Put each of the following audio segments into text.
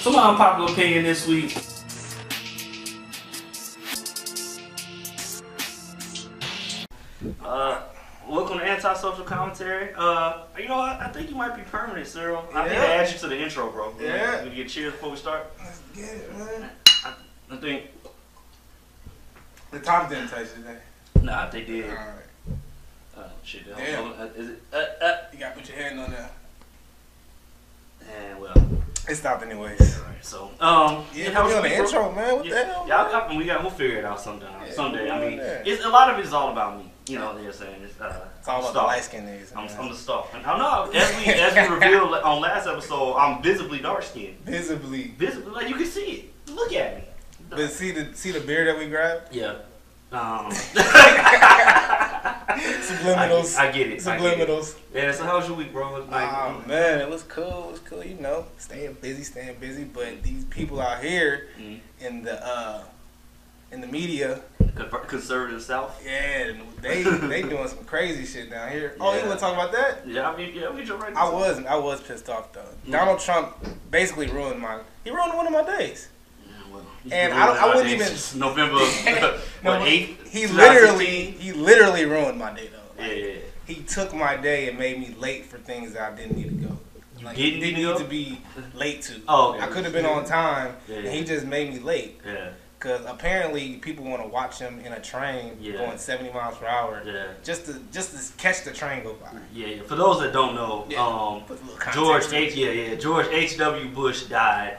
So my unpopular opinion this week. Welcome to Antisocial Commentary. You know what? I think you might be permanent, Cyril. I think I asked you to the intro, bro. Yeah. We get cheers before we start. Let's get it, man. I think. The top didn't touch today. Nah, they did. All right. Shit. Damn. Is it? You gotta put your hand on there. And well. It stopped anyways. Alright, so yeah, how was the intro, man? What the hell? Y'all, we'll figure it out sometime. Yeah, Someday. I mean, yeah. it's a lot of it is all about me. You know what they're saying? It's all about the light skin niggas. I'm the star. And I know as we revealed on last episode, I'm visibly dark skinned. Visibly, like you can see it. Look at me. But see the beard that we grabbed? Yeah. Subliminals. I get it. Subliminals. Yeah. So how was your week, bro? Oh man, it was cool. It was cool. You know, staying busy. But these people out here in the media, conservative South. Yeah, they doing some crazy shit down here. Oh, you want to talk about that? Yeah, I mean, we jump right. I was pissed off though. Donald Trump basically ruined one of my days. And I wouldn't even November 8th. He literally ruined my day though. Like, yeah. He took my day and made me late for things that I didn't need to go. Like, didn't need to be late to. Oh, okay. I could have been on time, yeah. and he just made me late. Yeah. Because apparently people want to watch him in a train going 70 miles per hour. Yeah. Just to catch the train go by. Yeah. For those that don't know, George H.W. Bush died.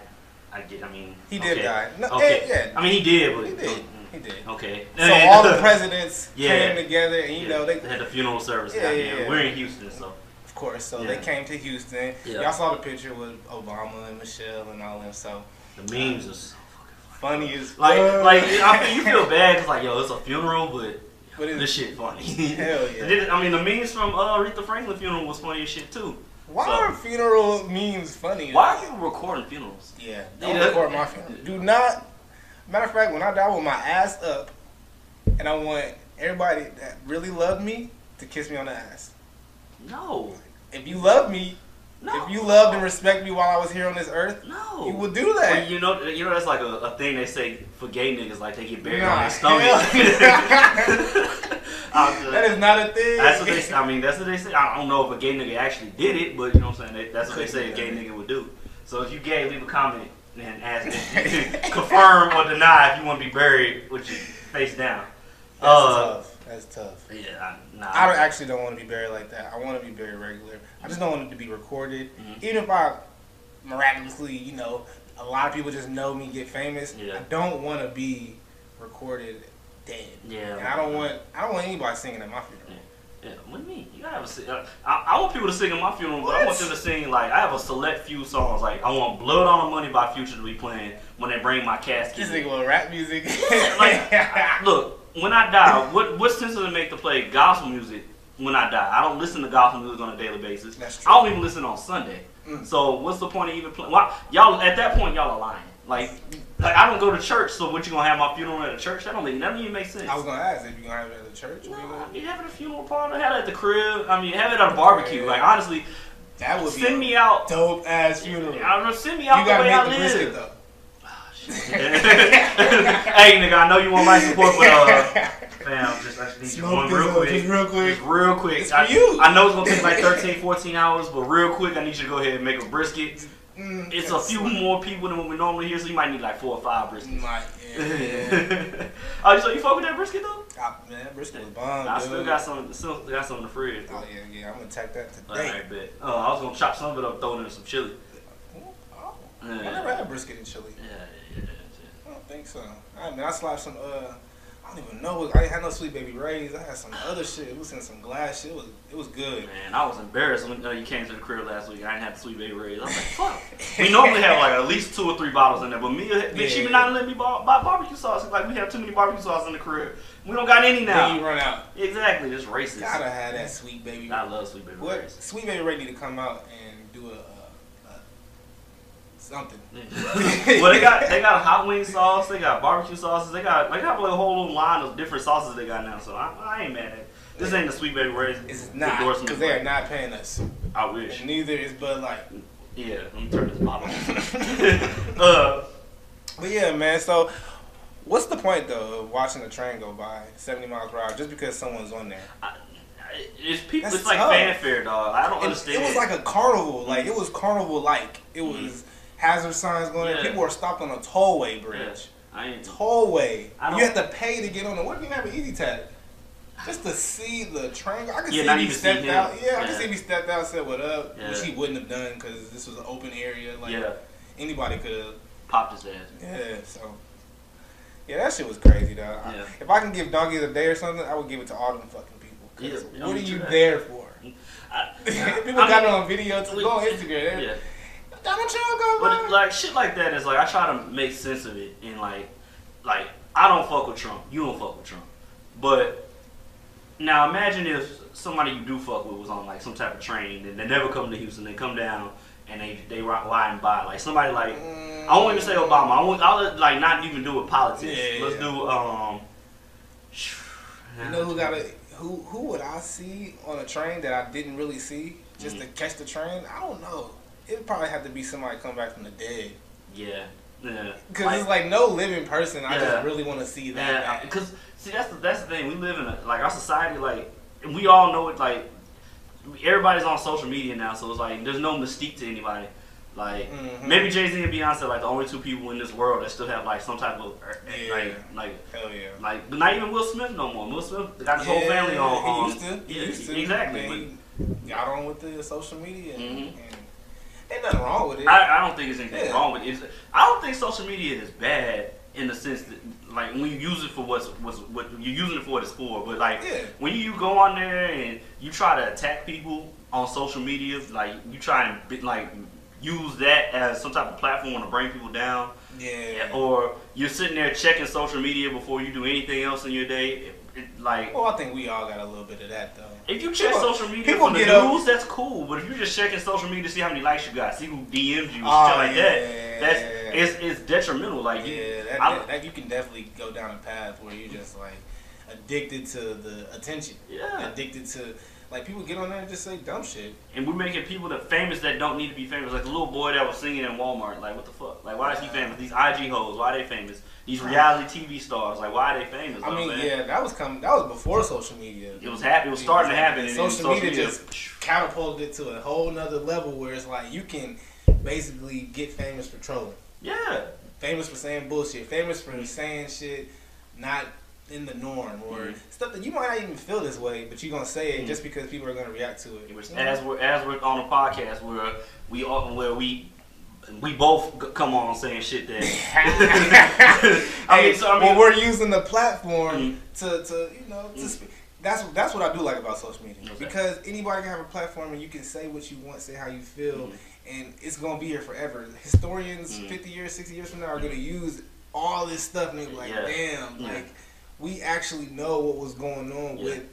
He did die. No, okay. Yeah. I mean, he did, but he did. Okay. So all the presidents came together, and they had the funeral service. Yeah. We're in Houston, so. Of course, so they came to Houston. Yeah. Y'all saw the picture with Obama and Michelle and all them. So the memes are so funny as like you feel bad because like it's a funeral, but this shit funny. Hell yeah. I mean, the memes from Aretha Franklin funeral was funny as shit too. Why are funeral memes funny? Why are you recording funerals? Yeah, don't record my funeral. Do not. Matter of fact, when I die with my ass up, and I want everybody that really loved me to kiss me on the ass. No. If you love me, if you loved and respect me while I was here on this earth, you would do that. Well, you know that's like a thing they say for gay niggas, like they get buried on their stomach. That is not a thing. That's what they say. I mean, that's what they say. I don't know if a gay nigga actually did it, but you know what I'm saying? That's what they say a gay nigga would do. So if you gay, leave a comment and ask confirm or deny if you want to be buried with your face down. That's tough. Yeah, I actually don't want to be buried like that. I want to be buried regular. I just don't want it to be recorded. Even if I miraculously, a lot of people just know me, get famous. I don't want to be recorded dead. Yeah. And I don't want anybody singing at my funeral. Yeah. What do you mean? You gotta have I want people to sing at my funeral, but I want them to sing I have a select few songs. Like I want "Blood on the Money" by Future to be playing when they bring my casket. This nigga want rap music. Look. When I die, what sense does it make to play gospel music when I die? I don't listen to gospel music on a daily basis. That's true. I don't even listen on Sunday. So what's the point of even playing? Y'all at that point y'all are lying. Like I don't go to church, so what you gonna have my funeral at a church? That don't even make sense. I was gonna ask if you gonna have it at a church. No, having a funeral party, have it at the crib. I mean, have it at a barbecue. Yeah. Like honestly, that would send me out. Dope ass funeral. I don't know. Send me out the way I live. Brisket, though. Hey nigga, I know you want my support, but fam, I just need you one real quick. Just real quick. It's for you. I know it's gonna take like 13, 14 hours, but real quick, I need you to go ahead and make a brisket. It's a few more people than what we normally hear, so you might need like 4 or 5 briskets. Oh, so you fuck with that brisket though? Man, that brisket was bomb. I still got some in the fridge. Oh yeah, I'm gonna attack that today. Alright, bet. I was gonna chop some of it up, throw it in some chili. I never had brisket in chili. I don't think so. I slapped some. I don't even know. I didn't have no Sweet Baby Ray's. I had some other shit. It was in some glass shit. It was good. Man, I was embarrassed when you came to the crib last week and I didn't have the Sweet Baby Ray's. I was like, fuck. We normally have like at least 2 or 3 bottles in there, but she not let me buy barbecue sauce. Like we have too many barbecue sauce in the crib. We don't got any now. Then you run out. Exactly. Just racist. Gotta have that Sweet Baby. I love Sweet Baby Ray's. Sweet Baby Ray need to come out and do something. Well, they got a hot wing sauce. They got barbecue sauces. They got like a whole little line of different sauces they got now. So I ain't mad at it. This ain't the Sweet Baby Ray's. It's not, because they are not paying us. I wish. And neither is Bud Light. Yeah, let me turn this bottle off. But yeah, man, so what's the point, though, of watching a train go by 70 miles per hour just because someone's on there? It's people. That's it's like tough. Fanfare, dog. I don't understand. It was like a carnival. Like, it was carnival-like. It was hazard signs going there. People were stopped on a tollway bridge. Tollway. You have to pay to get on the... What if you have an easy tag? Just to see the train. I could see if he stepped out. Yeah, I could see if he stepped out and said what up, which he wouldn't have done because this was an open area. Like, anybody could have popped his ass. Yeah, so... Yeah, that shit was crazy, though. If I can give donkeys a day or something, I would give it to all them fucking people. What are you there for? People got it on video to go on Instagram. Donald Trump go But like shit like that is like I try to make sense of it and like I don't fuck with Trump. You don't fuck with Trump. But now imagine if somebody you do fuck with was on like some type of train and they never come to Houston. They come down and they riding by like somebody like I won't even say Obama. I'll like not even do with politics. Let's do You know who got it? Who would I see on a train that I didn't really see just to catch the train? I don't know. It would probably have to be somebody come back from the dead. Yeah. Because it's like no living person. I just really want to see that. Because see, that's the thing. We live in like our society. Like we all know it. Like everybody's on social media now, so it's like there's no mystique to anybody. Like maybe Jay-Z and Beyonce, like the only two people in this world that still have like some type of like hell yeah. Like not even Will Smith no more. Will Smith got his whole family on. He used to. Exactly. Man, he got on with the social media and ain't nothing wrong with it. I don't think there's anything wrong with it. I don't think social media is bad in the sense that like when you use it for what you're using it for, what it's for. But like when you go on there and you try to attack people on social media, like you try and like use that as some type of platform to bring people down. Or you're sitting there checking social media before you do anything else in your day. Well, I think we all got a little bit of that though. If you check social media for the news, that's cool. But if you're just checking social media to see how many likes you got, see who DM'd you, shit like that, it's detrimental. Like that you can definitely go down a path where you're just like addicted to the attention. Addicted to. Like, people get on there and just say dumb shit. And we're making people that famous that don't need to be famous. Like the little boy that was singing in Walmart. Like, what the fuck? Like, why is he famous? These IG hoes, why are they famous? These reality TV stars, like, why are they famous? I mean, that was before social media. It was starting to happen. Social media just catapulted it to a whole nother level where it's like you can basically get famous for trolling. Yeah. Famous for saying bullshit. Famous for saying shit not in the norm or stuff that you might not even feel this way, but you're gonna say it just because people are gonna react to it. As we're on a podcast where we both come on saying shit that we're using the platform to speak. That's what I do like about social media because anybody can have a platform and you can say what you want, say how you feel, and it's gonna be here forever. Historians 50 years, 60 years from now are gonna use all this stuff and they're like, damn, like. We actually know what was going on with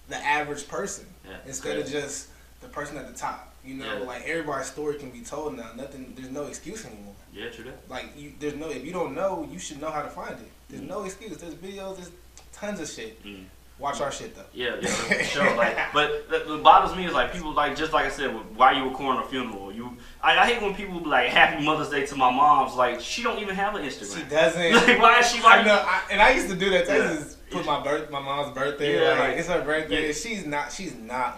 the average person instead of just the person at the top. You know, like everybody's story can be told now. There's no excuse anymore. Yeah, true that. Like if you don't know, you should know how to find it. There's no excuse. There's videos. There's tons of shit. Watch our shit though. Yeah, for sure. Like, but what bothers me is like people like just like I said, why you recording a funeral? I hate when people be like Happy Mother's Day to my mom's. Like she don't even have an Instagram. She doesn't. Like why is she? And I used to do that. Just put my mom's birthday. Like it's her birthday. She's not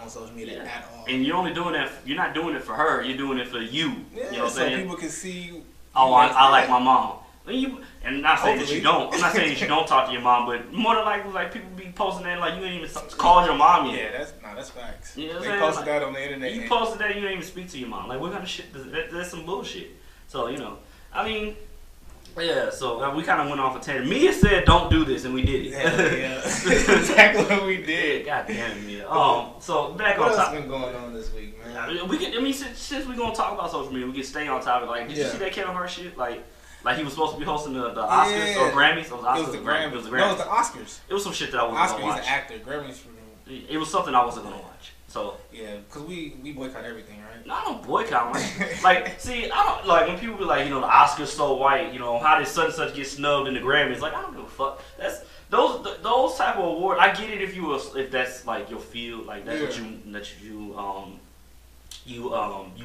on social media at all. And you're only doing that. You're not doing it for her. You're doing it for you. Yeah, you know what I'm saying? So people can see. I like my mom. And not saying that you don't. I'm not saying that you don't talk to your mom, but more than likely, like people be posting that like you ain't even called your mom yet. Yeah, that's facts. You know they posted that on the internet. You posted that, you didn't even speak to your mom. Like what kind of shit? That's some bullshit. So I mean, yeah. So we kind of went off a tangent. Mia said, "Don't do this," and we did it. Yeah, exactly what we did. God damn it, Mia. So back what on else top. been going on this week, man? Since we're gonna talk about social media, we can stay on topic. Like, did you see that Kevin Hart shit? Like he was supposed to be hosting the Oscars or Grammys. It was the Grammys. No, it was the Oscars. It was some shit that I wasn't gonna watch. Oscar, he's an actor. Grammys for him. It was something I wasn't gonna watch. So yeah, because we boycott everything, right? No, I don't boycott. Like, see, I don't like when people be like, the Oscars so white. How did such and such get snubbed in the Grammys? Like, I don't give a fuck. That's those type of awards. I get it if that's like your field, like that's what you you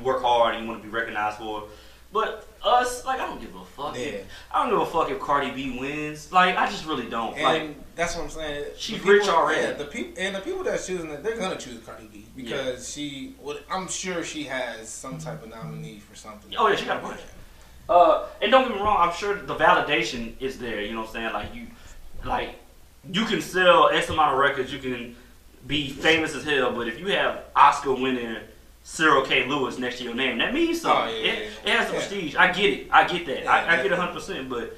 work hard and you want to be recognized for it. But us, like, I don't give a fuck. Yeah. I don't give a fuck if Cardi B wins. Like, I just really don't. And like, that's what I'm saying. She's rich already. Yeah, the people that's choosing it, they're gonna choose Cardi B because I'm sure she has some type of nominee for something. Oh yeah, she got a bunch. And don't get me wrong, I'm sure the validation is there. You know what I'm saying? Like you can sell X amount of records, you can be famous as hell, but if you have Oscar winning Cyril K. Lewis next to your name, that means something. It has the prestige. I get it. I get that. I get 100%. But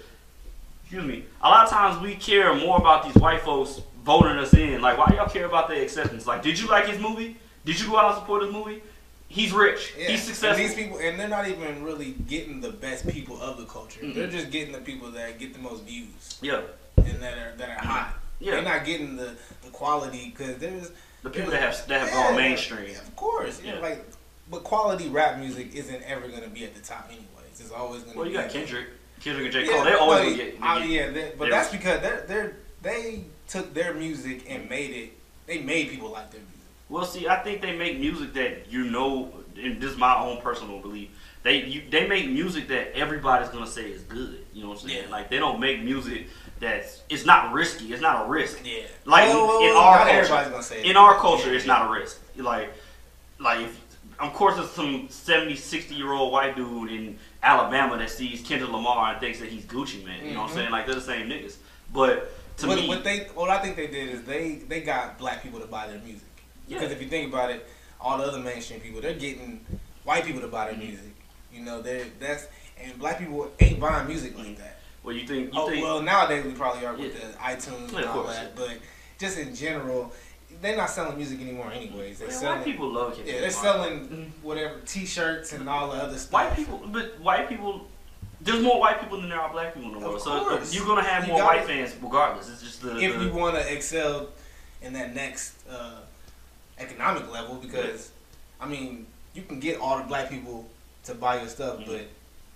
excuse me, a lot of times we care more about these white folks voting us in. Like, why y'all care about their acceptance? Like, did you like his movie? Did you go out and support his movie? He's rich. Yeah. He's successful. And these people, and they're not even really getting the best people of the culture. Mm-hmm. They're just getting the people that get the most views. Yeah. And that are hot. Yeah. They're not getting the quality because there's the people that have gone mainstream. Yeah, of course. Yeah. Like, but quality rap music isn't ever gonna be at the top anyways. It's always gonna. Well, be you got Kendrick and J. Cole. They're always gonna get. But that's because they took their music and they made people like their music. Well, see, I think they make music that and this is my own personal belief. They make music that everybody's gonna say is good. You know what I'm saying? Yeah. Like, they don't make music it's not risky. It's not a risk. Yeah. Like in our culture, everybody's gonna say in our culture, it's not a risk. Like of course, there's some 70, 60-year-old white dude in Alabama that sees Kendrick Lamar and thinks that he's Gucci Mane. You know what I'm saying? Like, they're the same niggas. But what I think they did is they got black people to buy their music. Yeah. Because if you think about it, all the other mainstream people, they're getting white people to buy their music. You know, and black people ain't buying music like that. Well, you think? Well, nowadays we probably are with the iTunes and all that, but just in general, they're not selling music anymore anyways. White people love it. Yeah, they're selling whatever T-shirts and all the other stuff. White people, there's more white people than there are black people in the world. So you're gonna have more white fans regardless. It's just if you want to excel in that next economic level, because I mean, you can get all the black people to buy your stuff, but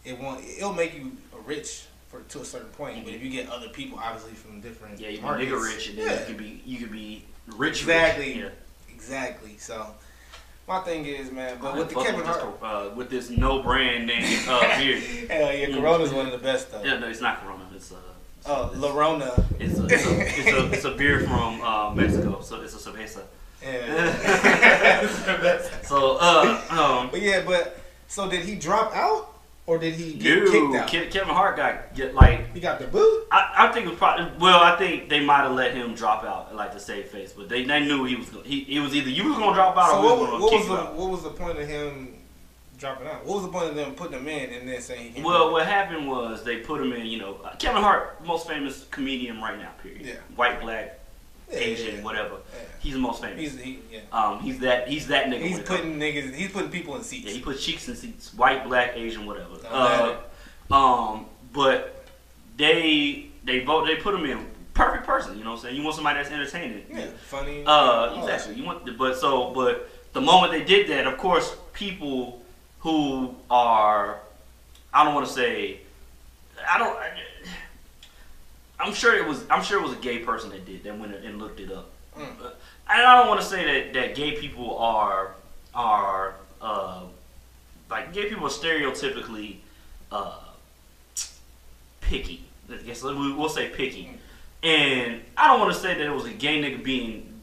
it'll make you rich to a certain point. But if you get other people, obviously from different you can be nigga rich, and then you could be rich. Exactly. Rich. Exactly. So my thing is, man, but with the Kevin Hart, with this no brand name beer. Hell yeah, Corona's one of the best though. Yeah, no, it's not Corona. It's La Rona. It's a beer from Mexico, so it's a cerveza. Yeah. So did he drop out? Or did he get kicked out? Kevin Hart he got the boot? I think it was probably, I think they might have let him drop out, like, to save face, but they knew he was either you was gonna drop out or we was gonna kick him out. What was the point of him dropping out? What was the point of them putting him in and then saying he can't? Well, what happened was they put him in. You know, Kevin Hart, most famous comedian right now. Period. Yeah. White, black, Asian, whatever. Yeah. He's the most famous. He's that nigga. He's putting people in seats. Yeah, he puts cheeks in seats. White, black, Asian, whatever. But they put him in. Perfect person, you know what I'm saying? You want somebody that's entertaining. Yeah, funny. Exactly. You want but the moment they did that, of course, people who are, I'm sure it was a gay person that went and looked it up. And I don't want to say that gay people are like, gay people are stereotypically picky. I guess we'll say picky. And I don't want to say that it was a gay nigga being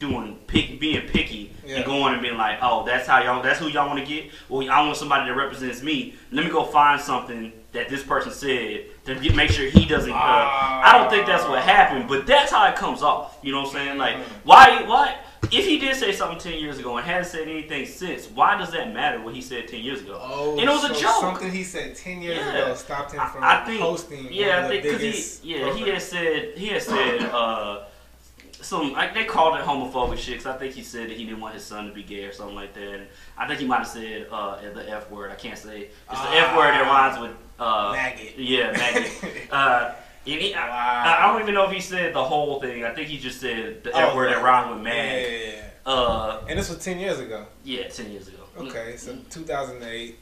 picky and going and being like, oh, that's who y'all want to get. Well, I want somebody that represents me. Let me go find something that this person said to make sure he doesn't. I don't think that's what happened, but that's how it comes off. You know what I'm saying? Like, why? If he did say something 10 years ago and hasn't said anything since, why does that matter what he said 10 years ago? Oh, and it was a joke. Something he said 10 years ago stopped him from hosting. Yeah, I think because he had said they called it homophobic shit. Cause I think he said that he didn't want his son to be gay or something like that. And I think he might have said the F word. I can't say it's the F word that rhymes with maggot. Yeah, maggot. I don't even know if he said the whole thing. I think he just said the F word that rhymed with mag. Yeah. And this was 10 years ago. Yeah, 10 years ago. Okay, so 2008.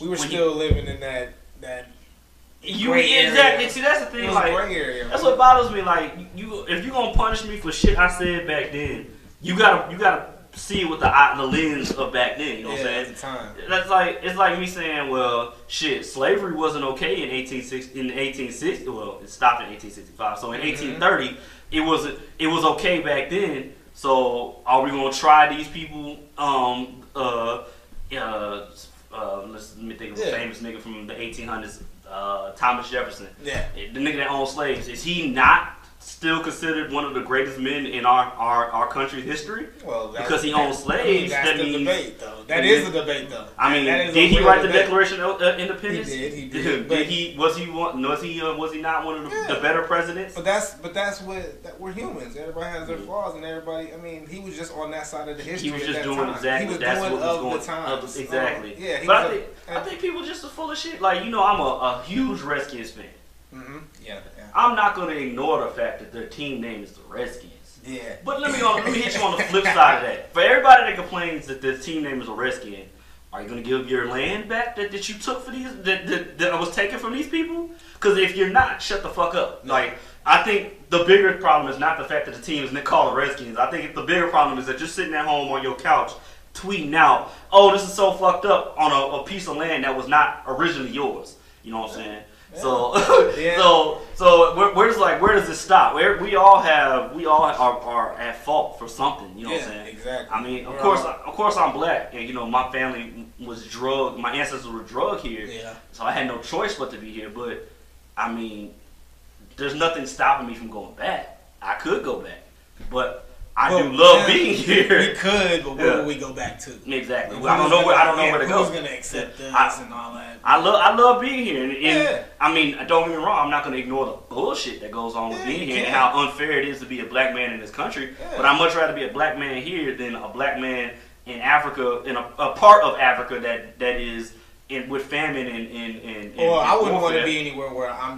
We were still living in that. Exactly. See, that's the thing. Like, gray area, that's what bothers me. Like, if you gonna punish me for shit I said back then, you gotta see it with the lens of back then. You know what I'm saying? At the time. It's like me saying, well, shit, slavery wasn't okay in 1860. Well, it stopped in 1865. So in 1830, it was okay back then. So are we gonna try these people? Let me think of a famous nigga from the 1800s, Thomas Jefferson. Yeah. The nigga that owned slaves. Is he not still considered one of the greatest men in our country's history? Well, because he owned slaves. That's the debate, though. That is a debate, though. I mean, did he write the Declaration of Independence? He did. Was he not one of the better presidents? But that's what we're humans. Everybody has their flaws, and everybody. I mean, he was just on that side of the history. He was just at that doing time. exactly. He was that's doing what was going the times. Exactly. Yeah. But I think people just are full of shit. Like, you know, I'm a huge Redskins fan. Yeah. I'm not gonna ignore the fact that their team name is the Redskins. Yeah. But let me hit you on the flip side of that. For everybody that complains that their team name is a Redskin, are you gonna give your land back that you took for these that was taken from these people? Because if you're not, shut the fuck up. Yeah. Like, I think the bigger problem is not the fact that the team is called the Redskins. I think the bigger problem is that you're sitting at home on your couch tweeting out, "Oh, this is so fucked up," on a piece of land that was not originally yours. You know what I'm saying? Yeah. So where does this stop? We all are at fault for something. You know what I'm saying? Exactly. I mean, of course I'm black, and you know my family was drugged. My ancestors were drugged here. Yeah. So I had no choice but to be here. But I mean, there's nothing stopping me from going back. I could go back, but I do love being here. We could, but where would we go back to? Exactly. I don't know where to go. Who's gonna accept us and all that? I love being here, and I mean, don't get me wrong. I'm not gonna ignore the bullshit that goes on with being here and how unfair it is to be a black man in this country. Yeah. But I'd much rather be a black man here than a black man in Africa, in a part of Africa that is with famine and well, I wouldn't want to be anywhere where I'm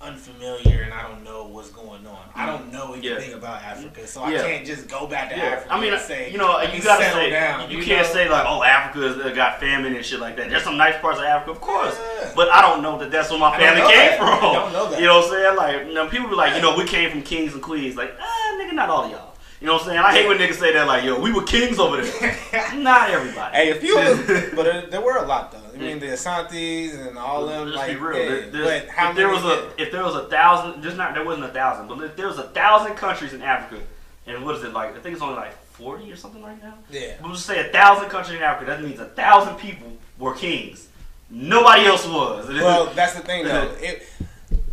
unfamiliar and I don't know what's going on. I don't know anything about Africa, so I can't just go back to Africa. I mean, and say, you gotta say down, you can't say like, oh, Africa's got famine and shit like that. There's some nice parts of Africa, of course, but I don't know that that's where my family came from. I don't know that. You know what I'm saying? Like, you know, people be like, you know, we came from kings and queens. Like, nigga, not all of y'all. You know what I'm saying? I hate when niggas say that, like, yo, we were kings over there. Not everybody. Hey, a few of them, but there were a lot, though. I mean, the Asantes and all them, just like, be real. but how if there was 1,000, there wasn't 1,000, but if there was 1,000 countries in Africa, and what is it, like, I think it's only like 40 or something right now? Yeah. We'll just say 1,000 countries in Africa, that means 1,000 people were kings. Nobody else was. Well, that's the thing, though.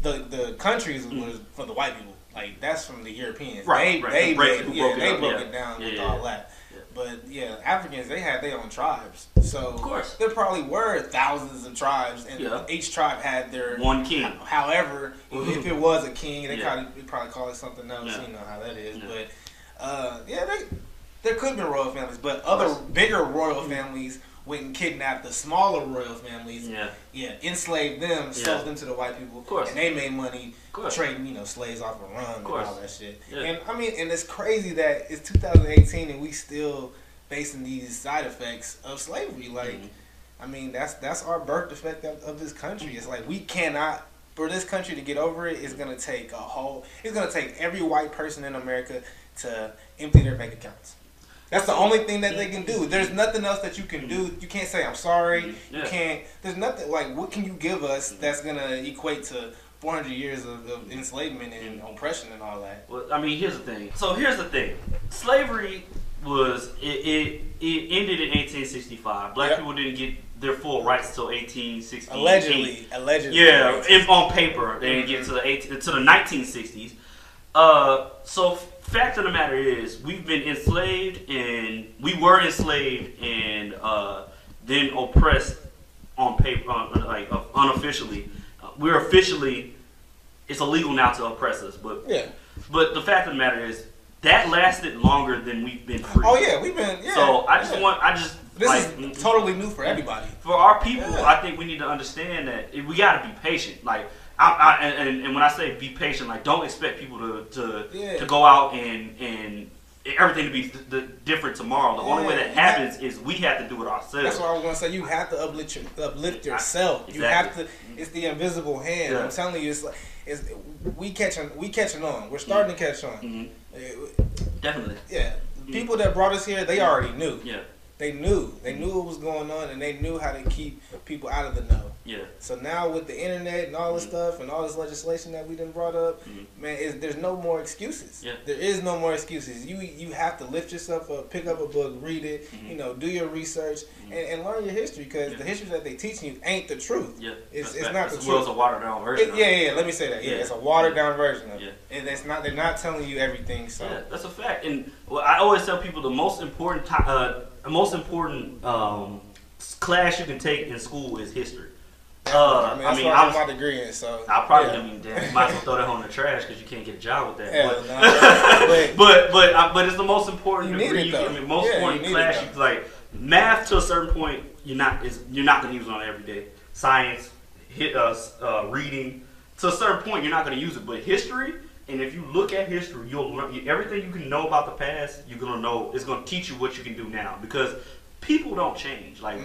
The countries was for the white people. Like, that's from the Europeans. Right, They broke it down with all that. Yeah. But, Africans, they had their own tribes. So, of course, there probably were thousands of tribes, and each tribe had their... one king. However, if it was a king, they probably call it something else. You know how that is. Yeah. But, there could have been royal families, but other bigger royal families went and kidnapped the smaller royal families, enslaved them, sold them to the white people, and they made money trading, slaves off a run and all that shit. Yeah. And I mean, and it's crazy that it's 2018 and we still facing these side effects of slavery. Like, I mean, that's our birth defect of this country. It's like we cannot. For this country to get over it, it's gonna take every white person in America to empty their bank accounts. That's the only thing that they can do. There's nothing else that you can do. You can't say, I'm sorry. You can't. There's nothing, like, what can you give us that's going to equate to 400 years of enslavement and oppression and all that? Well, I mean, here's the thing. Slavery was, it ended in 1865. Black people didn't get their full rights until 1868. Allegedly. Yeah, if on paper. They didn't get to the 1960s. So fact of the matter is, we were enslaved and then oppressed on paper, unofficially. We're officially, it's illegal now to oppress us, but the fact of the matter is that lasted longer than we've been free. Oh yeah, we've been. Yeah, so this is totally new for everybody. For our people, I think we need to understand that we got to be patient. Like. And when I say be patient, like, don't expect people to go out and everything to be different tomorrow. The only way that happens is we have to do it ourselves. That's what I was gonna say. You have to uplift yourself. Exactly. You have to. It's the invisible hand. Yeah. I'm telling you, we catching on. We're starting to catch on. Mm-hmm. Definitely. Yeah. people that brought us here, they already knew. Yeah. They knew what was going on, and they knew how to keep people out of the know. Yeah. So now with the internet and all this stuff and all this legislation that we done brought up, man, there's no more excuses. Yeah. There is no more excuses. You have to lift yourself up, pick up a book, read it, you know, do your research, and learn your history, because the history that they teach you ain't the truth. Yeah. It's not the truth. Well, it's a watered down version. Yeah. Let me say that. Yeah, it's a watered down version of it. Yeah. And it's not. They're not telling you everything. So yeah, that's a fact. And I always tell people the most important class you can take in school is history. I mean, I'm my degree in, so I probably might as well throw that on the trash because you can't get a job with that. But it's the most important degree. Most important class. You like math to a certain point. You're not going to use it on every day. Science, reading to a certain point, you're not going to use it. But history, and if you look at history, you'll learn everything you can know about the past. You're going to know. It's going to teach you what you can do now, because people don't change. Like,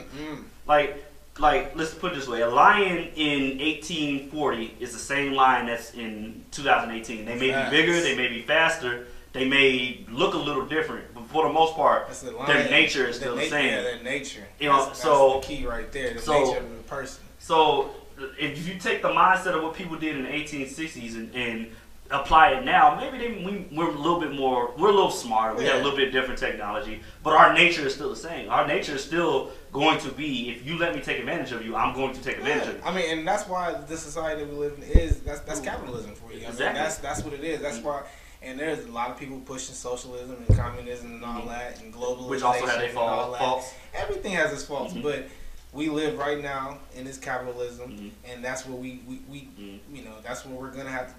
let's put it this way: a lion in 1840 is the same lion that's in 2018. They may be bigger, they may be faster, they may look a little different, but for the most part, their nature is still the same. Yeah, their nature. You know, that's the key right there. The nature of the person. So, if you take the mindset of what people did in the 1860s and apply it now, maybe we're a little bit more, we're a little smarter, we have a little bit different technology, but our nature is still the same. Our nature is still going to be, if you let me take advantage of you, I'm going to take advantage of you. I mean, and that's why the society that we live in that's capitalism for you. I mean, that's what it is. That's why, and there's a lot of people pushing socialism and communism and all that, and globalization, which also has their faults. Everything has its faults, but we live right now in this capitalism, and that's where we you know, that's where we're gonna have to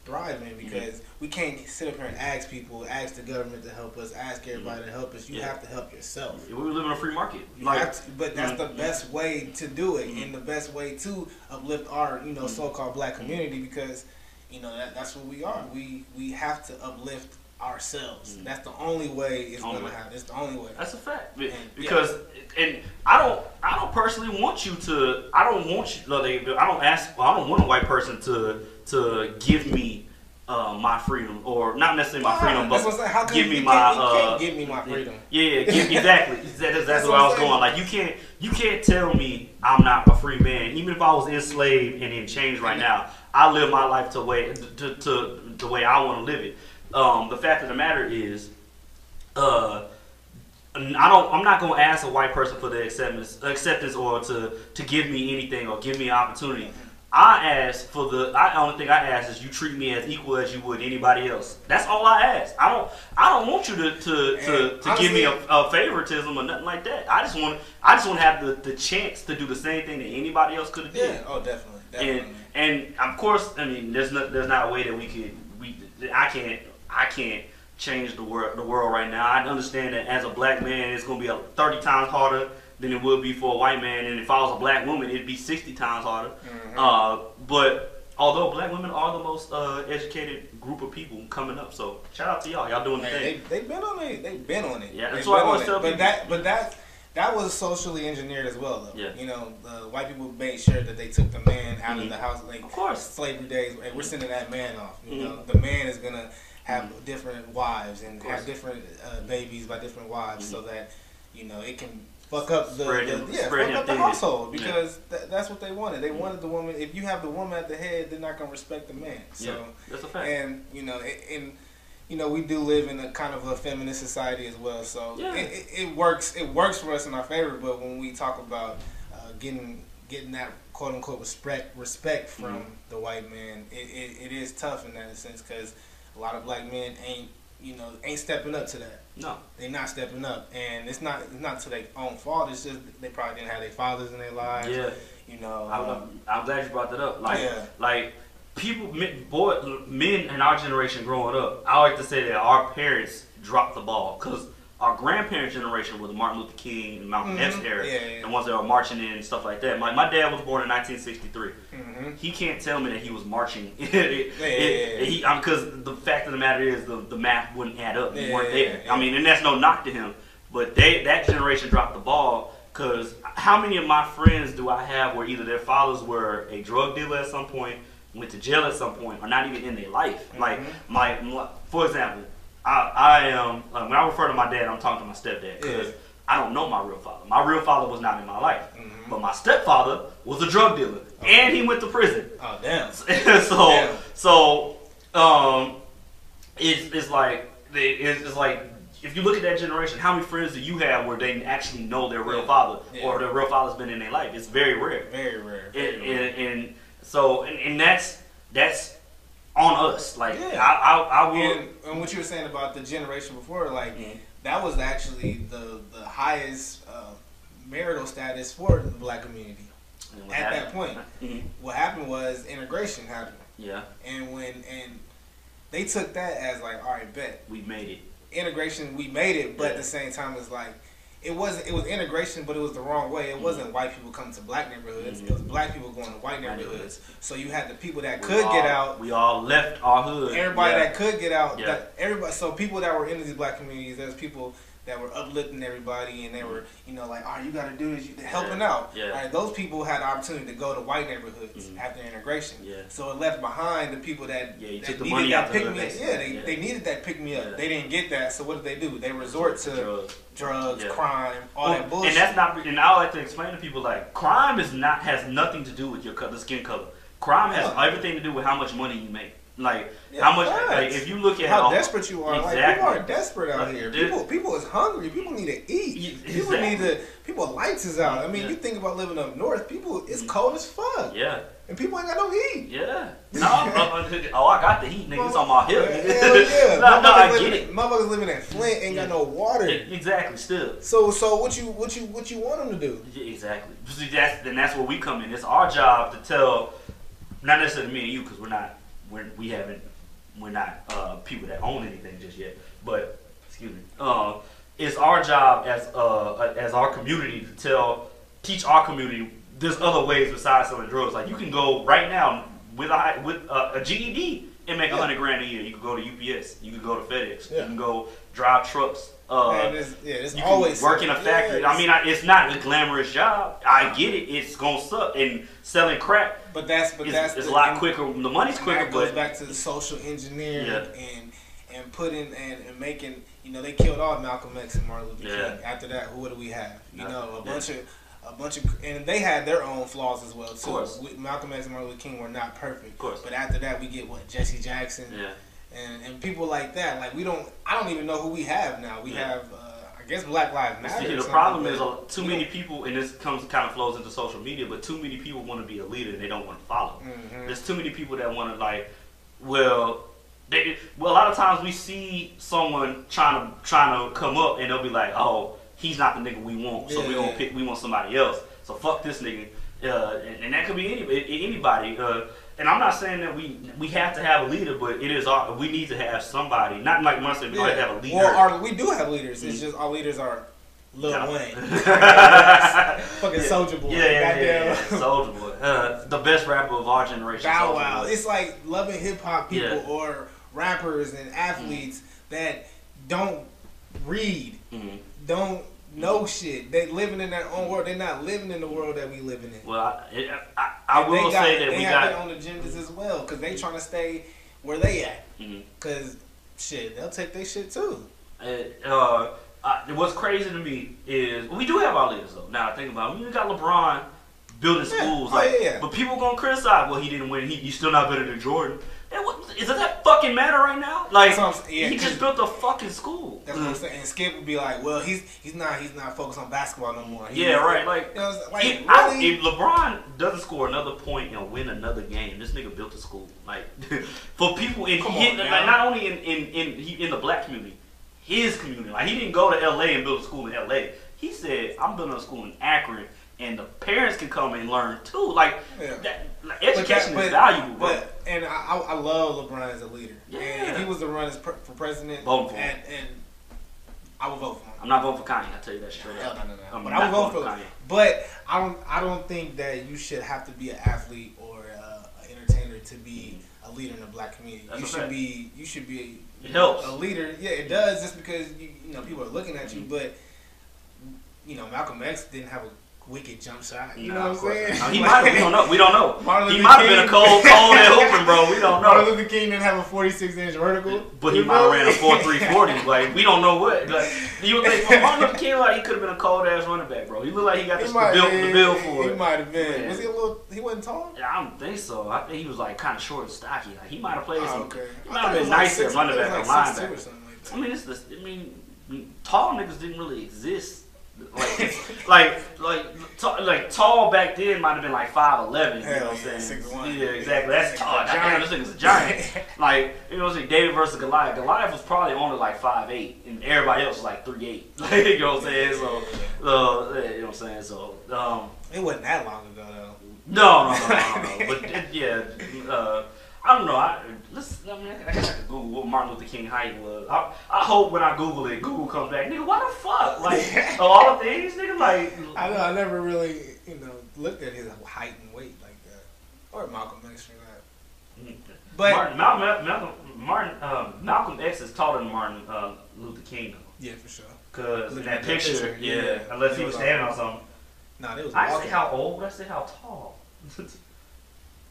thrive in, because we can't sit up here and ask people, ask the government to help us, ask everybody to help us. You have to help yourself. We live in a free market. But that's the best way to do it, and the best way to uplift our, you know, so-called black community, because, you know, that's what we are. We have to uplift ourselves. That's the only way it's going to happen. It's the only way. That's a fact. Because and I don't personally want you to. I don't want a white person to give me my freedom, or not necessarily my freedom, but give me my give me my freedom. Exactly. That's where I was going. Like, you can't tell me I'm not a free man, even if I was enslaved and in chains right now. I live my life the way I want to live it. The fact of the matter is, I'm not gonna ask a white person for the acceptance or to give me anything or give me an opportunity. The only thing I ask is you treat me as equal as you would anybody else. That's all I ask. I don't want you to give me a favoritism or nothing like that. I just want to have the chance to do the same thing that anybody else could have did. Yeah. Oh, definitely. And of course, I mean, there's not a way that I can't change the world right now. I understand that as a black man, it's gonna be 30 times harder than it would be for a white man, and if I was a black woman, it'd be 60 times harder. But although black women are the most educated group of people coming up, so shout out to y'all. Y'all doing the thing. They've been on it. They've been on it. Yeah, that's what I always tell people. But that was socially engineered as well, though. Yeah. You know, white people made sure that they took the man out of the house. Like, of course, slavery days. Hey, we're sending that man off. You know, the man is gonna have different wives and have different babies by different wives, so that, you know, it can fuck up the household, because that's what they wanted. They wanted the woman. If you have the woman at the head, they're not gonna respect the man. So that's a fact. And you know, we do live in a kind of a feminist society as well. So it works. It works for us in our favor. But when we talk about getting that quote unquote respect from the white man, it is tough in that sense, because a lot of black men ain't stepping up to that. No, they're not stepping up, and it's not to their own fault. It's just they probably didn't have their fathers in their lives. Yeah, you know. I'm glad you brought that up. Like people, men in our generation growing up, I like to say that our parents dropped the ball, because our grandparents' generation was the Martin Luther King and Malcolm X era, the ones that were marching in and stuff like that. My dad was born in 1963. He can't tell me that he was marching. Because the fact of the matter is the math wouldn't add up. We weren't there. I mean, and that's no knock to him, but that generation dropped the ball, because how many of my friends do I have where either their fathers were a drug dealer at some point, went to jail at some point, or not even in their life? Like, for example, I am when I refer to my dad, I'm talking to my stepdad because I don't know my real father. My real father was not in my life, but my stepfather was a drug dealer, and he went to prison. Oh damn! It's like if you look at that generation, how many friends do you have where they actually know their real father or their real father's been in their life? It's very rare. Very rare. And that's on us. Like I will. And what you were saying about the generation before, like that was actually the highest marital status for the black community at that point. What happened was integration happened. Yeah. And they took that as like, all right, bet we made it. Integration, we made it, but at the same time, it's like it was integration, but it was the wrong way. It wasn't white people coming to black neighborhoods. It was black people going to white neighborhoods. So you had the people that could get out. We all left our hood. Everybody that could get out. So people that were in these black communities, there's people that were uplifting everybody, and they were, like, all right, you got to do this, helping out. Yeah. Right? Those people had the opportunity to go to white neighborhoods after integration. Yeah. So it left behind the people that took the money out pick me up. They needed that pick me up. Yeah. They didn't get that, so what did they do? They resort to drugs, crime, all that bullshit. And that's not. And I like to explain to people like crime has nothing to do with the skin color. Crime has everything to do with how much money you make. Like how much, like if you look at how desperate you are, like people are desperate out here. People is hungry. People need to eat. People need to. People lights is out. I mean, you think about living up north. People, it's cold as fuck. Yeah. And people ain't got no heat. Yeah. No, I got the heat, nigga. It's on my hip. Hell yeah. No, I get it. Motherfuckers living at Flint ain't got no water. Exactly. Still. So what you want them to do? Exactly. See, that's where we come in. It's our job to tell, not necessarily me and you, because we're not people that own anything just yet. But excuse me, it's our job as our community to teach our community there's other ways besides selling drugs. Like you can go right now with a GED and make $100 grand a year. You can go to UPS. You can go to FedEx. You can go drive trucks. It's you always can work in a factory. I mean, it's not a glamorous job. I get it. It's gonna suck. And selling crack, it's a lot quicker. The money's quicker. That goes back to the social engineering and putting and making. They killed all Malcolm X and Martin Luther King. After that, what do we have? A bunch of, and they had their own flaws as well too. Of course. Malcolm X and Martin Luther King were not perfect. Of course. But after that, we get Jesse Jackson. Yeah. And people like that, like I don't even know who we have now. We have, I guess, Black Lives Matter. See, the problem is too many people, and this kind of flows into social media, but too many people want to be a leader and they don't want to follow. There's too many people that want to a lot of times we see someone trying to come up and they'll be like, oh, he's not the nigga we want, so we want somebody else. So fuck this nigga, and that could be anybody. And I'm not saying that we have to have a leader, but we need to have somebody. Not like Munson, we don't have to have a leader. Well, we do have leaders. It's just our leaders are Lil Wayne, fucking Soulja Boy, Soulja Boy, the best rapper of our generation. Bow Wow. It's like loving hip hop people or rappers and athletes that don't read, don't know shit. They living in their own world. They're not living in the world that we living in. Well, I will say that they have their own agendas as well because they trying to stay where they at. Because shit, they'll take their shit too. What's crazy to me is we do have our leaders though. Now I think about it. You got LeBron building schools, but people gonna criticize. Well, he didn't win. He's still not better than Jordan. Does that fucking matter right now? Like he just built a fucking school. That's what I'm saying. And Skip would be like, well, he's not focused on basketball no more. Right. Like, if LeBron doesn't score another point and win another game, this nigga built a school. Like for people not only in the black community, his community. Like he didn't go to LA and build a school in LA. He said, I'm building a school in Akron. And the parents can come and learn too. Education is valuable, bro. And I love LeBron as a leader. Yeah. And if he was to run for president, vote for him. And I would vote for him. I'm not voting for Kanye. I tell you that straight up. No. But I would vote for Kanye. But I don't think that you should have to be an athlete or an entertainer to be a leader in the black community. You should be. It helps. A leader. Yeah, it does. Just because people are looking at you, but Malcolm X didn't have wicked jump shot. You know what I'm saying? No, he might have. We don't know. He might have been a cold at hooping, bro. We don't know. Martin Luther King didn't have a 46-inch vertical, but he might have ran a 4.340. Like we don't know what. Like you would think Martin Luther King, like he could have been a cold ass running back, bro. He looked like he got the build for it. He might have been. Was he a little? He wasn't tall. Yeah, I don't think so. I think he was like kind of short and stocky. Like he might have played some. Okay. He might have been nice at running back or linebacker. Or something like that. I mean, I mean, tall niggas didn't really exist. Like tall back then might have been like 5'11". You know what I'm saying? 6'1". Yeah, exactly. That's tall. Damn, this nigga's a giant. Like you know what I'm saying? David versus Goliath. Goliath was probably only like 5'8", and everybody else was like 3'8". Like, you know what I'm saying? So, you know what I'm saying? So, it wasn't that long ago though. No. But yeah, I don't know. I guess I could Google what Martin Luther King height was. I hope when I Google it, Google comes back, nigga, what the fuck? Like, of all the things, nigga, like. I know, I never really, looked at his height and weight like that. Or Malcolm X for that. But Malcolm X is taller than Martin Luther King, though. Yeah, for sure. Because in that picture, yeah, unless he was standing on something. Nah, it was. I say how old, I say how tall.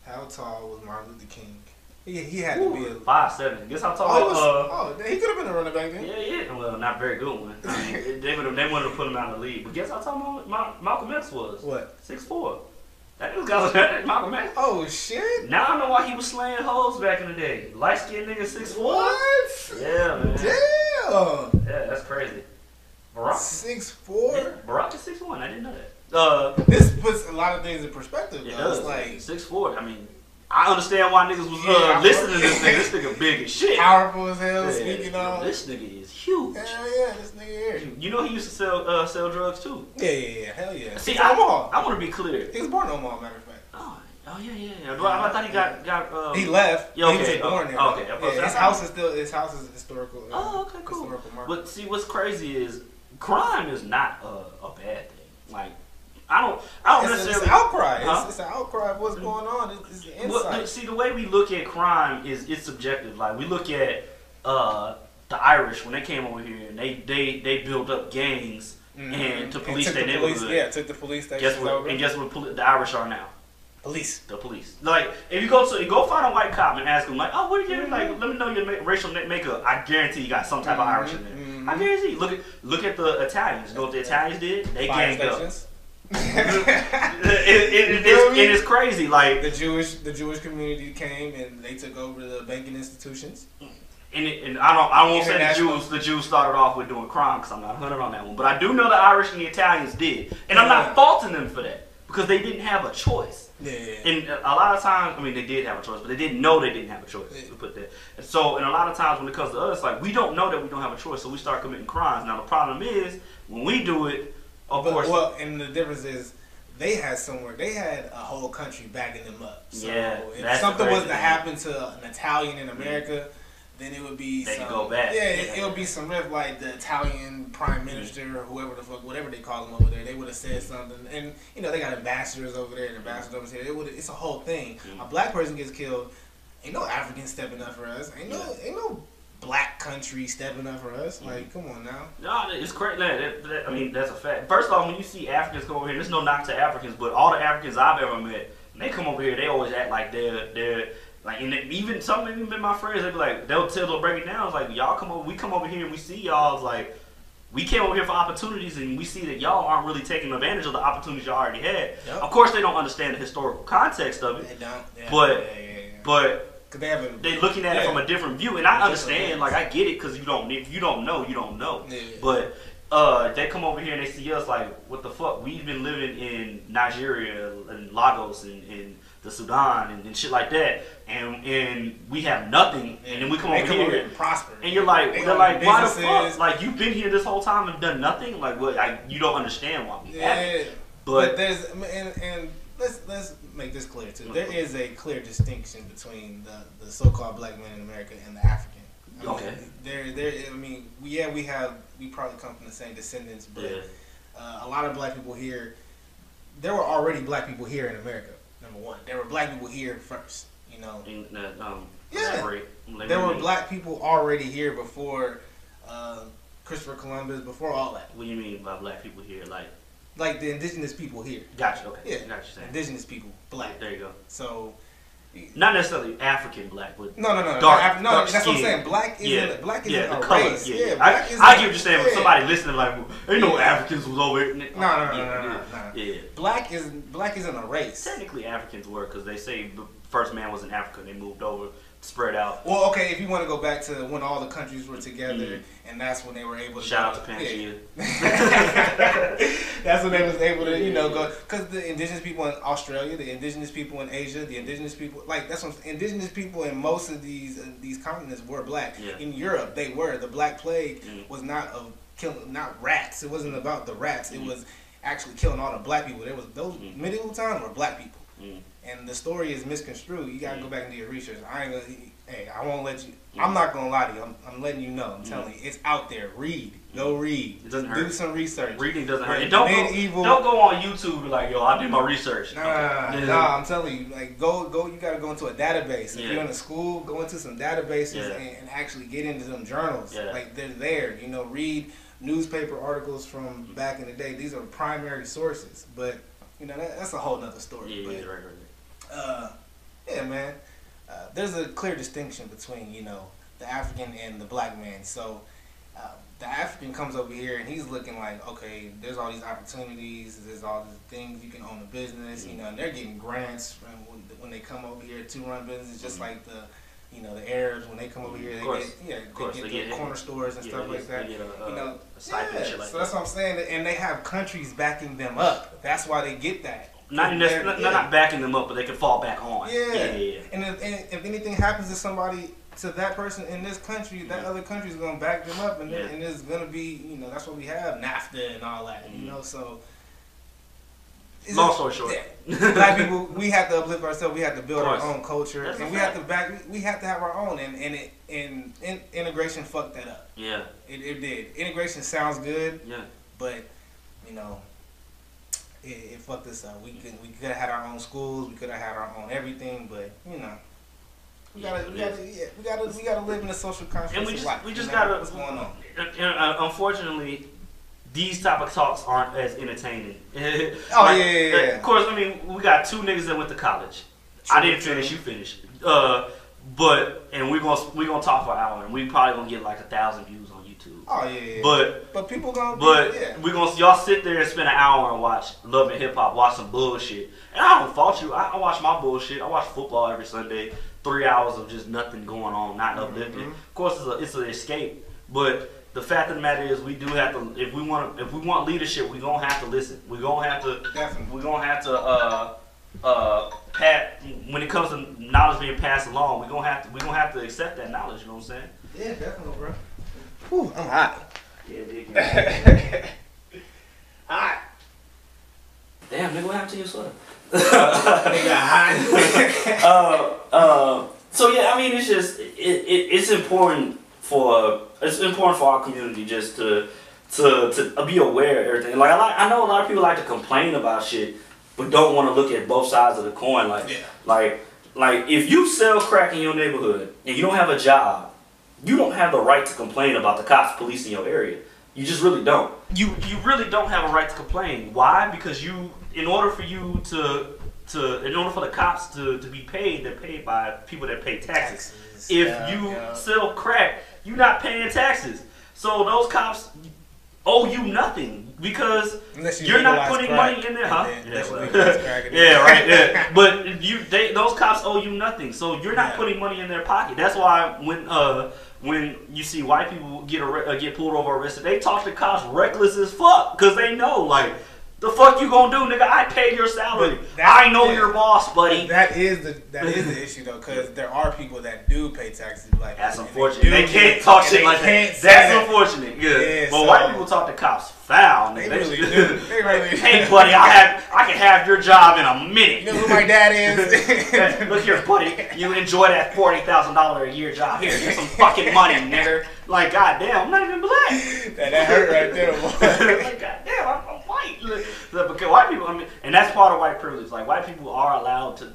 How tall was Martin Luther King? He had to be a 5'7". Guess how tall? He could have been a running back then. Yeah. Well, not very good one. I mean, they wanted to put him out of the league. But guess how tall Malcolm X was? What? 6'4". That dude got Malcolm X. Oh shit! Now I know why he was slaying hoes back in the day. Light skinned nigga 6'4". What? Yeah, man. Damn. Yeah, that's crazy. Barack 6'4". Yeah, Barack is 6'1". I didn't know that. This puts a lot of things in perspective. It though. does. It's like 6'4". I mean, I understand why niggas was listening to this nigga. This nigga big as shit. Powerful as hell, speaking on. This nigga is huge. Hell yeah, this nigga here. You know he used to sell drugs too. Yeah. Hell yeah. See, I want to be clear. He was born in Omaha, matter of fact. Oh yeah. I thought he got. He left. Yeah, okay. He was born there. Okay. Yeah, his house is historical. Oh, okay, cool. Historical marker. But see, what's crazy is crime is not a bad thing. Like. I don't necessarily. It's an outcry. Huh? It's an outcry of what's going on. It's the insight. Well, see, the way we look at crime it's subjective. Like we look at the Irish when they came over here and they built up gangs and to police their neighborhood. Took the police station over. And guess what the Irish are now? Police. The police. Like if you go find a white cop and ask him like, oh, what are you like? Let me know your racial makeup. I guarantee you got some type of Irish in there. I guarantee. Look at the Italians. You know what the Italians did? They ganged up. It is crazy. Like the Jewish community came and they took over the banking institutions. And I won't say the Jews started off with doing crime because I'm not 100 on that one. But I do know the Irish and the Italians did, and I'm not faulting them for that because they didn't have a choice. Yeah. And a lot of times, I mean, they did have a choice, but they didn't know they didn't have a choice. To put that. And so, and a lot of times when it comes to us, like we don't know that we don't have a choice, so we start committing crimes. Now the problem is when we do it. Of course. Well, and the difference is they had a whole country backing them up. So if something was to happen to an Italian in America, then it would be they could go back. Yeah, it would be some riff like the Italian prime minister or whoever the fuck, whatever they call them over there. They would have said something, and they got ambassadors over there and ambassadors over here. It's a whole thing. A black person gets killed, ain't no African stepping up for us. Ain't no black country stepping up for us. Like, come on now. No, it's crazy. I mean, that's a fact. First off, when you see Africans come over here, there's no knock to Africans, but all the Africans I've ever met, when they come over here, they always act like they're like, and even some of my friends, they be like, they'll break it down. It's like, y'all come over, we come over here and we see y'all's like, we came over here for opportunities and we see that y'all aren't really taking advantage of the opportunities y'all already had. Yep. Of course, they don't understand the historical context of it. They don't. Yeah, but they're looking at it from a different view, and I understand. Like I get it because if you don't know, you don't know. Yeah. But they come over here and they see us like, what the fuck? We've been living in Nigeria and Lagos and the Sudan and shit like that, and we have nothing, and then we come over here and prosper. And you're like, they're like, why the fuck? Like you've been here this whole time and done nothing. Like what? You don't understand why we haven't. But there's and let's make this clear too. There is a clear distinction between the so-called black man in America and the African. I mean, we probably come from the same descendants, but a lot of black people here. There were already black people here in America. Number one, there were black people here first. There were black people already here before Christopher Columbus, before all that. What do you mean by black people here? like the indigenous people here. Gotcha. Okay. Yeah. Gotcha. Saying. Indigenous people, black. There you go. So. Not necessarily African black, but no, dark, no, dark that's skin. what I'm saying. Black isn't black isn't a color, race. Yeah. Black I isn't, get what you're saying. When somebody listening, like, ain't no Africans was over here. No. Yeah. Black isn't a race. Technically, Africans were, because they say the first man was in Africa. They moved over, spread out. Well, okay, if you want to go back to when all the countries were together, and that's when they were able to shout out to Pangea. That's when they was able to, go, because the indigenous people in Australia, the indigenous people in Asia, the indigenous people, that's what indigenous people in most of these continents were black. Yeah. In Europe, they were. The Black Plague was not rats. It wasn't about the rats. It was actually killing all the black people. There was those medieval times were black people. And the story is misconstrued. You gotta go back and do your research. I won't let you. I'm not gonna lie to you. I'm letting you know. I'm telling you, it's out there. Read. Go read. It doesn't hurt. Do some research. Reading doesn't hurt. And don't go on YouTube and be like, yo, I did my research. Nah, I'm telling you, go. You gotta go into a database. If you're in a school, go into some databases and actually get into some journals. Yeah. Like they're there. Read newspaper articles from back in the day. These are primary sources, but that's a whole nother story. Yeah, but, right. Yeah, man. There's a clear distinction between, the African and the black man. So the African comes over here and he's looking like, okay, there's all these opportunities, there's all these things, you can own a business, and they're getting grants when they come over here to run business, just like the Arabs, when they come over here, they get the corner stores and stuff like that. So that's what I'm saying, and they have countries backing them up. That's why they get that. Not backing them up, but they can fall back on. Yeah. And if anything happens to somebody, to that person in this country, that other country is going to back them up, and it's going to be, that's what we have, NAFTA and all that, so. Long story short. Black people, we have to uplift ourselves, we have to build our own culture, and we have to have our own, and integration fucked that up. Yeah. It did. Integration sounds good, but, it fucked us up. We could have had our own schools. We could have had our own everything. But we gotta live in a social construct. And we just gotta. What's going on? Unfortunately, these type of talks aren't as entertaining. Yeah. Of course, we got two niggas that went to college. I didn't finish. You finished. And we're gonna talk for an hour, and we probably gonna get like 1,000 views on YouTube. Oh yeah. But people gonna. We're gonna y'all sit there and spend an hour and watch Love and Hip Hop, watch some bullshit. And I don't fault you. I watch my bullshit. I watch football every Sunday. 3 hours of just nothing going on, not uplifting. Of course, it's an escape. But the fact of the matter is, we do have to. If we want leadership, we're gonna have to listen. We're gonna have to. Definitely. We're gonna have to. When it comes to knowledge being passed along, we're gonna have to accept that knowledge. You know what I'm saying? Yeah, definitely, bro. Whew, I'm hot. Yeah, big. Hot. Damn, nigga, what happened to your sweater? Nigga, hot. So yeah, it's just it's important for our community just to be aware of everything. Like I know a lot of people like to complain about shit, but don't want to look at both sides of the coin. Like if you sell crack in your neighborhood and you don't have a job, you don't have the right to complain about the cops policing your area. You just really don't. You really don't have a right to complain. Why? Because in order for the cops to be paid, they're paid by people that pay taxes. If you sell crack, you're not paying taxes. So those cops owe you nothing because you're not putting money in there, huh? Right. But those cops owe you nothing, so you're not putting money in their pocket. That's why when you see white people get pulled over, arrested, they talk to cops reckless as fuck because they know the fuck you gonna do, nigga? I paid your salary. I know your boss, buddy. That is the issue though, because there are people that do pay taxes. That's unfortunate. They can't talk shit like that. That's unfortunate. Good. But white people talk to cops foul. They really do. Hey, buddy, I can have your job in a minute. You know who my dad is? Look here, buddy. You enjoy that $40,000 a year job. Here, get some fucking money, nigga. Like, goddamn, I'm not even black. That hurt right there, boy. Like, goddamn, I'm white. Because white people, and that's part of white privilege. Like, white people are allowed to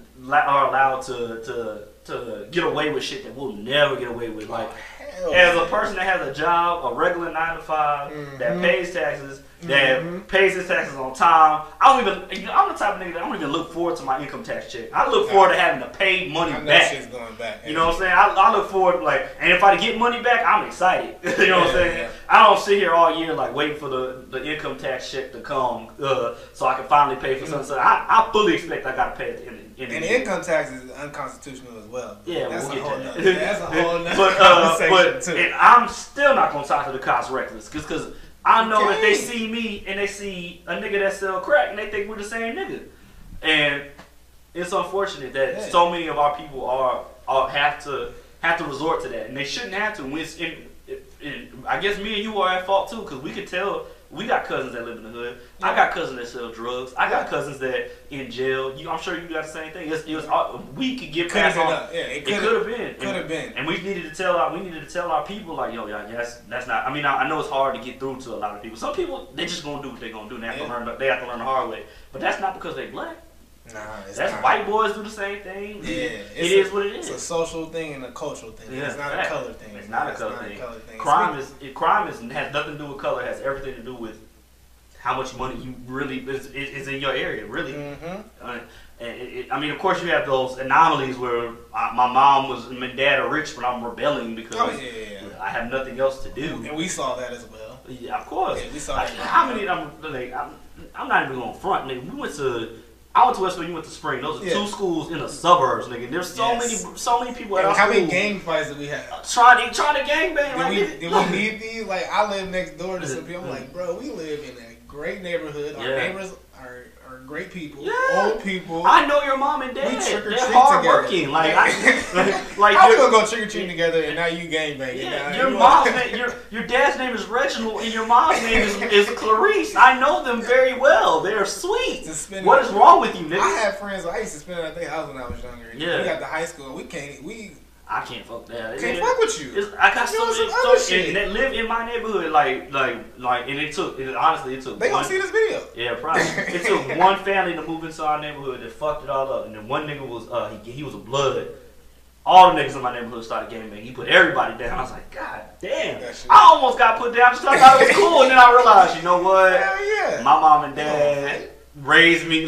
get away with shit that we'll never get away with. Like, as a person that has a job, a regular 9 to 5, that pays taxes, that pays his taxes on time. I'm the type of nigga that I don't even look forward to my income tax check. I look forward to having to pay money back. Shit's going back. You know what I'm saying? I look forward to and if I get money back, I'm excited. You know what I'm saying? Yeah. I don't sit here all year waiting for the income tax check to come so I can finally pay for something. So I fully expect I got to pay at the end of the year. And income tax is unconstitutional as well. Yeah, that's we'll get that. That's a whole nother conversation too. And I'm still not gonna talk to the cops reckless because I know that they see me and they see a nigga that sell crack and they think we're the same nigga. And it's unfortunate that so many of our people have to resort to that, and they shouldn't have to. I guess me and you are at fault too, because we could tell. We got cousins that live in the hood. Yeah. I got cousins that sell drugs. I got cousins that in jail. I'm sure you got the same thing. We could get past on. Yeah, it could have been. And we needed to tell our people yo, that's not. I mean, I know it's hard to get through to a lot of people. Some people they just gonna do what they gonna do. They have to learn. They have to learn the hard way. But that's not because they black. Nah, that's not. White boys do the same thing. Yeah, it is what it is. It's a social thing and a cultural thing. Yeah, it's not a color thing. It's not a color thing. Crime has nothing to do with color. It has everything to do with how much money you really is in your area. Really. I mean, of course, you have those anomalies where my mom and my dad are rich, but I'm rebelling because I have nothing else to do. And we saw that as well. Yeah, of course. Yeah, we saw that. How many? I'm not even going to front. I went to Westfield, you went to Spring. Those are two schools in the suburbs, nigga. There's so many people at our school. How many gang fights did we have? Trying to gangbang. Did we need these? I live next door to some people. I'm like, bro, we live in a great neighborhood. Our neighbors are great people, old people. I know your mom and dad. They're hard working. How we gonna go trick or treating together and now you gangbanging? Yeah, your mom's name, your dad's name is Reginald and your mom's name is Clarice. I know them very well. They're sweet. What is wrong with you, nigga? I had friends. I used to spend it at their house when I was younger. Yeah. We got to high school. I can't fuck that. Can't fuck with you. I got so shit that live in my neighborhood, and it took. Honestly, it took. They gonna see this video. Yeah, probably. It took one family to move into our neighborhood that fucked it all up, and then one nigga was he was a blood. All the niggas in my neighborhood started gangbanging. He put everybody down. I was like, God damn. I almost got put down just because I thought it was cool, and then I realized, you know what? Hell yeah. My mom and dad raised me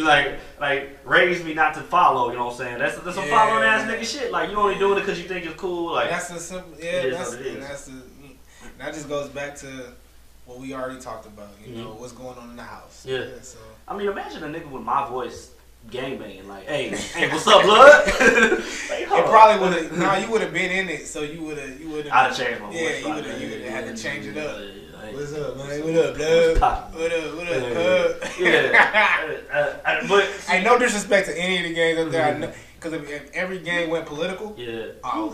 raised me not to follow, you know what I'm saying? That's some following ass nigga shit. You only doing it because you think it's cool. That's the simple. Yeah, that just goes back to what we already talked about. You know what's going on in the house. Yeah. So I mean, imagine a nigga with my voice gangbanging hey, what's up, blood? It probably would have. No, you would have been in it, so you would have. I'd have changed my voice. Yeah, you would have had to change it up. What's up, man? What up, blood? What up, Yeah. But ain't no disrespect to any of the gangs up there. Because if every gang went political, if all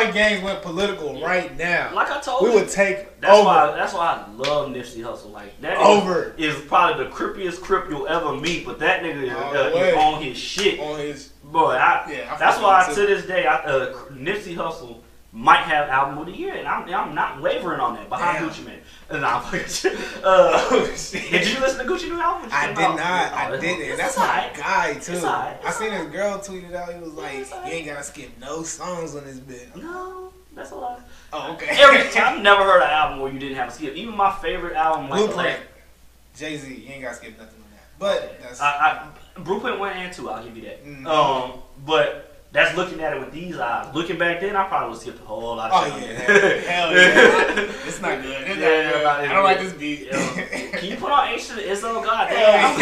the gangs went political right now, like I told you, we would take over. That's why I love Nipsey Hussle. That nigga is probably the crippiest crip you'll ever meet. But that nigga is on his shit. Boy, that's why to this day, Nipsey Hussle might have album of the year, and I'm not wavering on that. Behind Gucci Mane. Did you listen to Gucci new album? I did not. I didn't. That's my guy too. I seen this girl tweeted out. He was like, "You ain't gotta skip no songs on this bit." No, that's a lie. Oh, okay. Every time, I've never heard an album where you didn't have a skip. Even my favorite album, Blueprint, Jay-Z, you ain't gotta skip nothing on that. But that's Blueprint 1 and 2. I'll give you that. But. That's looking at it with these eyes. Looking back then, I probably would skip a whole lot of shit. Hell yeah. It's not good. I don't like this beat. Can you put on Ancient Izzo? God damn.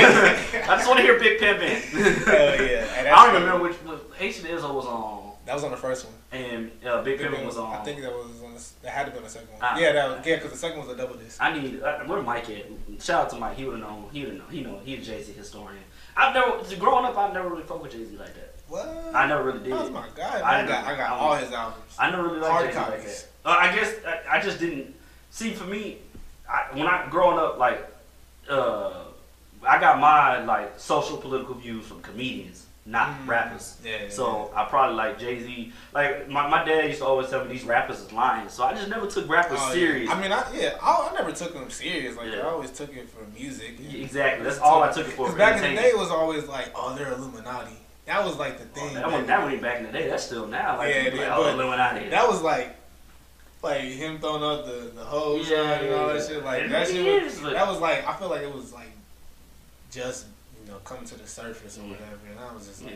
I just want to hear Big Pimpin'. Hell yeah. I don't even remember which Ancient Izzo was on. That was on the first one. And Big Pimpin' was on. I think that was on that had to be on the second one. Because the second was a double disc. I need. Where Mike at? Shout out to Mike. He would have known. He know. He's a Jay-Z historian. Growing up, I never really fucked with Jay-Z like that. What? I never really did. That was my guy. I got all his albums. I never really liked Jay-Z like that. I guess I just didn't see. For me, when I growing up, I got my social political views from comedians, not rappers. So I probably like Jay-Z. My dad used to always tell me these rappers is lying. So I just never took rappers serious. I mean, I never took them serious. I always took it for music. Exactly. That's all I took it for. Because back in the day, it was always they're Illuminati. That was the thing. That wasn't back in the day. That's still now. Illuminati. That was like him throwing out the hose and all that shit. Like that shit that was like, I feel like it was like just come to the surface or whatever, and I was just like,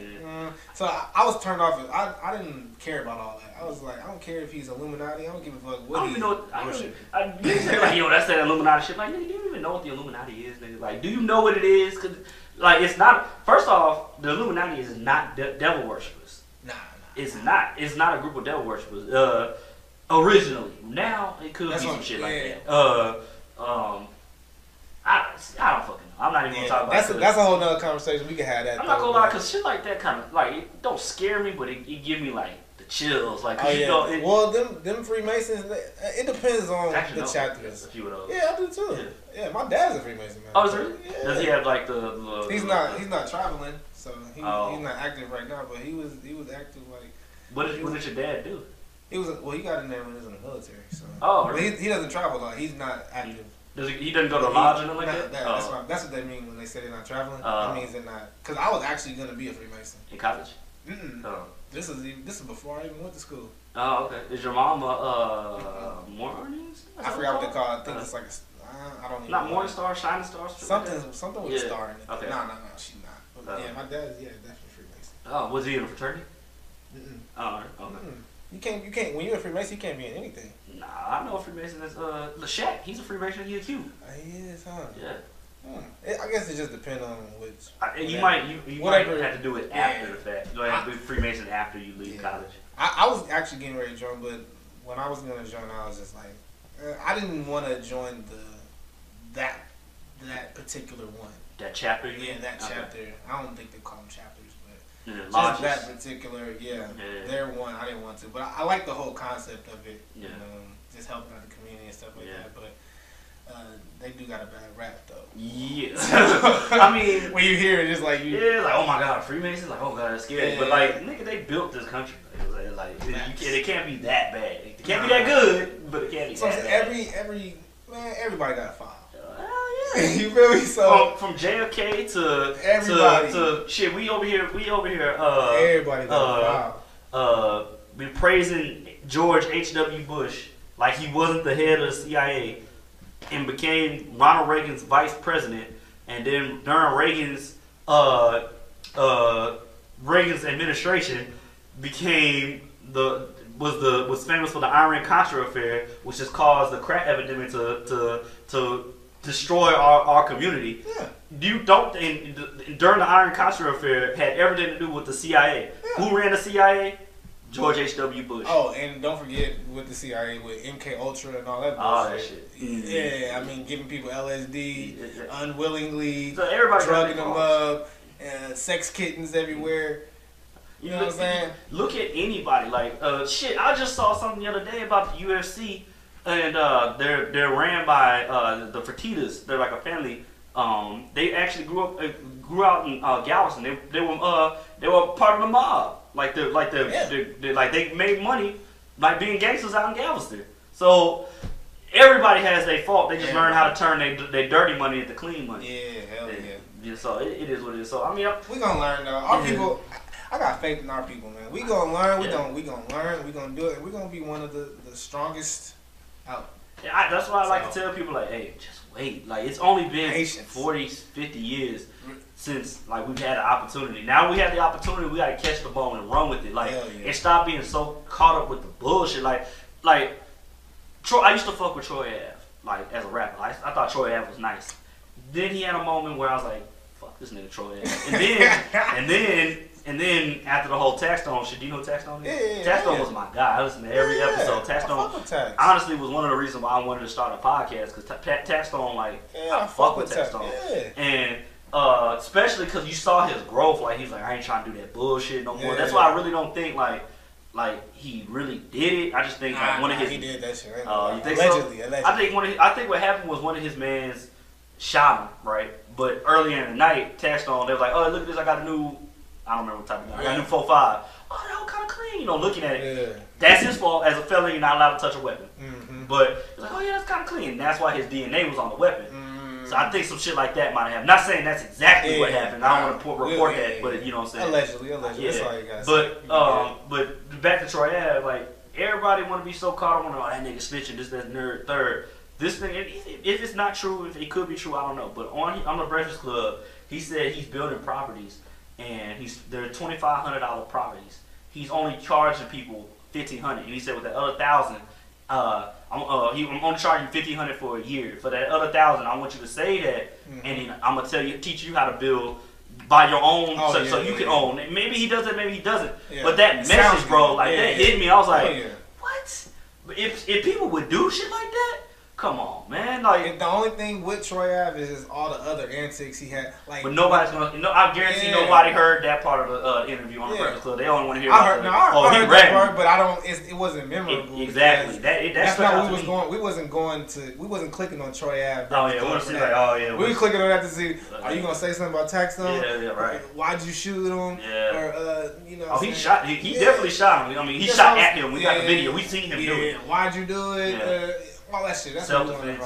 so I was turned off. I didn't care about all that. I was like, I don't care if he's Illuminati. I don't give a fuck what he's worshiping. That's that Illuminati shit. Like, nigga, do you even know what the Illuminati is, nigga? Like, do you know what it is? Cause, like, it's not. First off, the Illuminati is not devil worshippers. Nah. It's not. It's not a group of devil worshippers. Originally, now it could be some shit like that. I don't fucking know. I'm not even gonna talk about that. That's a whole nother conversation. We can have that. I'm not gonna lie, cause shit like that kind of like it don't scare me, but it give me like the chills. Like, well, them Freemasons. It depends on the chapters. A few of those. Yeah, I do too. Yeah, my dad's a Freemason, man. Oh, is he? Yeah. Does he have like the He's not traveling, so he's not active right now. But he was active like. What did your dad do? He got in there when he was in the military. So. Oh, really? But he doesn't travel though. He's not active. He doesn't go to lodge or nothing like that? That's what they mean when they say they're not traveling. That means they're not. Because I was actually going to be a Freemason. In college? Oh. This is before I even went to school. Oh, okay. Is your mom Morning? I forgot what they call it. I think it's like I don't even know. Not Morning Star, Shining Star? Something with a star in it. Okay. No, she's not. But yeah, my dad's definitely Freemason. Oh, was he in a fraternity? Oh, okay. You can't. When you're a Freemason, you can't be in anything. Nah, I know a Freemason is Lachette. He's a Freemason. He's a Q. He is, huh? Yeah. I guess it just depends on which. You might have to do it after the fact. You have to be Freemason after you leave college. I was actually getting ready to join, but when I was going to join, I was just like, I didn't want to join that particular one. That chapter. That chapter. I don't think they call them chapters. Just that particular, they're one. I didn't want to, but I like the whole concept of it. Just helping out the community and stuff like that. But they do got a bad rap though. Yeah, I mean, when you hear it, it's like like, oh my god, Freemasons, like, oh god, that's scary. But like, nigga, they built this country. Like it can't be that bad. It can't be that good, but it can't be that bad. Everybody got a file. You feel me? So from JFK to everybody to shit, we over here. Everybody got been praising George H.W. Bush like he wasn't the head of the CIA, and became Ronald Reagan's vice president, and then during Reagan's administration was famous for the Iran-Contra affair, which has caused the crack epidemic to destroy our community. You don't during the Iran-Contra affair had everything to do with the CIA. Who ran the CIA? George H.W. Bush. Oh, and don't forget with the CIA with MK Ultra and all that bullshit. All that shit. Yeah, I mean giving people LSD unwillingly, so everybody drugging them up, sex kittens everywhere. You know what I'm saying? Look at anybody like shit. I just saw something the other day about the UFC. And they're ran by the Fertittas. They're like a family. They actually grew out in Galveston. They were part of the mob. They made money like being gangsters out in Galveston. So everybody has their fault. They just learn how to turn their dirty money into clean money. Yeah, hell yeah. So it is what it is. So I mean, we gonna learn though. Our people. I got faith in our people, man. We gonna learn. We gonna learn. We gonna do it. We're gonna be one of the strongest out. Yeah, that's why I like to tell people, like, hey, just wait. Like, it's only been 40, 50 years since, like, we've had the opportunity. Now we have the opportunity, we got to catch the ball and run with it. Like, and stop being so caught up with the bullshit. Like Troy, I used to fuck with Troy Ave, like, as a rapper. I thought Troy Ave was nice. Then he had a moment where I was like, fuck this nigga Troy Ave. And then after the whole Taxstone shit, do you know who Taxstone is? Taxstone was my guy. I listened to every episode. Taxstone honestly was one of the reasons why I wanted to start a podcast, because Taxstone, like, I fuck with Taxstone. And especially because you saw his growth. Like, he's like, I ain't trying to do that bullshit no more. That's why I really don't think like he really did it. I just think like one of his. He did that shit. You think allegedly. I think what happened was one of his mans shot him, right? But earlier in the night, Taxstone, they was like, oh, look at this, I got a new. I don't remember what type of gun. I got a new 4.5. Oh, that was kind of clean. You know, looking at it. That's his fault. As a felon, you're not allowed to touch a weapon. But it's like, oh yeah, that's kind of clean. And that's why his DNA was on the weapon. So I think some shit like that might have happened. Not saying that's exactly what happened. I don't want to report that, but you know what I'm saying. Allegedly. That's all you got. But back to Troy Ave, like everybody want to be so caught up on, oh, that nigga snitching, this, that, nerd, third. This thing, if it's not true, if it could be true, I don't know. But on the Breakfast Club, he said he's building properties, and they're $2,500 properties. He's only charging people $1,500, and he said with that other $1,000, I'm only charging $1,500 for a year. For that other $1,000, I want you to say that, and then I'm gonna teach you how to build by your own, so you can own. Maybe he does it, maybe he doesn't. Yeah. But that message, bro, like that hit me. I was like, what? If people would do shit like that. Come on, man! Like, and the only thing with Troy Ave is all the other antics he had. Like, but nobody's gonna. No, I guarantee nobody heard that part of the interview on the Breakfast Club. They only want to hear. I heard that part, but I don't. It wasn't memorable. Exactly. That's not what we was going. We wasn't clicking on Troy Ave. Oh yeah, we were like, oh yeah. We were clicking on that to see. Are you gonna say something about Taxstone? Yeah, right. Why'd you shoot him? Yeah. Or Oh, he shot. He definitely shot him. I mean, he shot at him. We got the video. We seen him do it. Why'd you do it? All that shit. That's what I'm doing.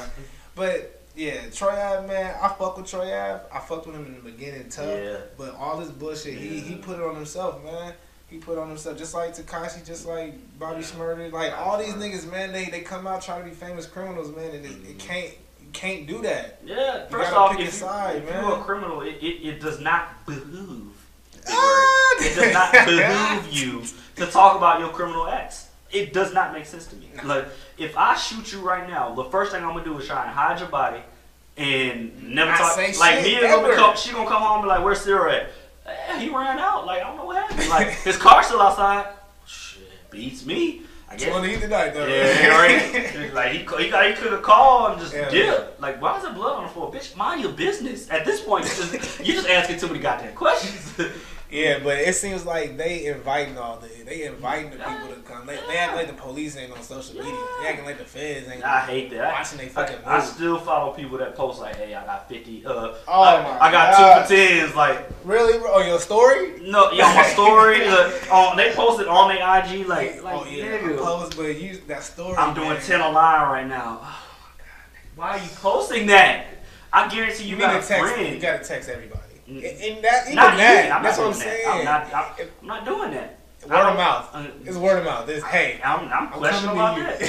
But yeah, Troy Ave, man, I fuck with Troy Ave. I fucked with him in the beginning, tough. Yeah. But all this bullshit, he put it on himself, man. He put it on himself, just like Tekashi, just like Bobby Shmurda, like all these niggas, man. They come out trying to be famous criminals, man, and you can't do that. Yeah. First off, if you're a criminal, it does not behoove. It does not behoove you to talk about your criminal acts. It does not make sense to me. Like, if I shoot you right now, the first thing I'm gonna do is try and hide your body and never talk. Like, Mia she gonna come home and be like, "Where's Cyril at?" He ran out. Like, I don't know what happened. Like, his car's still outside. Shit, beats me. I guess. Want to eat tonight, though. Yeah, right. Like, he could have called and just dip. Like, why is there blood on the floor? Bitch, mind your business. At this point, you just asking too many goddamn questions. Yeah, but it seems like they inviting the people to come. They act like the police ain't on social media. They acting like the feds ain't. I hate that. Watching they fucking I still follow people that post like, "Hey, I got 50. I got 2 for 10s." Like, really? On your story? No, yeah, on my story. They posted on their IG like, nigga. Post, but that story. I'm doing 10 a line right now. Oh my god, why are you posting that? I guarantee you got a friend. You gotta text everybody. And that's what I'm saying. I'm not doing that. Word of mouth. It's word of mouth. It's, hey, I'm questioning about that.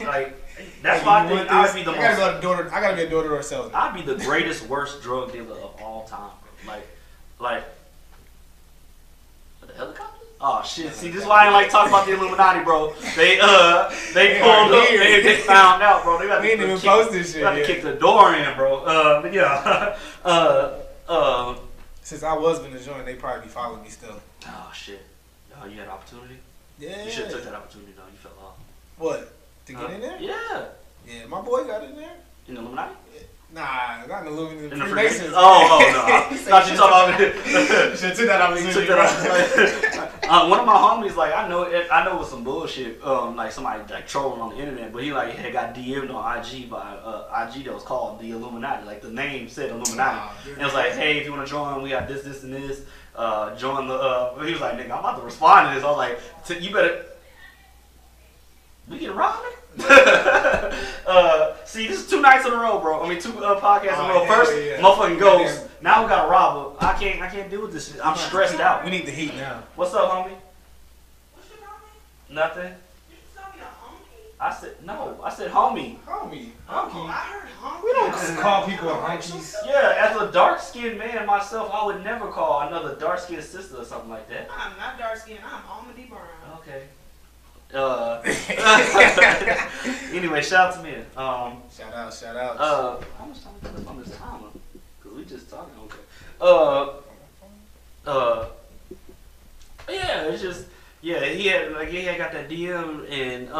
Like, that's why I think I'd be the most. I gotta be a door-to-door salesman. I'd be the greatest, worst drug dealer of all time. Like the helicopter. Oh shit! See, this is why I ain't like talking about the Illuminati, bro. They pulled up. They found out, bro. They got to kick the door in, bro. But yeah. Since I was gonna join, they probably be following me still. Oh shit! Oh, you had an opportunity. Yeah. You should have took that opportunity though. You fell off. What? To get in there? Yeah. Yeah, my boy got in there. In the Illuminati? Nah, not in the Illuminati. In the Freemasons. Oh no! Thought you talking about. Should took that opportunity. One of my homies, like I know it was some bullshit. Like somebody like trolling on the internet, but he like had got DM'd on IG by IG that was called the Illuminati. Like the name said Illuminati. And it was like, hey, if you want to join, we got this, this, and this. Join the. He was like, nigga, I'm about to respond to this. I was like, you better. We get robbed. See, this is 2 nights in a row, bro. I mean, 2 podcasts in a row. First, motherfucking Ghost. Now we got a robber. I can't deal with this shit. I'm stressed out. We need the heat now. What's up, homie? What's your homie? Nothing. You told me a homie? I said no. I said homie. Homie. Oh, I heard homie. We don't call people hunkies. Yeah, as a dark-skinned man myself, I would never call another dark-skinned sister or something like that. I'm not dark-skinned. I'm almond brown. Okay. Anyway, shout out to me. Shout out. How much time we put on this timer? Cause we just talking. Okay. Yeah, it's just he had got that DM and I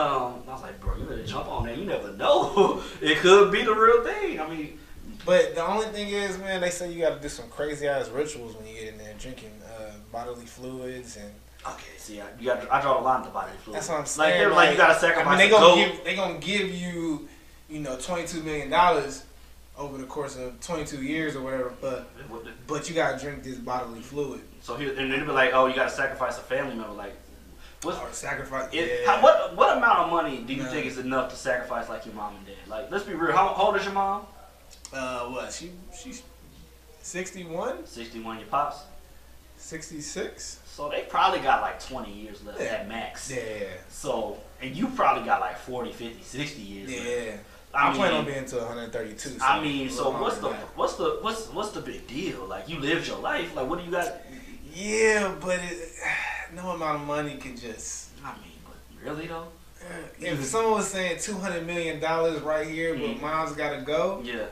was like, bro, you better jump on that. You never know. It could be the real thing. I mean, but the only thing is, man, they say you got to do some crazy ass rituals when you get in there drinking bodily fluids and. Okay, see, I draw the line at the bodily fluid. That's what I'm saying. Like you gotta sacrifice. I mean, they gonna give you, $22 million over the course of 22 years or whatever, but you gotta drink this bodily fluid. So and they'll be like, oh, you gotta sacrifice a family member, like. Or sacrifice. What amount of money do you think is enough to sacrifice like your mom and dad? Like, let's be real. How old is your mom? She's 61. 61. Your pops? 66. So they probably got like 20 years left at max. Yeah. So, and you probably got like 40, 50, 60 years left. Yeah. I plan on being to 132. So I mean, so what's the big deal? Like, you lived your life. Like, what do you got? Yeah, but no amount of money can just. I mean, but really though? If someone was saying $200 million right here, but mom's gotta go. Yeah.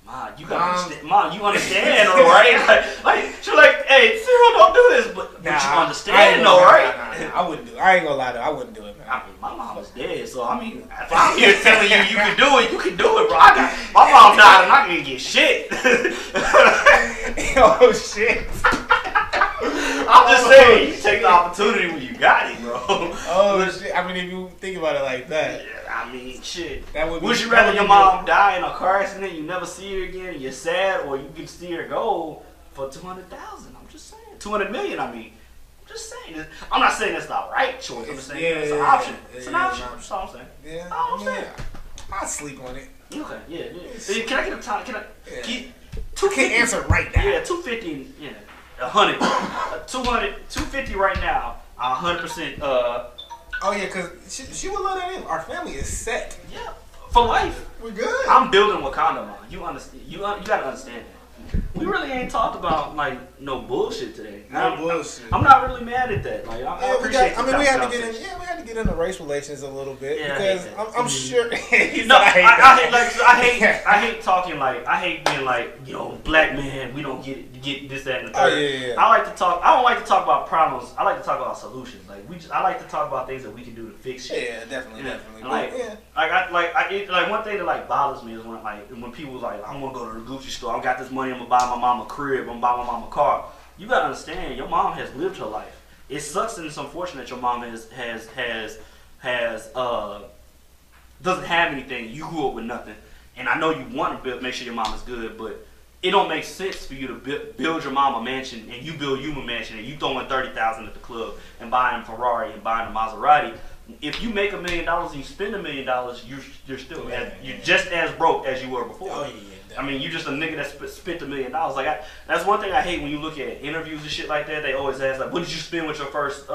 Ma, you gotta understand. Ma, you understand, though, right? Like, she's like, hey, Cyril, don't do this, but you understand, though, right? Nah, I wouldn't do it. I ain't gonna lie, though. I wouldn't do it, man. I mean, my mom was dead, so I mean, if I'm here telling you you can do it, you can do it, bro. My mom died, and I can't get shit. Oh shit. I'm just saying, you take the opportunity when you got it, bro. Oh shit! I mean, if you think about it like that, yeah, I mean, shit. Would you rather your mom die in a car accident, you never see her again, and you're sad, or you can see her go for $200,000? I'm just saying, $200 million. I mean, I'm just saying. I'm not saying it's the right choice. I'm just saying it's an option. It's an option. That's all I'm saying. Yeah, all I'm saying. I'll sleep on it. Okay, yeah. Can I get a time? Can I get? I can't answer right now. Yeah, 250. Yeah. 100, 200, 250 right now. 100%. Oh yeah, cause she would love that in. Our family is set. Yeah, for life. We're good. I'm building Wakanda, man. You understand? You gotta understand that. We really ain't talked about like no bullshit today. No bullshit. I'm not really mad at that. Like I appreciate. We had to get into race relations a little bit because I'm sure. No, I hate talking like I hate being like, you know, black man. We don't get this, that, and the third. Oh, yeah. I don't like to talk about problems. I like to talk about solutions. Like I like to talk about things that we can do to fix shit. Yeah, definitely. Like one thing that like bothers me is when people like, I'm gonna go to the Gucci store. I got this money. I'm gonna buy my mama a crib. I'm gonna buy my mama a car. You gotta understand, your mom has lived her life. It sucks and it's unfortunate your mom doesn't have anything. You grew up with nothing, and I know you want to make sure your mom is good, but it don't make sense for you to build your mom a mansion and you build you a mansion and you throwing $30,000 at the club and buying a Ferrari and buying a Maserati. If you make $1 million and you spend $1 million, you're still you're just as broke as you were before. Oh, yeah, I mean, you just a nigga that spent $1 million. Like that's one thing I hate when you look at interviews and shit like that. They always ask like, "What did you spend with your first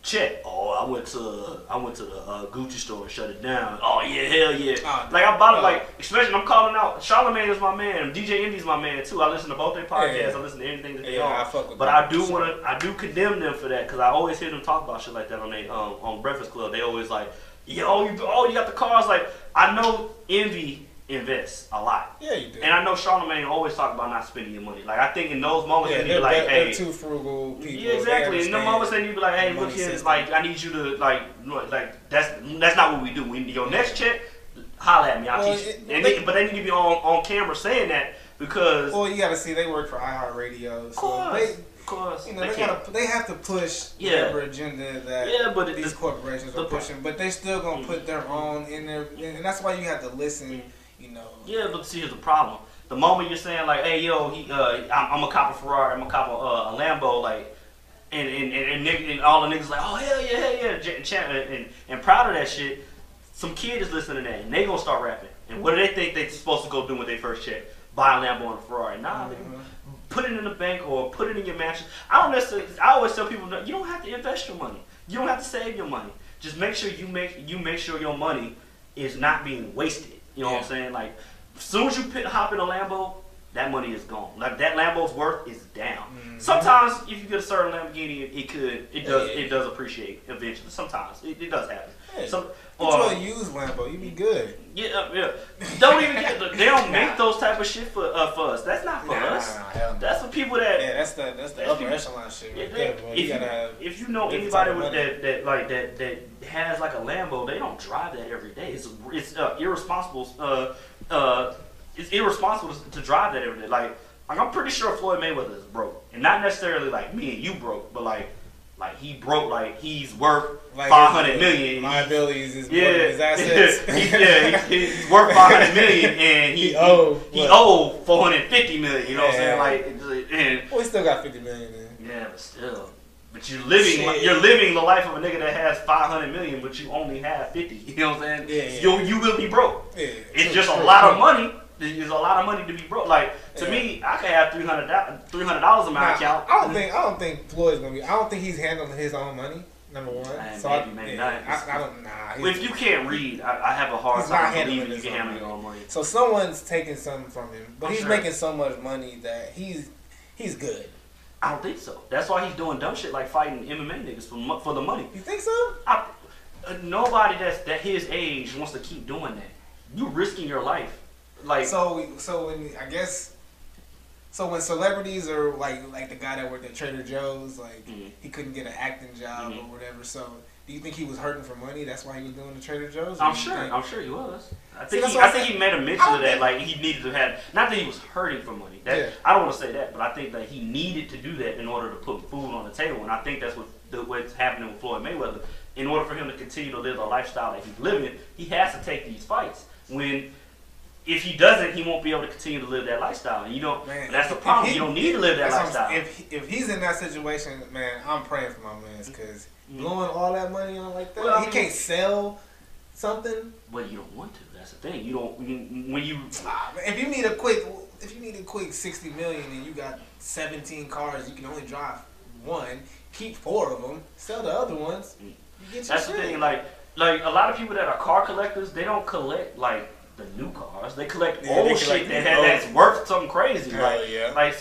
check?" "Oh, I went to the Gucci store and shut it down." "Oh yeah, hell yeah!" Like I bought it. Like especially I'm calling out. Charlamagne is my man. DJ Envy's my man too. I listen to both their podcasts. I listen to anything that they on. I fuck with but I do condemn them for that because I always hear them talk about shit like that on they on Breakfast Club. They always like, yo, you got the cars. Like I know Envy invests a lot. Yeah, you do. And I know Charlamagne always talk about not spending your money. Like I think in those moments they need to be like, hey, they're too frugal people. Yeah, exactly. In the moments they need to be like, hey, look here, like I need you to like that's not what we do. Your next check, holla at me. I'll teach you. But they need to be on camera saying that because. Well, you gotta see they work for iHeartRadio, so of course, you know they have to push whatever agenda that these corporations are pushing, but they still gonna put their own in there, and that's why you have to listen. You know. Yeah, but see, here's the problem. The moment you're saying like, "Hey, yo, I'm a cop a Ferrari, I'm a cop a Lambo," like, and all the niggas like, "Oh hell yeah," and proud of that shit. Some kid is listening to that, and they gonna start rapping. And what do they think they're supposed to go do with their first check? Buy a Lambo and a Ferrari? Nah, nigga. Put it in the bank or put it in your mansion. I always tell people that you don't have to invest your money. You don't have to save your money. Just make sure you make sure your money is not being wasted. You know what I'm saying? Like, as soon as you hop in a Lambo, that money is gone. Like that Lambo's worth is down. Mm-hmm. Sometimes, if you get a certain Lamborghini, it does appreciate eventually. Sometimes it does happen. Yeah. Get you a used Lambo, you be good. Yeah. They don't make those type of shit for us. That's not for us. That's for people that. Yeah, that's the upper echelon shit. Right there, boy. If you know anybody with that has like a Lambo, they don't drive that every day. It's irresponsible. It's irresponsible to drive that every day. Like I'm pretty sure Floyd Mayweather is broke, and not necessarily like me and you broke, but like he broke, like he's worth like $500 million. Liabilities is more than his assets. He's worth $500 million, and he owed $450 million. You know what I'm saying? He still got $50 million. Yeah, but still. But you're living the life of a nigga that has $500 million, but you only have 50. You know what I'm saying? Yeah. You will be broke. Yeah. It's just a lot of money There's a lot of money to be broke. Like to me, I could have $300 in my account. I don't think Floyd's gonna be. I don't think he's handling his own money. Number one, maybe not. I don't. Nah. If you can't read, I have a hard time believing you can handle your own money. So someone's taking something from him, but he's making so much money that he's good. I don't think so. That's why he's doing dumb shit like fighting MMA niggas for the money. You think so? Nobody that's his age wants to keep doing that. You risking your life. Like so when I guess. So when celebrities are like the guy that worked at Trader Joe's, like he couldn't get an acting job or whatever. So do you think he was hurting for money? That's why he was doing the Trader Joe's. I'm sure he was. I think he made a mention of that. Like he needed to have. Not that he was hurting for money. I don't want to say that, but I think that he needed to do that in order to put food on the table. And I think that's what's happening with Floyd Mayweather. In order for him to continue to live the lifestyle that he's living, he has to take these fights. If he doesn't, he won't be able to continue to live that lifestyle. And that's the problem. You don't need to live that lifestyle. If he's in that situation, man, I'm praying for my man because blowing all that money on like that, he can't sell something. Well, you don't want to. That's the thing. You don't. If you need a quick 60 million and you got 17 cars, you can only drive one. Keep 4 of them. Sell the other ones. You get your That's shit. the thing. Like a lot of people that are car collectors, they don't collect like the new cars. They collect old shit that's worth something crazy. So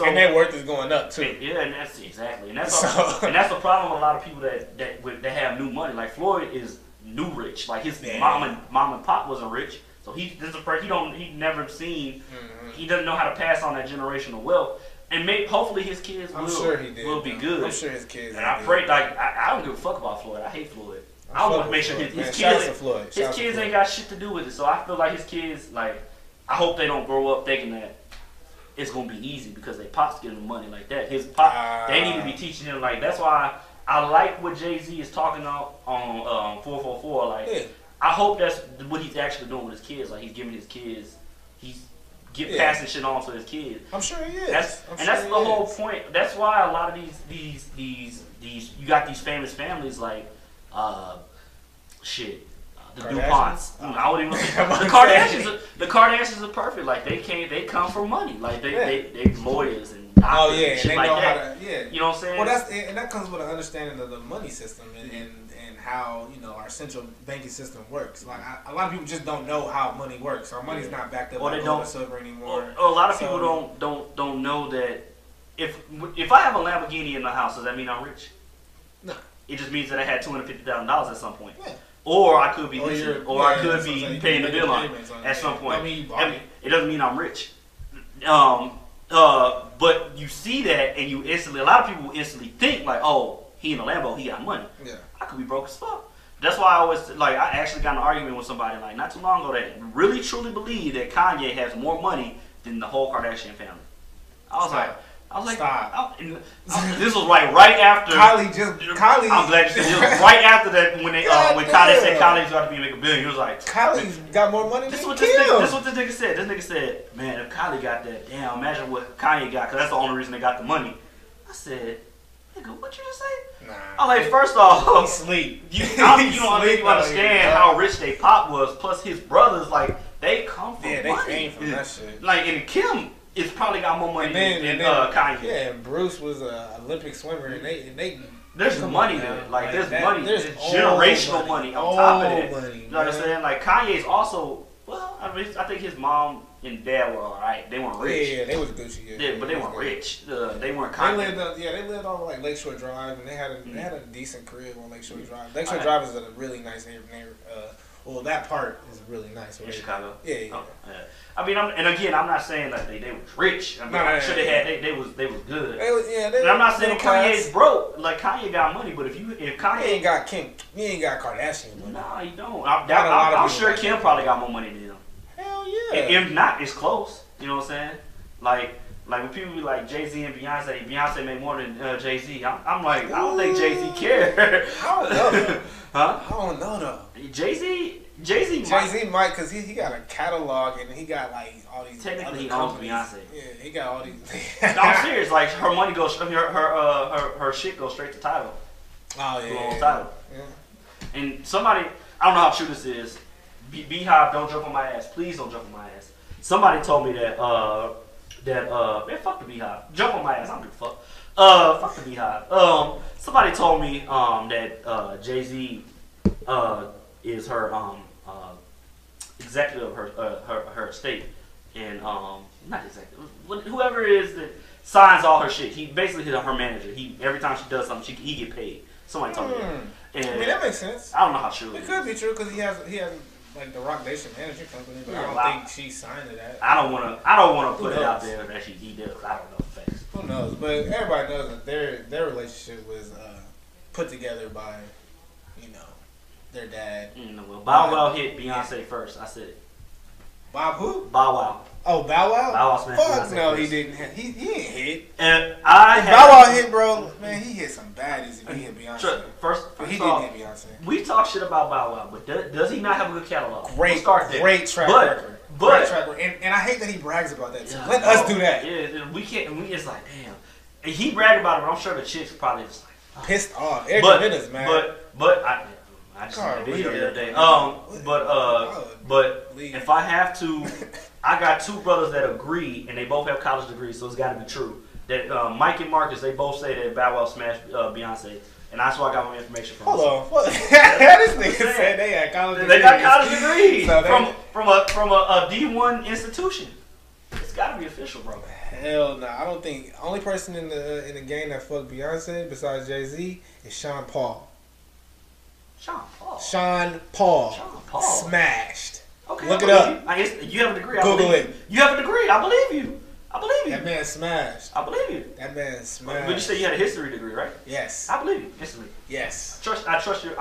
and their worth is going up too. Yeah, and that's exactly. And that's the problem with a lot of people that have new money. Like Floyd is new rich. Like his mom and pop wasn't rich. So he never seen he doesn't know how to pass on that generational wealth. And hopefully his kids will be good. I'm sure his kids. And I pray I don't give a fuck about Floyd. I hate Floyd. I want to make sure his kids ain't got shit to do with it. So I feel like his kids, like, I hope they don't grow up thinking that it's gonna be easy because they pops giving him money like that. His pop, they need to be teaching him like. That's why I like what Jay-Z is talking about on 444. Like, I hope that's what he's actually doing with his kids. Like, he's giving his kids, passing shit on to his kids. I'm sure he is. That's the whole point. That's why a lot of these you got these famous families like. The DuPonts. I wouldn't even say the Kardashians are perfect. Like they come from money. Like they lawyers and doctors and shit like that. You know what I'm saying? Well, that comes with an understanding of the money system and how our central banking system works. Like a lot of people just don't know how money works. Our money's not backed up by gold or silver anymore. Or a lot of people don't know that if I have a Lamborghini in the house, does that mean I'm rich? No. It just means that I had $250,000 at some point. Yeah. Or I could be I could be paying the bill on it at some point. It doesn't mean I'm rich. But you see that and you instantly, a lot of people instantly think like, oh, he in a Lambo, he got money. Yeah. I could be broke as fuck. That's why I always, I actually got in an argument with somebody like not too long ago that really truly believed that Kanye has more money than the whole Kardashian family. I was like, stop. This was like right after Kylie. I'm glad you said it was right after that when Kylie said Kylie's about to be making $1 billion. He was like, Kylie's got more money than Kim. This is what this nigga said. This nigga said, man, if Kylie got that, damn, imagine what Kanye got, because that's the only reason they got the money. I said, nigga, what you just say? Nah. I'm like, first off, he sleep. You don't understand how rich they pop was. Plus his brothers, like, they come from money. They came from that shit. Like, and Kim. It's probably got more money than Kanye. Yeah, and Bruce was an Olympic swimmer, and they there's money there. Like there's money, there's generational money on top of it. You know what I'm saying? Like Kanye's also. Well, I think his mom and dad were alright. They weren't rich. Yeah, they was Gucci. Yeah, but they weren't rich. They weren't Kanye. They lived on like Lakeshore Drive, and they had a decent crib on Lakeshore Drive. Lakeshore Drive is a really nice neighborhood. Well, that part is really nice. In Chicago? Yeah. I mean, I'm not saying that they was rich. I mean, I'm sure they was good. And I'm not saying Kanye's broke. Like Kanye got money, but if Kanye ain't got Kim, he ain't got Kardashian money. Nah, you don't. I'm sure Kim probably got more money than him. Hell yeah. If not, it's close. You know what I'm saying? Like when people be like Jay-Z and Beyonce made more than Jay-Z. I'm like, I don't think Jay-Z cared. I don't know. Huh? I don't know though. Jay-Z might, because he got a catalog and he got like all these. Technically, he owns Beyonce. Yeah, he got all these. No, I'm serious. Like her money goes, her shit goes straight to Tidal. Oh yeah. Tidal. Yeah. And somebody, I don't know how true this is. Beehive, don't jump on my ass. Please don't jump on my ass. somebody told me that man, fuck the Beehive. Jump on my ass. I don't give a fuck. Fuck the Beehive. Somebody told me that Jay-Z is her executive of her estate, and not executive, whoever it is that signs all her shit. He basically is her manager. Every time she does something, he get paid. Somebody told me that. And I mean, that makes sense. I don't know how true it could be true because he has like the Rock Nation management company, but I don't think she signed to that. I don't wanna put it out there that he did. I don't know the facts. Who knows? But everybody knows that their relationship was put together by, their dad. Well, Bow Wow hit Beyonce first. I said it. Bob who? Bow Wow. Oh, Bow Wow? Bow Wow smashed Fuck Beyonce no, first. he didn't hit. He didn't hit. And Bow Wow hit, bro. Man, he hit some baddies if he hit Beyonce. First he off, didn't hit Beyonce. We talk shit about Bow Wow, but does he not have a good catalog? Great track record. Great track record. And I hate that he brags about that too. Yeah, Let us do that. Yeah, we can't. We just like, damn. And he bragged about it, but I'm sure the chicks probably just like pissed off. Every man. But I just saw the video the other day. But if I have to, I got two brothers that agree, and they both have college degrees, so it's got to be true. That Mike and Marcus, they both say that Bow Wow smashed Beyonce, and that's where I got my information from. Hold on, this nigga said they had college degrees. They got college degrees so from a D1 institution. It's got to be official, bro. Hell no, I don't think only person in the game that fucked Beyonce besides Jay-Z is Sean Paul. Sean Paul. Smashed. Okay, look it up. You have a degree. Google it. You have a degree. I believe you. That man smashed. I believe you. That man smashed. But you said you had a history degree, right? Yes. I believe you. History. Yes. I trust your.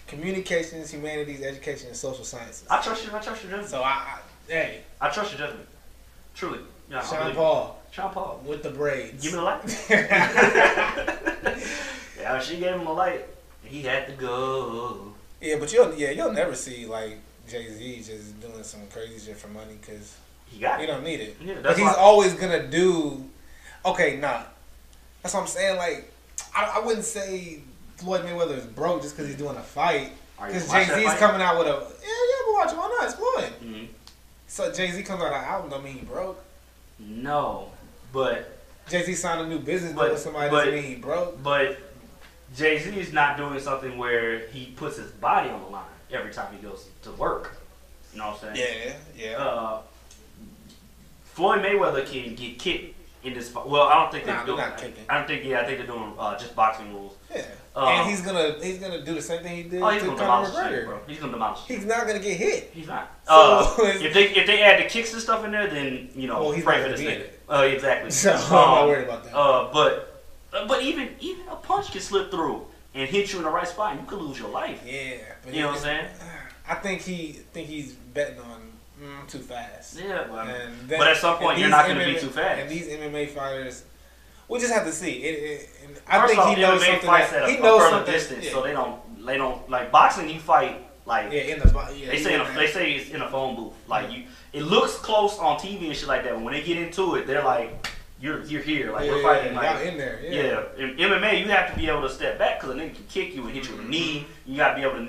Communications, humanities, education, and social sciences. I trust your judgment. So I trust your judgment. Truly. Yeah, Sean Paul with the braids. Give me the light. Yeah, she gave him a light. He had to go. Yeah, but you'll never see like Jay-Z just doing some crazy shit for money because he don't need it. Yeah, but he's always gonna do. Okay, that's what I'm saying. Like, I wouldn't say Floyd Mayweather is broke just because he's doing a fight. Because Jay-Z's coming out with a but watch it. Why not? It's Floyd. Mm-hmm. So Jay-Z comes out with an album. Don't mean he broke. No, but Jay-Z signed a new business deal with somebody. Doesn't mean he broke. But Jay-Z is not doing something where he puts his body on the line every time he goes to work. You know what I'm saying? Yeah. Floyd Mayweather can get kicked in this. Well, I don't think they're doing. Not kicking. I think they're doing just boxing rules. Yeah. And he's gonna do the same thing he did to Conor McGregor. Bro. He's gonna demolish. He's not gonna get hit. He's not. So if they add the kicks and stuff in there, then he's pray not for this gonna nigga. Exactly. So I'm not worried about that. But even a punch can slip through and hit you in the right spot, and you could lose your life. Yeah. But you know what I'm saying? I think he's betting on too fast. Yeah. But at some point, you're not gonna be too fast. And these MMA fighters. We just have to see. I think he knows something. He knows something. Distance, yeah. So they don't like boxing. You fight like they say it's in a phone booth. Like it looks close on TV and shit like that. But when they get into it, they're like you're here. Like we're fighting. Like in there. Yeah. In MMA, you have to be able to step back because a nigga can kick you and hit you with a knee. You gotta be able to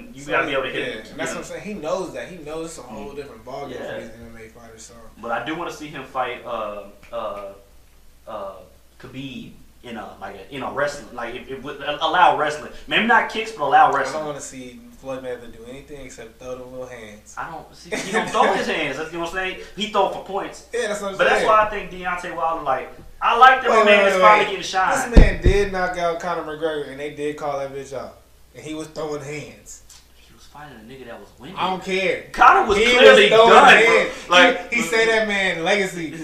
hit him. And that's what I'm saying. He knows that. He knows it's a whole different ballgame for these MMA fighters. So. But I do want to see him fight Khabib in a wrestling, like it would allow wrestling. Maybe not kicks, but allow wrestling. I don't want to see Floyd Mayweather do anything except throw them little hands. I don't see. He don't throw his hands. That's, you know what I'm saying. He throw for points. Yeah, that's what I'm saying. But that's why I think Deontay Wilder I like that my man is finally getting shine. This man did knock out Conor McGregor, and they did call that bitch out, and he was throwing hands. Fighting a nigga that was winning. I don't care. Conor was clearly done. Like he say that man legacy.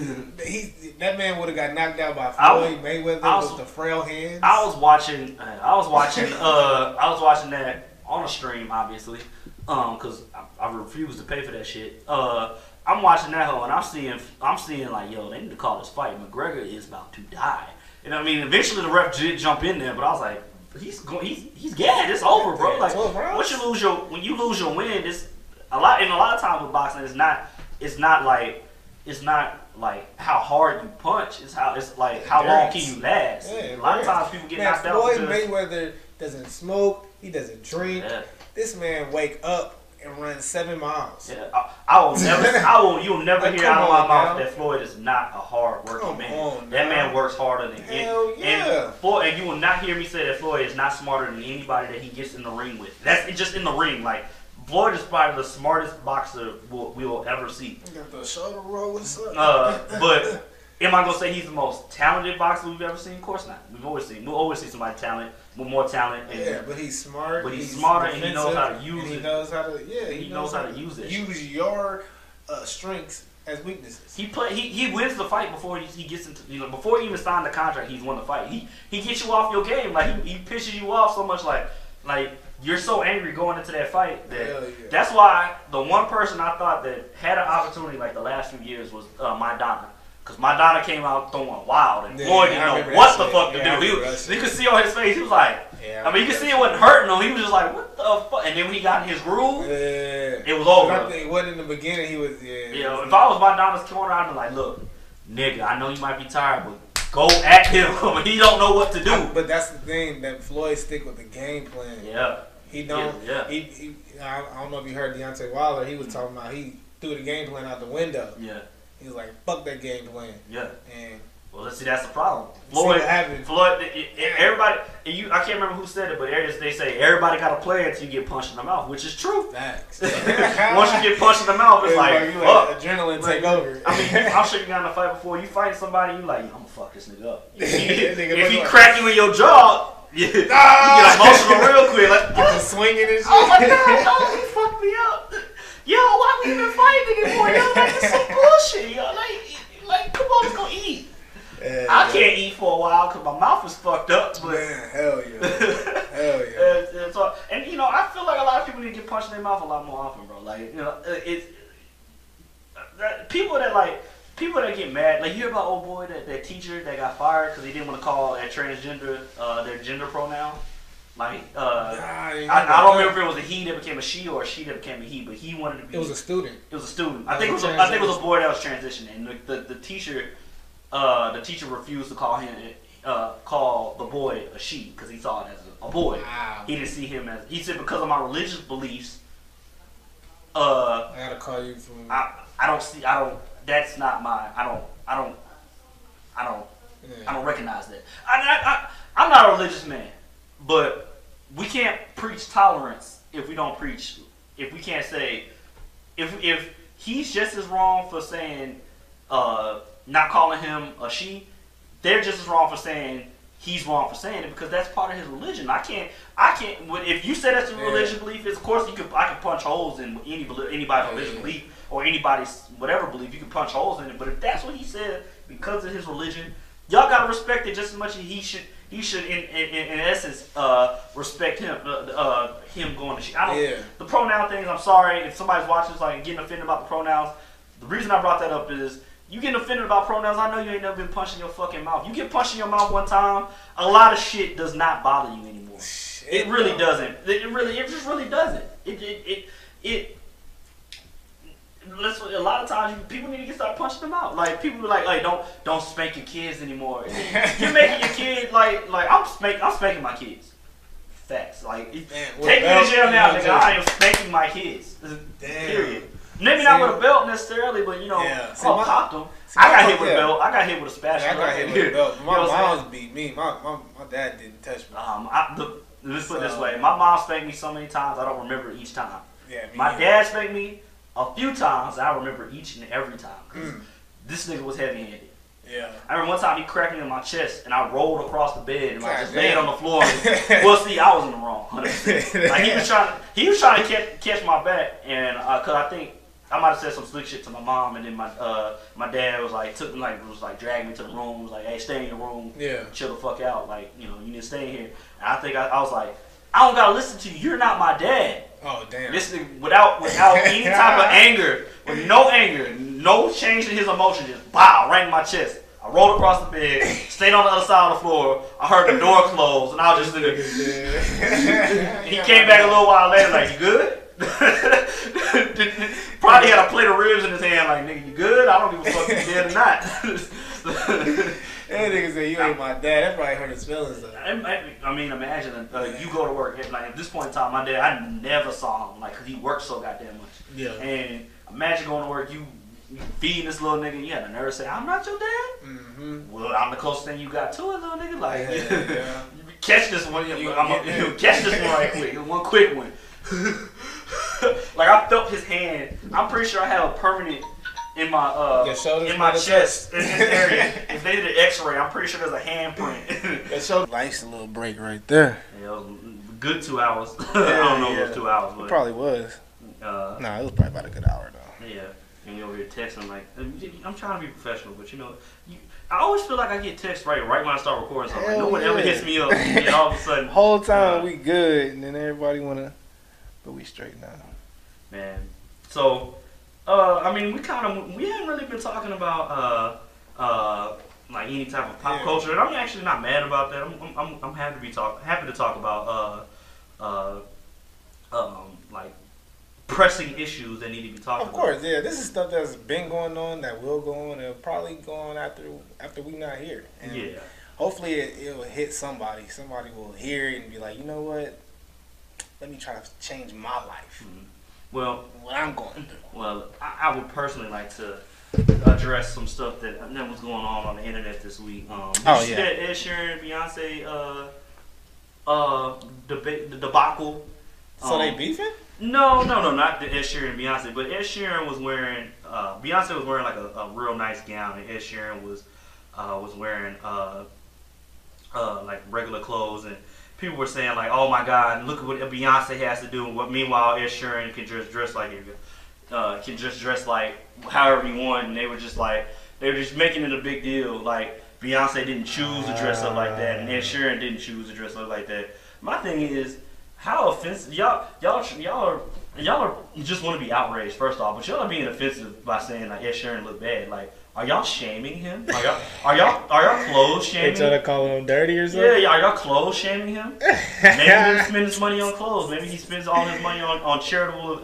That man would have got knocked out by Floyd Mayweather with the frail hands. I was watching that on a stream, obviously, because I refuse to pay for that shit. I'm watching that hoe and I'm seeing like, yo, they need to call this fight. McGregor is about to die. And I mean, eventually the ref did jump in there, but I was like, he's gassed. It's over, bro. Like, when you lose your win, it's a lot of times with boxing, it's not like how hard you punch. It's how long can you last. Yeah, a lot of times people get knocked out. Floyd Mayweather doesn't smoke. He doesn't drink. Yeah. This man wake up and run 7 miles. Yeah, you'll never hear out of my mouth that Floyd is not a hard working man. That man works harder than Hell yeah. And you will not hear me say that Floyd is not smarter than anybody that he gets in the ring with. That's just in the ring. Like, Floyd is probably the smartest boxer we will ever see. You got the shoulder roll and stuff. But am I gonna say he's the most talented boxer we've ever seen? Of course not. We'll always see somebody with more talent. And, but he's smart. But he's smarter, and he knows how to use it. He knows how to. Yeah, he knows how to use it. Use your strengths as weaknesses. He wins the fight before he gets into before he even signed the contract. He's won the fight. He gets you off your game. Like he pisses you off so much. Like you're so angry going into that fight that that's why the one person I thought that had an opportunity like the last few years was Maidana. Because Maidana came out throwing wild, and Floyd didn't know what the fuck to do. You could see on his face, he was like, I mean, you could see it wasn't hurting him. He was just like, what the fuck? And then when he got in his groove, it was over. I think it wasn't in the beginning. He was, if I was Maidana's corner, I'd be like, look, nigga, I know you might be tired, but go at him. He don't know what to do. But that's the thing, that Floyd stick with the game plan. Yeah. He don't. Yeah. I don't know if you heard Deontay Wilder. He was talking about he threw the game plan out the window. Yeah. He was like, fuck that game plan. Yeah. And well, let's see, that's the problem. Floyd, everybody, I can't remember who said it, but they say everybody got to play until you get punched in the mouth, which is true. Facts. Once you get punched in the mouth, it's like fuck. Adrenaline take over. I mean, I'm sure you got in a fight before. You fight somebody, you like, I'm gonna fuck this nigga up. If he crack you in your jaw, you get emotional real quick. Like, get swinging and shit. Oh my god, he fucked me up. Yo, why we even fighting anymore? Yo, like, this some bullshit. Yo, like, come on, let's go eat. Yeah, I can't eat for a while because my mouth is fucked up. But man, hell yeah, hell yeah. And I feel like a lot of people need to get punched in their mouth a lot more often, bro. Like, it's people that get mad. Like, you hear about old boy that teacher that got fired because he didn't want to call that transgender their gender pronoun. Like, I don't remember if it was a he that became a she or a she that became a he, but he wanted to be. It was a student. It was a student. I think it was a boy that was transitioning, and the teacher refused to call the boy a she because he saw it as a boy. Wow. He didn't see him as. He said because of my religious beliefs. I gotta call you from. That's not my. I don't recognize that. I'm not a religious man. But we can't preach tolerance if we don't preach. If we can't say, if he's just as wrong for saying, not calling him a she, they're just as wrong for saying he's wrong for saying it because that's part of his religion. I can't. If you say that's a religious belief, of course I can punch holes in anybody's religious belief or anybody's whatever belief. You can punch holes in it. But if that's what he said because of his religion, y'all gotta respect it just as much as he should. He should, in essence, respect him. Him going to shit. The pronoun things. I'm sorry if somebody's watching, like getting offended about the pronouns. The reason I brought that up is you getting offended about pronouns. I know you ain't never been punched in your fucking mouth. You get punched in your mouth one time, a lot of shit does not bother you anymore. It really doesn't. It just really doesn't. A lot of times people need to start punching them out. Like people are like don't spank your kids anymore. You're making your kid like I'm spanking my kids. Facts. Like take me to jail now, nigga. I am spanking my kids. Period. Maybe not with a belt necessarily, but I popped them. I got hit with a belt. I got hit with a spatula. I got hit with a belt. My mom's beat me. My dad didn't touch me. Let's put it this way. My mom spanked me so many times I don't remember each time. Yeah, my dad spanked me a few times, I remember each and every time. Cause this nigga was heavy-handed. Yeah. I remember one time he cracked me in my chest, and I rolled across the bed and just laid on the floor. Well, see, I was in the wrong. 100%. Like he was trying to catch my back, and cause I think I might have said some slick shit to my mom, and then my dad was like dragging me to the room, was like, hey, stay in your room, chill the fuck out, like you need to stay in here. And I think I was like, I don't gotta listen to you. You're not my dad. Oh damn! Listening without any type of anger, with no anger, no change in his emotion, just bow right in my chest. I rolled across the bed, stayed on the other side of the floor. I heard the door close, and I was just sitting there. He came back a little while later, like, you good? Probably had a plate of ribs in his hand, like, nigga, you good? I don't give a fuck if you dead or not. That nigga said you ain't my dad. That probably hurt his feelings though. I mean, imagine you go to work. Like at this point in time, my dad, I never saw him. Like, cause he worked so goddamn much. Yeah. And imagine going to work, you feeding this little nigga. You had the nerve to say, "I'm not your dad." Mm-hmm. Well, I'm the closest thing you got to it, little nigga. Like, yeah. Catch this one. Catch this one right quick. One quick one. Like I felt his hand. I'm pretty sure I have a permanent in my chest in this area. If they did an X-ray, I'm pretty sure there's a handprint. Nice little break right there. Yeah, it was a good 2 hours. I don't know if it was 2 hours, but it probably was. It was probably about a good hour though. Yeah, and you over here texting like, I'm trying to be professional, but I always feel like I get text right when I start recording something. Like, no one ever hits me up, and all of a sudden, whole time we good, and then everybody wanna, but we straight now. Man, so. I mean, we haven't really been talking about like any type of pop culture, and I'm actually not mad about that. I'm happy to talk about like pressing issues that need to be talked about. Of course, yeah. This is stuff that's been going on, that will go on, and probably go on after we not here. And yeah. Hopefully, it will hit somebody. Somebody will hear it and be like, you know what? Let me try to change my life. Mm-hmm. Well, what I'm going through. Well, I would personally like to address some stuff that was going on the internet this week. Did you see that Ed Sheeran, Beyonce, the debacle? So they beefing? No, not the Ed Sheeran and Beyonce, but Ed Sheeran was wearing, Beyonce was wearing like a real nice gown, and Ed Sheeran was wearing like regular clothes, and people were saying like, "Oh my God, look at what Beyonce has to do." Meanwhile, Ed Sheeran can just dress like however he want, and they were just making it a big deal. Like Beyonce didn't choose to dress up like that, and Ed Sheeran didn't choose to dress up like that. My thing is, how offensive y'all just want to be outraged first off, but y'all are being offensive by saying like Ed Sheeran look bad. Like, are y'all shaming him? Are y'all clothes shaming? They try to call him dirty or something? Yeah, are y'all clothes shaming him? Maybe he didn't spend his money on clothes. Maybe he spends all his money on charitable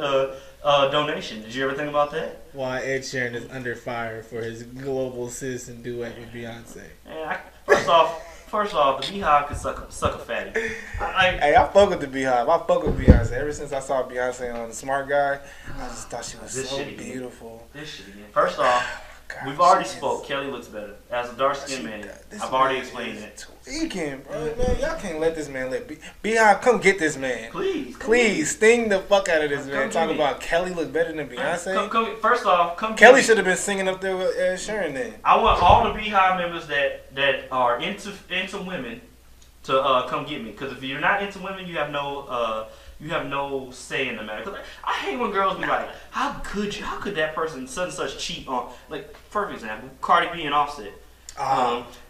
donation. Did you ever think about that? Why Ed Sheeran is under fire for his global citizen duet with Beyonce? Man, first off, the Beehive can suck a fatty. Hey, I fuck with the Beehive. I fuck with Beyonce. Ever since I saw Beyonce on The Smart Guy, I just thought she was so beautiful. This shit again. First off, we've already spoke. Kelly looks better. As a dark-skinned man, I've already explained it. Tweaking, bro. Man, y'all can't let this man live. Beehive, come get this man. Please. Sting the fuck out of this man. Talk about Kelly look better than Beyonce. First off, Kelly should have been singing up there with Ed Sheeran then. I want all the Beehive members that are into women to come get me. Because if you're not into women, you have no say in the matter. Cause I hate when girls be like, how could that person such and such cheat on, like, for example, Cardi B and Offset.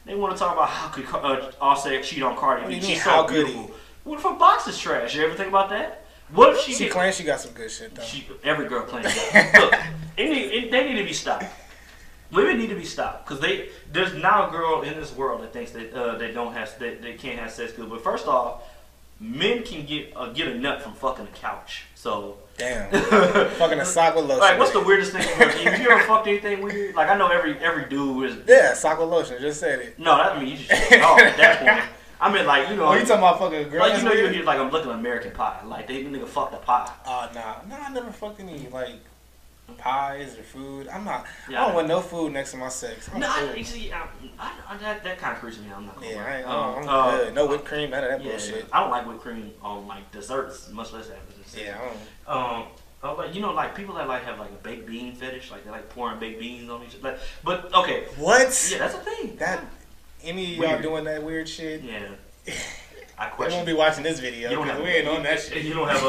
They want to talk about how could Offset cheat on Cardi B. She's so beautiful. What if her box is trash? You ever think about that? What if she claims she got some good shit though? Every girl claims that. Look, they need to be stopped. Women need to be stopped because there's not a girl in this world that thinks that they can't have sex good. But first off, men can get a nut from fucking a couch. So damn, fucking a sock with lotion. Like, what's the weirdest thing? Have you ever fucked anything weird? Like, I know every dude is. Yeah, sock with lotion. Just said it. No, that means you just. Oh, at that point, I mean, like, you know. Oh, you talking about fucking a girl? Like, you know, you're like, I'm looking at American Pie. Like, they nigga fucked a pie. Nah, I never fucked any like pies or food. I'm not. Yeah, I don't want no food next to my sex. No, that kind of creeps me out. I'm not gonna lie. I'm good. No whipped cream, none of that bullshit. I don't like whipped cream on like desserts, much less appetizers. Yeah, I don't. Like, you know, like people that like have like a baked bean fetish, like they like pouring baked beans on each other. But okay, what? Yeah, that's a thing. That any of y'all doing that weird shit? Yeah. I question. You won't be watching this video because we ain't on that shit. You don't have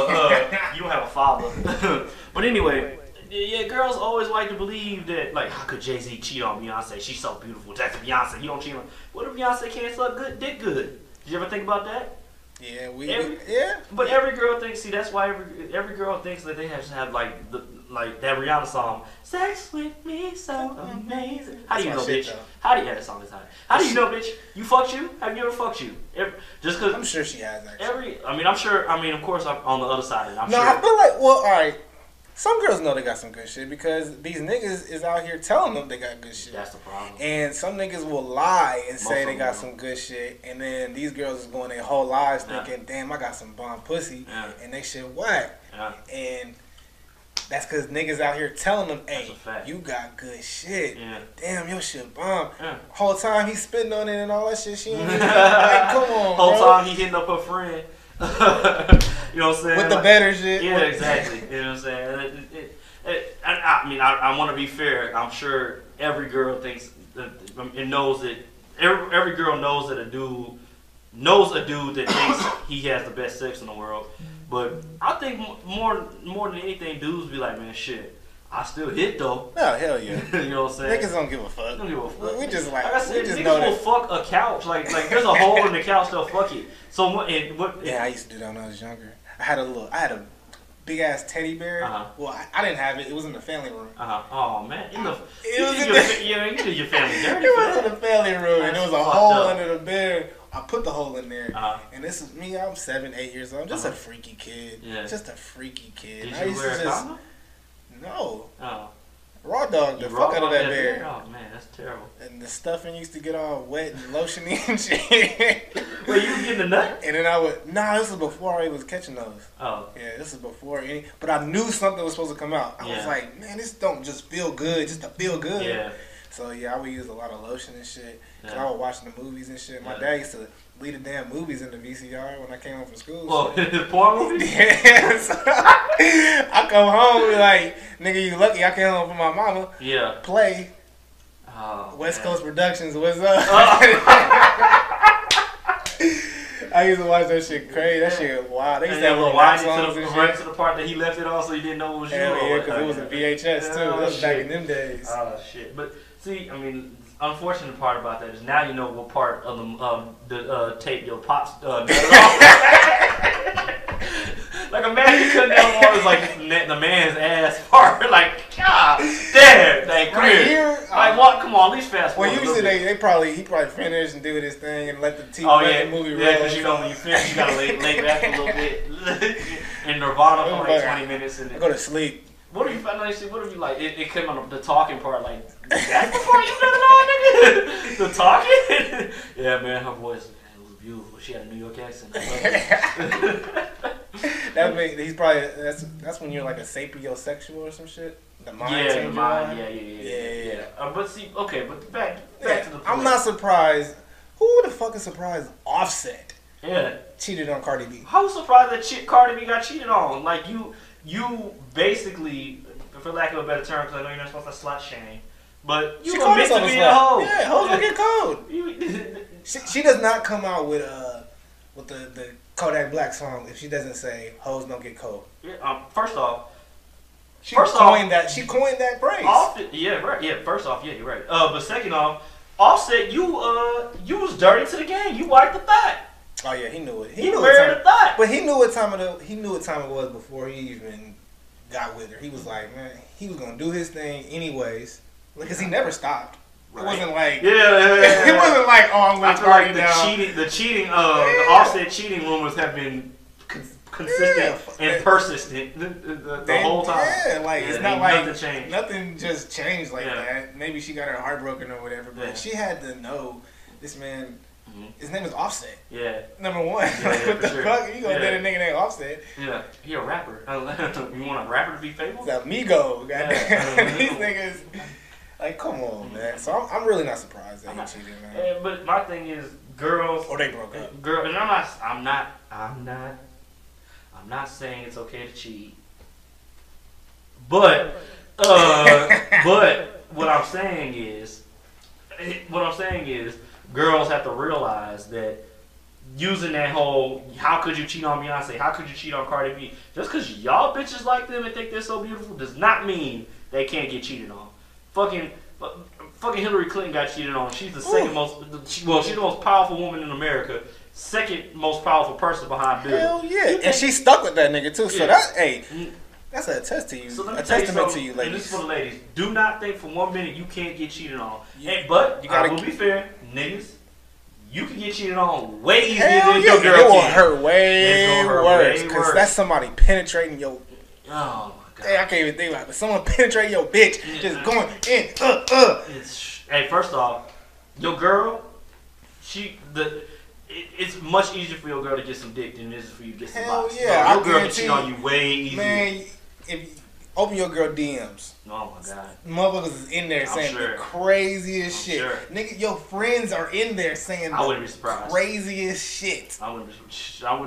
a father. But anyway. Yeah, girls always like to believe that, like, how could Jay-Z cheat on Beyonce? She's so beautiful. That's Beyonce. You don't cheat on. What if Beyonce can't suck dick good? Did you ever think about that? Yeah, But every girl thinks. See, that's why every girl thinks that they have to have like that Rihanna song, "Sex with me so amazing." How do you know, bitch? How do you have that song? How do you know, bitch? You fucked you? Have you ever fucked you? Just because I'm sure she has. Actually. I'm sure. Of course, I'm on the other side of it. I'm sure. I feel like. Well, all right. Some girls know they got some good shit because these niggas is out here telling them they got good shit. That's the problem. And some niggas will lie and say they got some good shit, and then these girls is going their whole lives thinking, damn, I got some bomb pussy, and they shit whack. And that's because niggas out here telling them, hey, you got good shit. Damn, your shit bomb. Whole time he spitting on it and all that shit. She ain't like, come on, whole bro. time he hitting up her friend. You know what I'm saying? With the better shit. Yeah, exactly. You know what I'm saying? I mean, I want to be fair. I'm sure every girl thinks and knows that every girl knows that a dude that thinks he has the best sex in the world. But I think more than anything, dudes be like, man, shit, I still hit though. Oh, hell yeah. You know what I'm saying? Niggas don't give a fuck. Don't give a fuck. We just like I said, we just niggas know will that. fuck a couch. Like there's a hole in the couch, they'll fuck it. So what? Yeah, I used to do that when I was younger. I had a big ass teddy bear. Well, I didn't have it. It was in the family room. Oh man, you did your family dirty. It was in the family room, and there was a hole under the bed. I put the hole in there, and this is me. I'm 7, 8 years old. I'm just a freaky kid. Yeah. Just a freaky kid. Did you wear a condom? No. Oh. Raw dog the fuck out of that bear. Oh man, that's terrible. And the stuffing used to get all wet and lotiony and shit. Wait, you was getting the nut? And then I would this was before I was catching those. Oh. Yeah, this is before any. But I knew something was supposed to come out. I was like, man, this don't just feel good, just to feel good. Yeah. So yeah, I would use a lot of lotion and shit. Cause I would watch the movies and shit. My dad used to leave the damn movies in the VCR when I came home from school. Well, porn movies? Yeah. So I come home and be like, nigga, you lucky I came home from my mama. Yeah. Play. Oh, West Coast Productions, what's up? I used to watch that shit crazy. That shit wild. They used to have little rap songs and shit. Right to the part that he left it on so you didn't know it was you. Yeah, because it was a VHS too. That was back in them days. Oh shit! But see, I mean, unfortunate part about that is now you know what part of the tape your pops nutted off. Like imagine cutting down one was like the man's ass part. Like God damn, like come here. Like what? Come on, at least fast forward. Well, usually he probably finished and do this thing and let the TV let the movie roll. Yeah, because you know when you finish, you gotta lay back a little bit in Nirvana for like 20 minutes and then go to sleep. What if you What if you like it came on the talking part like that's the part you done it all, nigga? The talking? Yeah, man, her voice it was beautiful. She had a New York accent. He's probably that's when you're like a sapiosexual or some shit. The mind changer. Yeah. But see, okay, but back to the point. I'm not surprised. Who the fuck is surprised? Offset. Yeah. Cheated on Cardi B. I was surprised that Cardi B got cheated on. Like you basically, for lack of a better term, because I know you're not supposed to slut shame, but you admit to being a hoe. Yeah, hoes don't get cold. She does not come out with the Kodak Black song if she doesn't say hoes don't get cold. Yeah. First off. She coined that phrase. Yeah, right. Yeah, first off, yeah, you're right. But second off, Offset, you was dirty to the game. You wiped the thigh. Oh yeah, he knew it. He knew the thigh. But he knew what time it was before he even got with her. He was like, man, he was gonna do his thing anyways, because he never stopped. Right. It wasn't like it wasn't like I'm going to party down. The Offset cheating rumors have been consistent and persistent the whole time. Yeah, like it's not like nothing just changed like that. Maybe she got her heart broken or whatever, but she had to know this man. His name is Offset. Yeah. Number one. What the fuck? You gonna let a nigga named Offset? Yeah. He a rapper. You want a rapper to be famous? It's Amigo. Goddamn. These niggas. Like, come on, man. So I'm really not surprised that he cheated, man. Yeah, but my thing is, girls. Or they broke up. And I'm not saying it's okay to cheat. But what I'm saying is, girls have to realize that using that whole, how could you cheat on Beyonce? How could you cheat on Cardi B? Just because y'all bitches like them and think they're so beautiful does not mean they can't get cheated on. Fucking Hillary Clinton got cheated on. She's the second she's the most powerful woman in America. Second most powerful person behind Bill. Hell yeah. And she stuck with that nigga too. So that's a test to you. So let me testament to you, ladies. And this is for the ladies. Do not think for 1 minute you can't get cheated on. Yeah. But I will be fair, niggas, you can get cheated on way easier than your girl. It will hurt way worse. Because that's somebody penetrating your. Oh my Hey, I can't even think about it. But someone penetrate your bitch, just going in, Hey, first off, your girl, it's much easier for your girl to get some dick than it is for you to get some box. Yeah, your girl can cheat on you way easier. Man, if you open your girl DMs. Oh my god. Motherfuckers is in there saying the craziest shit. Sure. Nigga, your friends are in there saying I wouldn't be surprised. Craziest shit. I wouldn't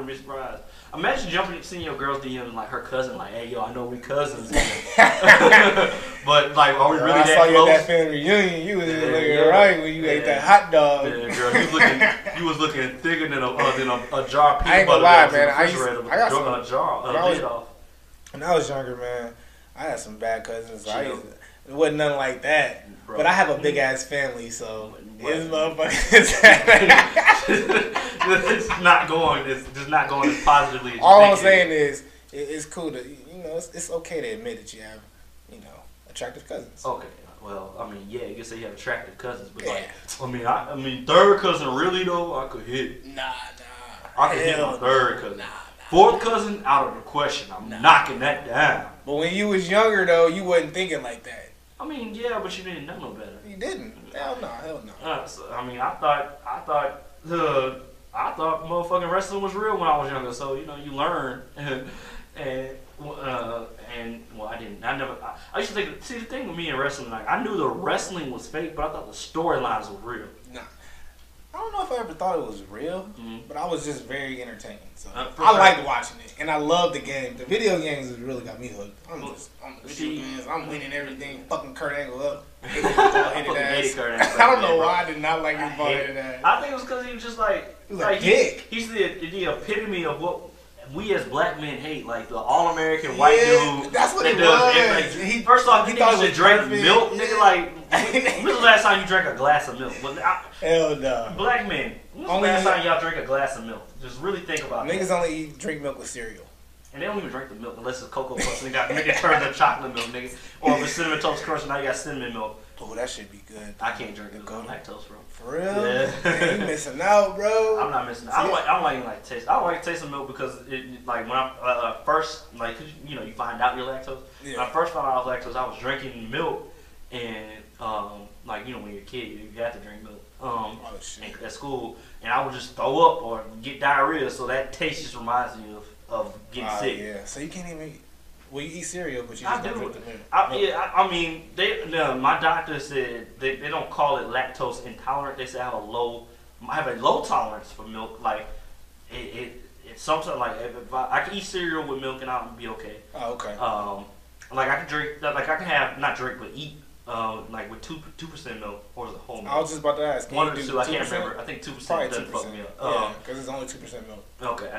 be surprised. Imagine seeing your girl's DM and like her cousin, like, hey yo, I know we cousins. But like, are we really that close? I saw you at that family reunion. You was looking right when you ate that hot dog. Yeah, girl, you was looking thicker than a jar of peanut butter. I ain't gonna lie, man. I got a jar. When I was younger, man, I had some bad cousins. It wasn't nothing like that. Bro. But I have a big ass family, so this motherfuckers. It's just not going as positively as all I'm saying is, it's cool to, it's okay to admit that you have, attractive cousins. Okay. Well, I mean, yeah, you can say you have attractive cousins, but like, I mean, third cousin, really though, I could hit. Nah. I could hit my third cousin. Fourth cousin, out of the question. I'm knocking that down. But when you was younger though, you wasn't thinking like that. I mean, yeah, but you didn't know no better. You didn't. Hell no. So, I mean, I thought motherfucking wrestling was real when I was younger. So you learn, and well, I didn't. I used to think. See, the thing with me and wrestling, like I knew the wrestling was fake, but I thought the storylines were real. Nah. I don't know if I ever thought it was real, but I was just very entertained. So I liked watching it, and I loved the game. The video games has really got me hooked. I'm the shooting. I'm winning everything. Fucking Kurt Angle up. I don't know why I did not like his bald-headed ass. I think it was because he was just like dick. He's the epitome of what we as black men hate, like the all-American white dude. That's what it was. Like, first off, he thought he should drink milk, nigga. Like, when was the last time you drank a glass of milk? Hell no. Black men, when was the last time y'all drink a glass of milk? Just really think about it. Niggas only drink milk with cereal. And they don't even drink the milk unless it's Cocoa Puffs and it turns to chocolate milk, nigga. Or if it's Cinnamon Toast Crunch and now you got cinnamon milk. Oh, that should be good. I can't drink it. I'm lactose, bro. For real? Yeah. Man, you missing out, bro. I'm not missing out. I don't like taste. I don't like taste of milk because like when I first, like, you find out you're lactose. Yeah. When I first found out I was lactose, I was drinking milk and like, when you're a kid, you have to drink milk. At school, and I would just throw up or get diarrhea, so that taste just reminds me of getting sick. Yeah, so you can't even. Well, you eat cereal, but you just don't drink the milk. I mean, my doctor said they don't call it lactose intolerant. They say I have a low tolerance for milk. Like it's something like if I can eat cereal with milk and I'll be okay. Oh, okay. Like I can drink, like I can have not drink but eat. Like with 2% milk, or is it whole milk? I was just about to ask. One or two, I can't remember. I think 2% doesn't fuck me up. Yeah, because it's only 2% milk. Okay,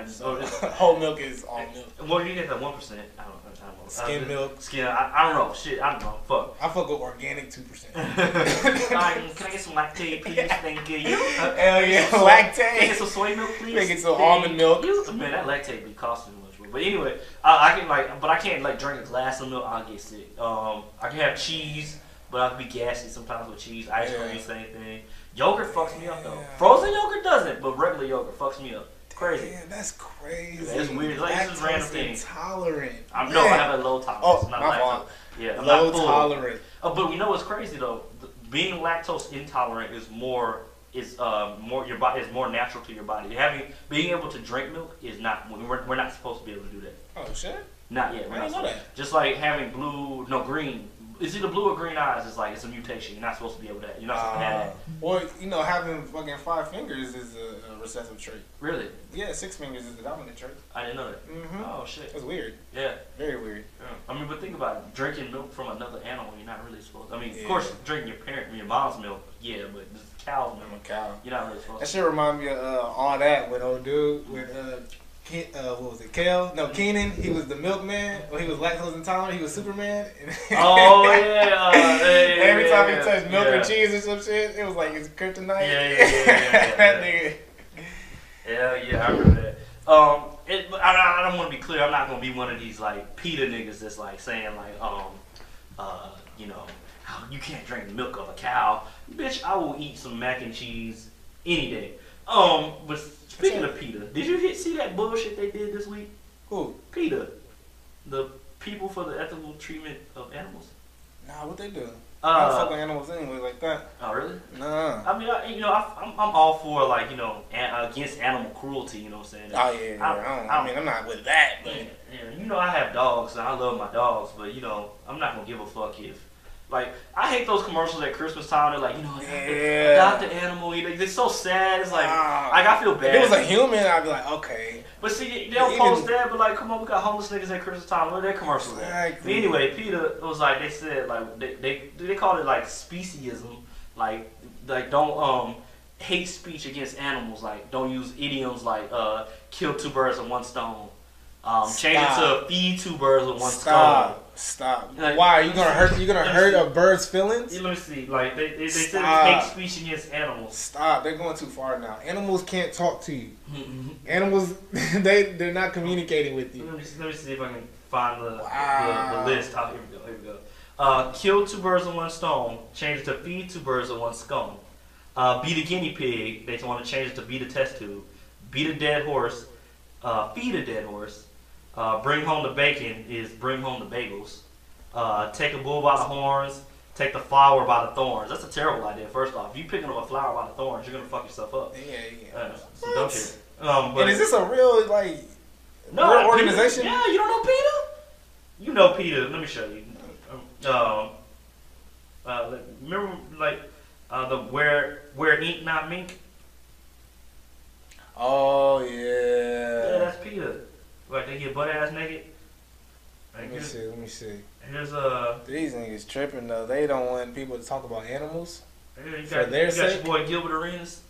whole milk is all milk. Well, you get that 1%. I don't know. Skim milk. Skin. I don't know. Shit, I don't know. Fuck. I fuck with organic 2%. Can I get some lactate, please? Thank you. Hell yeah, lactate. Can I get some soy milk, please? Can I get some almond milk? Man, that lactate be costing too much. But anyway, I can't drink a glass of milk. I'll get sick. I can have cheese. But I can be gassy sometimes with cheese, ice cream, same thing. Yogurt fucks me up though. Frozen yogurt doesn't, but regular yogurt fucks me up. Crazy. Yeah, that's crazy. It's weird. Like, it's just random things. Intolerant. I have a low tolerance. Oh, my fault. Yeah, I'm low not full. tolerant. But you know what's crazy though? Being lactose intolerant is more your body is more natural to your body. Being able to drink milk is not. We're not supposed to be able to do that. Oh shit. Not yet. I didn't know that. Just like having green. It's either blue or green eyes. It's like it's a mutation. You're not supposed to be able to. You're not supposed to have that. Well, having fucking 5 fingers is a recessive trait. Really? Yeah, 6 fingers is the dominant trait. I didn't know that. Mm-hmm. Oh shit. That's weird. Yeah. Very weird. Yeah. I mean, but think about it. Drinking milk from another animal, you're not really supposed to. I mean, of course, drinking your mom's milk, yeah, but this is cow's milk. I'm a cow. You're not really supposed to. That shit remind me of all that with old dude with what was it? Kel? No, Keenan. He was the milkman. Well, he was lactose intolerant. He was Superman. Oh yeah. Every time he touched milk or cheese or some shit, it was like his kryptonite. Yeah. That nigga. Yeah, I remember that. I don't want to be clear. I'm not gonna be one of these like PETA niggas that's like saying like you can't drink the milk of a cow. Bitch, I will eat some mac and cheese any day. But speaking of PETA, did you see that bullshit they did this week? Who? PETA. people for the ethical treatment of animals? Nah, what they do? I don't fuck with animals anyway like that. Oh, really? Nah. I mean, I'm all for, like, against animal cruelty, you know what I'm saying? Oh, yeah. I mean, I'm not with that, but... Yeah, I have dogs, and I love my dogs, but, I'm not going to give a fuck if... Like, I hate those commercials at Christmas time. They're like, adopt the animal. They're so sad. It's like I feel bad. If it was a human, I'd be like, okay. But see, they don't post that. But like, come on, we got homeless niggas at Christmas time. What are their commercials at? But anyway, PETA was like, they said like they called it like speciesism. Like don't hate speech against animals. Like don't use idioms like kill two birds with one stone. Change it to feed two birds with one stone. Stop. Like, why are you gonna hurt? You gonna hurt a bird's feelings? Let me see. Like they said, hate speech against animals. Stop. They're going too far now. Animals can't talk to you. Animals, they're not communicating with you. Let me see if I can find the list. Oh, here we go. Kill two birds with one stone. Change it to feed two birds with one scone. Beat a guinea pig. They want to change it to beat a test tube. Beat a dead horse. Feed a dead horse. Bring home the bacon is bring home the bagels. Take a bull by the horns. Take the flower by the thorns. That's a terrible idea. First off, if you picking up a flower by the thorns, you're gonna fuck yourself up. Yeah. So don't shit. And is this a real real organization? PETA? Yeah, you don't know PETA? You know PETA. Let me show you. Remember the wear ink not mink? Oh yeah. Yeah, that's PETA. Like they get butt ass naked. Let me see. Here's these niggas tripping though. They don't want people to talk about animals. You got your boy Gilbert Arenas.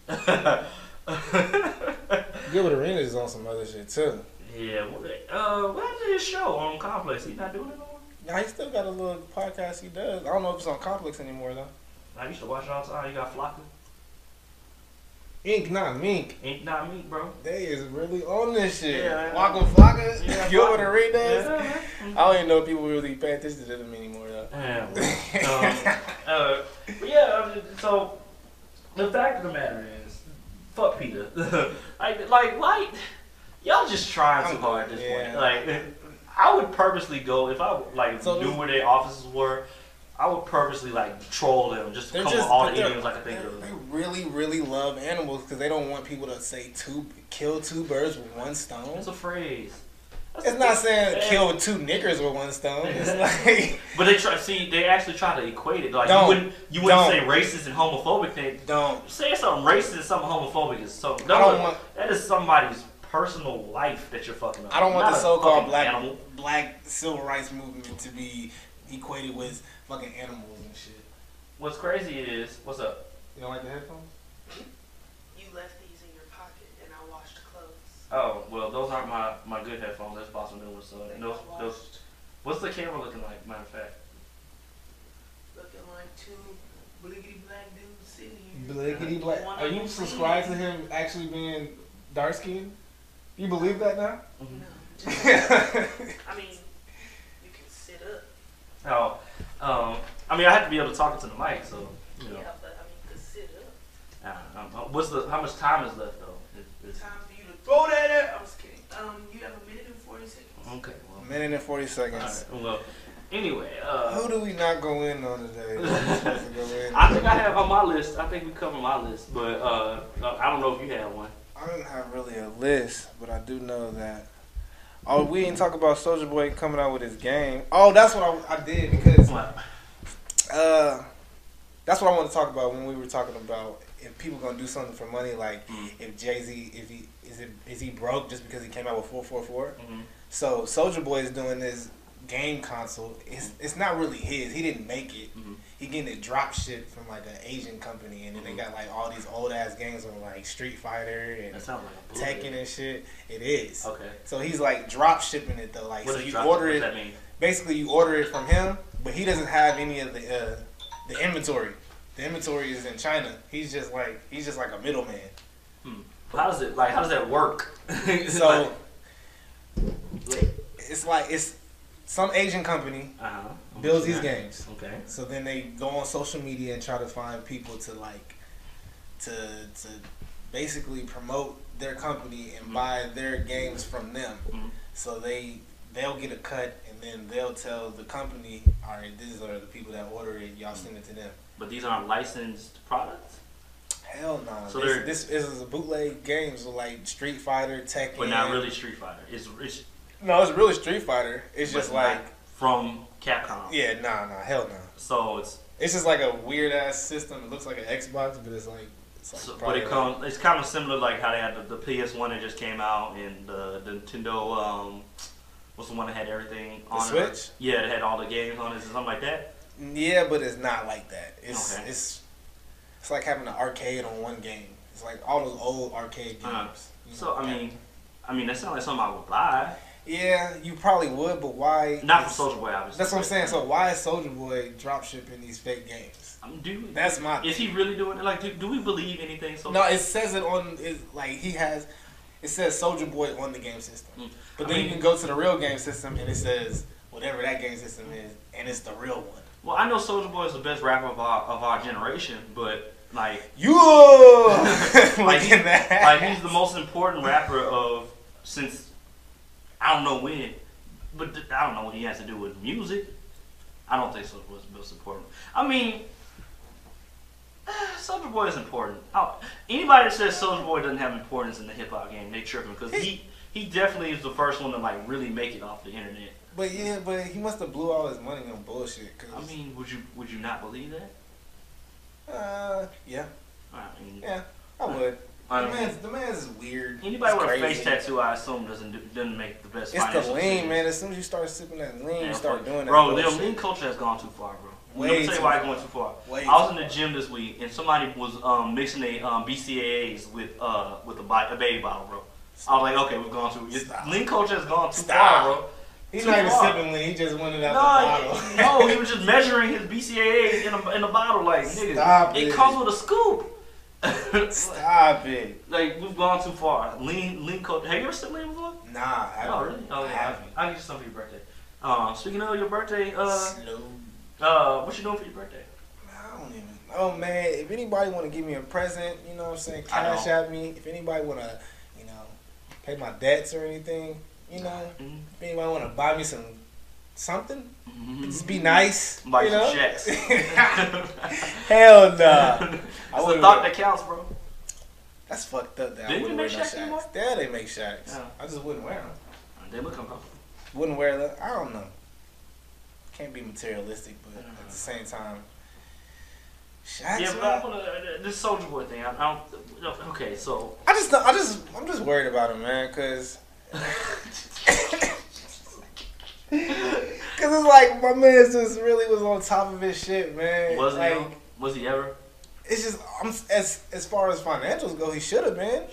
Gilbert Arenas is on some other shit too. Yeah. What happened to his show on Complex? He not doing it no more? Nah, he still got a little podcast he does. I don't know if it's on Complex anymore though. I used to watch it all the time. You got Flocka. Ink not mink. Ink not mink, bro. They is really on this shit. Yeah, Flocka, yeah, Gilbert Arenas. Yeah. I don't even know if people really pay attention to them anymore though. Yeah. So the fact of the matter is, fuck PETA. like, y'all just trying too hard at this point. Like, I would purposely go if I knew where their offices were. I would purposely troll them just to come with all the idioms I could think of. They really, really love animals because they don't want people to say kill two birds with one stone. It's a phrase. It's not saying kill two niggers with one stone. It's like, but they actually try to equate it. Like you wouldn't say racist and homophobic thing. Don't say something racist and something homophobic is so. That is somebody's personal life that you're fucking up. I don't want the so-called black civil rights movement to be equated with fucking animals and shit. What's crazy is, what's up? You don't like the headphones? You left these in your pocket and I washed clothes. Oh, well, those aren't my good headphones. That's possible new ones. So those. What's the camera looking like? Matter of fact. Looking like two bliggity black dudes sitting here. Bliggity black. Are you subscribed to him actually being dark skinned? You believe that now? Mm-hmm. No. I mean, you can sit up. Oh, I mean, I have to be able to talk into the mic, so you know. Yeah, but I mean, you can sit up. How much time is left though? It's time for you to throw that at. I was kidding. You have a minute and 40 seconds. Okay. Well, a minute and 40 seconds. All right, well, anyway. Who do we not go in on today? I think I have on my list. I think we covered my list, but I don't know if you have one. I don't have really a list, but I do know that. Oh, we didn't talk about Soulja Boy coming out with his game. Oh, that's what I did because that's what I want to talk about when we were talking about if people gonna do something for money, like if Jay-Z, is he broke just because he came out with 444? Mm-hmm. So Soulja Boy is doing this game console. It's not really his. He didn't make it. Mm-hmm. He getting it drop shit from like an Asian company, and then they got like all these old ass games on like Street Fighter and Tekken and shit. It is. Okay. So he's like drop shipping it though. Like, what so does you order it. What does that mean? Basically, you order it from him, but he doesn't have any of the inventory. The inventory is in China. He's just like a middleman. How does that work? So it's some Asian company builds these games. Okay. So then they go on social media and try to find people to basically promote their company and buy their games from them. So they they'll get a cut, and then they'll tell the company, all right, these are the people that order it. Y'all send it to them. But these aren't licensed products? Hell no. Nah. So this is a bootleg games so like Street Fighter, Tekken. But not really Street Fighter. It's it's really Street Fighter. It's just like from Capcom. Yeah, nah, hell no. So it's just like a weird ass system. It looks like an Xbox, but it's like so, but it's kind of similar like how they had the PS1 that just came out and the Nintendo what's the one that had everything on the Switch? It? Yeah, it had all the games on it, something like that. Yeah, but it's not like that. It's like having an arcade on one game. It's like all those old arcade games. So I mean that sounds like something I would buy. Yeah, you probably would, but why? Not for Soulja Boy, obviously. That's what I'm saying. So why is Soulja Boy drop shipping these fake games? That's my. Is he really doing it? Like, do we believe anything? No, it says it on. It says Soulja Boy on the game system, but then you can go to the real game system and it says whatever that game system is, and it's the real one. Well, I know Soulja Boy is the best rapper of our generation, but like like he's the most important rapper since I don't know when, but I don't know what he has to do with music. I don't think Soulja Boy is the most important. I mean, Soulja Boy is important. Anybody that says Soulja Boy doesn't have importance in the hip hop game, they tripping because he definitely is the first one to like really make it off the internet. But yeah, but he must have blew all his money on bullshit. I mean, would you not believe that? Yeah. I mean, yeah, I would. The man's weird. Anybody with a face tattoo, I assume, doesn't make the best. It's the lean, man. As soon as you start sipping that lean, you start doing that. Bro, the lean culture has gone too far, bro. Let me tell you why it's going too far. I was in the gym this week and somebody was mixing a BCAAs with a baby bottle, bro. I was like, okay, we've gone too. Lean culture has gone too far, bro. He's not even sipping lean. He just wanted out the bottle. No, he was just measuring his BCAAs in a bottle. Like, nigga, it comes with a scoop. Stop it. Like, we've gone too far. Lean culture. Have you ever sipped lean before? Nah, I haven't. Oh, really? Oh, yeah. I'll get you something for your birthday. Speaking of your birthday, what you doing for your birthday? I don't even know, man. If anybody want to give me a present, you know what I'm saying, cash at me. If anybody want to, pay my debts or anything, if anybody want to buy me something, just be nice. Buy some checks. Hell nah. It's the thought that counts, bro. That's fucked up. That Didn't you make shacks anymore? Yeah, they make shacks. Yeah. I just wouldn't wear them. They look uncomfortable. Wouldn't wear them. I don't know. Can't be materialistic, but at the same time, shacks. Yeah, but this Soulja Boy thing. I don't. Okay, so I'm just worried about him, man, cause it's like my man just really was on top of his shit, man. Was he ever? It's just as far as financials go, he should have been.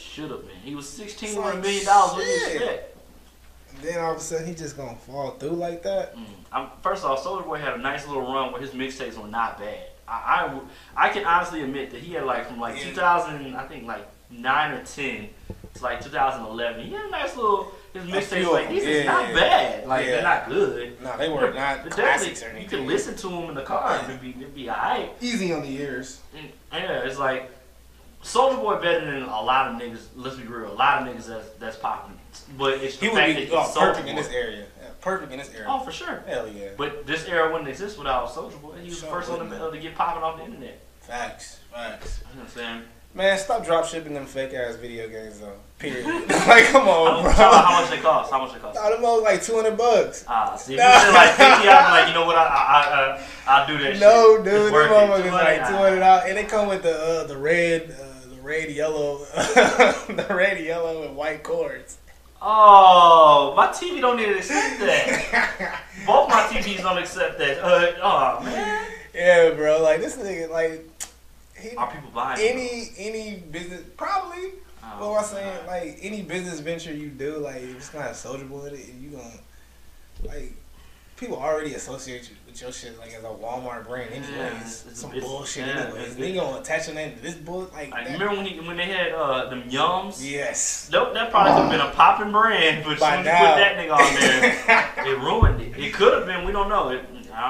He was $16 million. What do you expect? Then all of a sudden he just gonna fall through like that. First off, Soulja Boy had a nice little run where his mixtapes were not bad. I can honestly admit that he had from 2000, I think 9 or 10 to 2011. He had a nice little his mixtapes. These is not bad. They're not good. No, they were not classics or anything. You can listen to them in the car and it'd be alright. Easy on the ears. Yeah, it's like Soulja Boy better than a lot of niggas. Let's be real, a lot of niggas that's popping. But it's the fact that he's perfect in this area. Yeah, perfect in this area. Oh, for sure. Hell yeah. But this era wouldn't exist without Soulja Boy. He was the first one to get popping off the internet. Facts. You know what I'm saying? Man, stop drop shipping them fake ass video games though. Period. Come on, bro. How much they cost? Nah, them all $200. See, if you said 50, I'd be you know what? I'll do that. No, shit. Dude, them motherfuckers $200, and they come with the red yellow, the red yellow and white cords. Oh, my TV don't even accept that. Both my TVs don't accept that. Oh man. Yeah, bro. This nigga are people buying any business? Probably. What am I saying? Any business venture you do, it's gonna have Soulja Boy in it, and you gonna people already associate you with your shit as a Walmart brand anyways. Some bullshit anyways. Then you gonna attach your name to this book remember when they had them Yums? Yes. That probably could have been a popping brand, but as soon as you put that nigga on there, it ruined it. It could have been. We don't know. I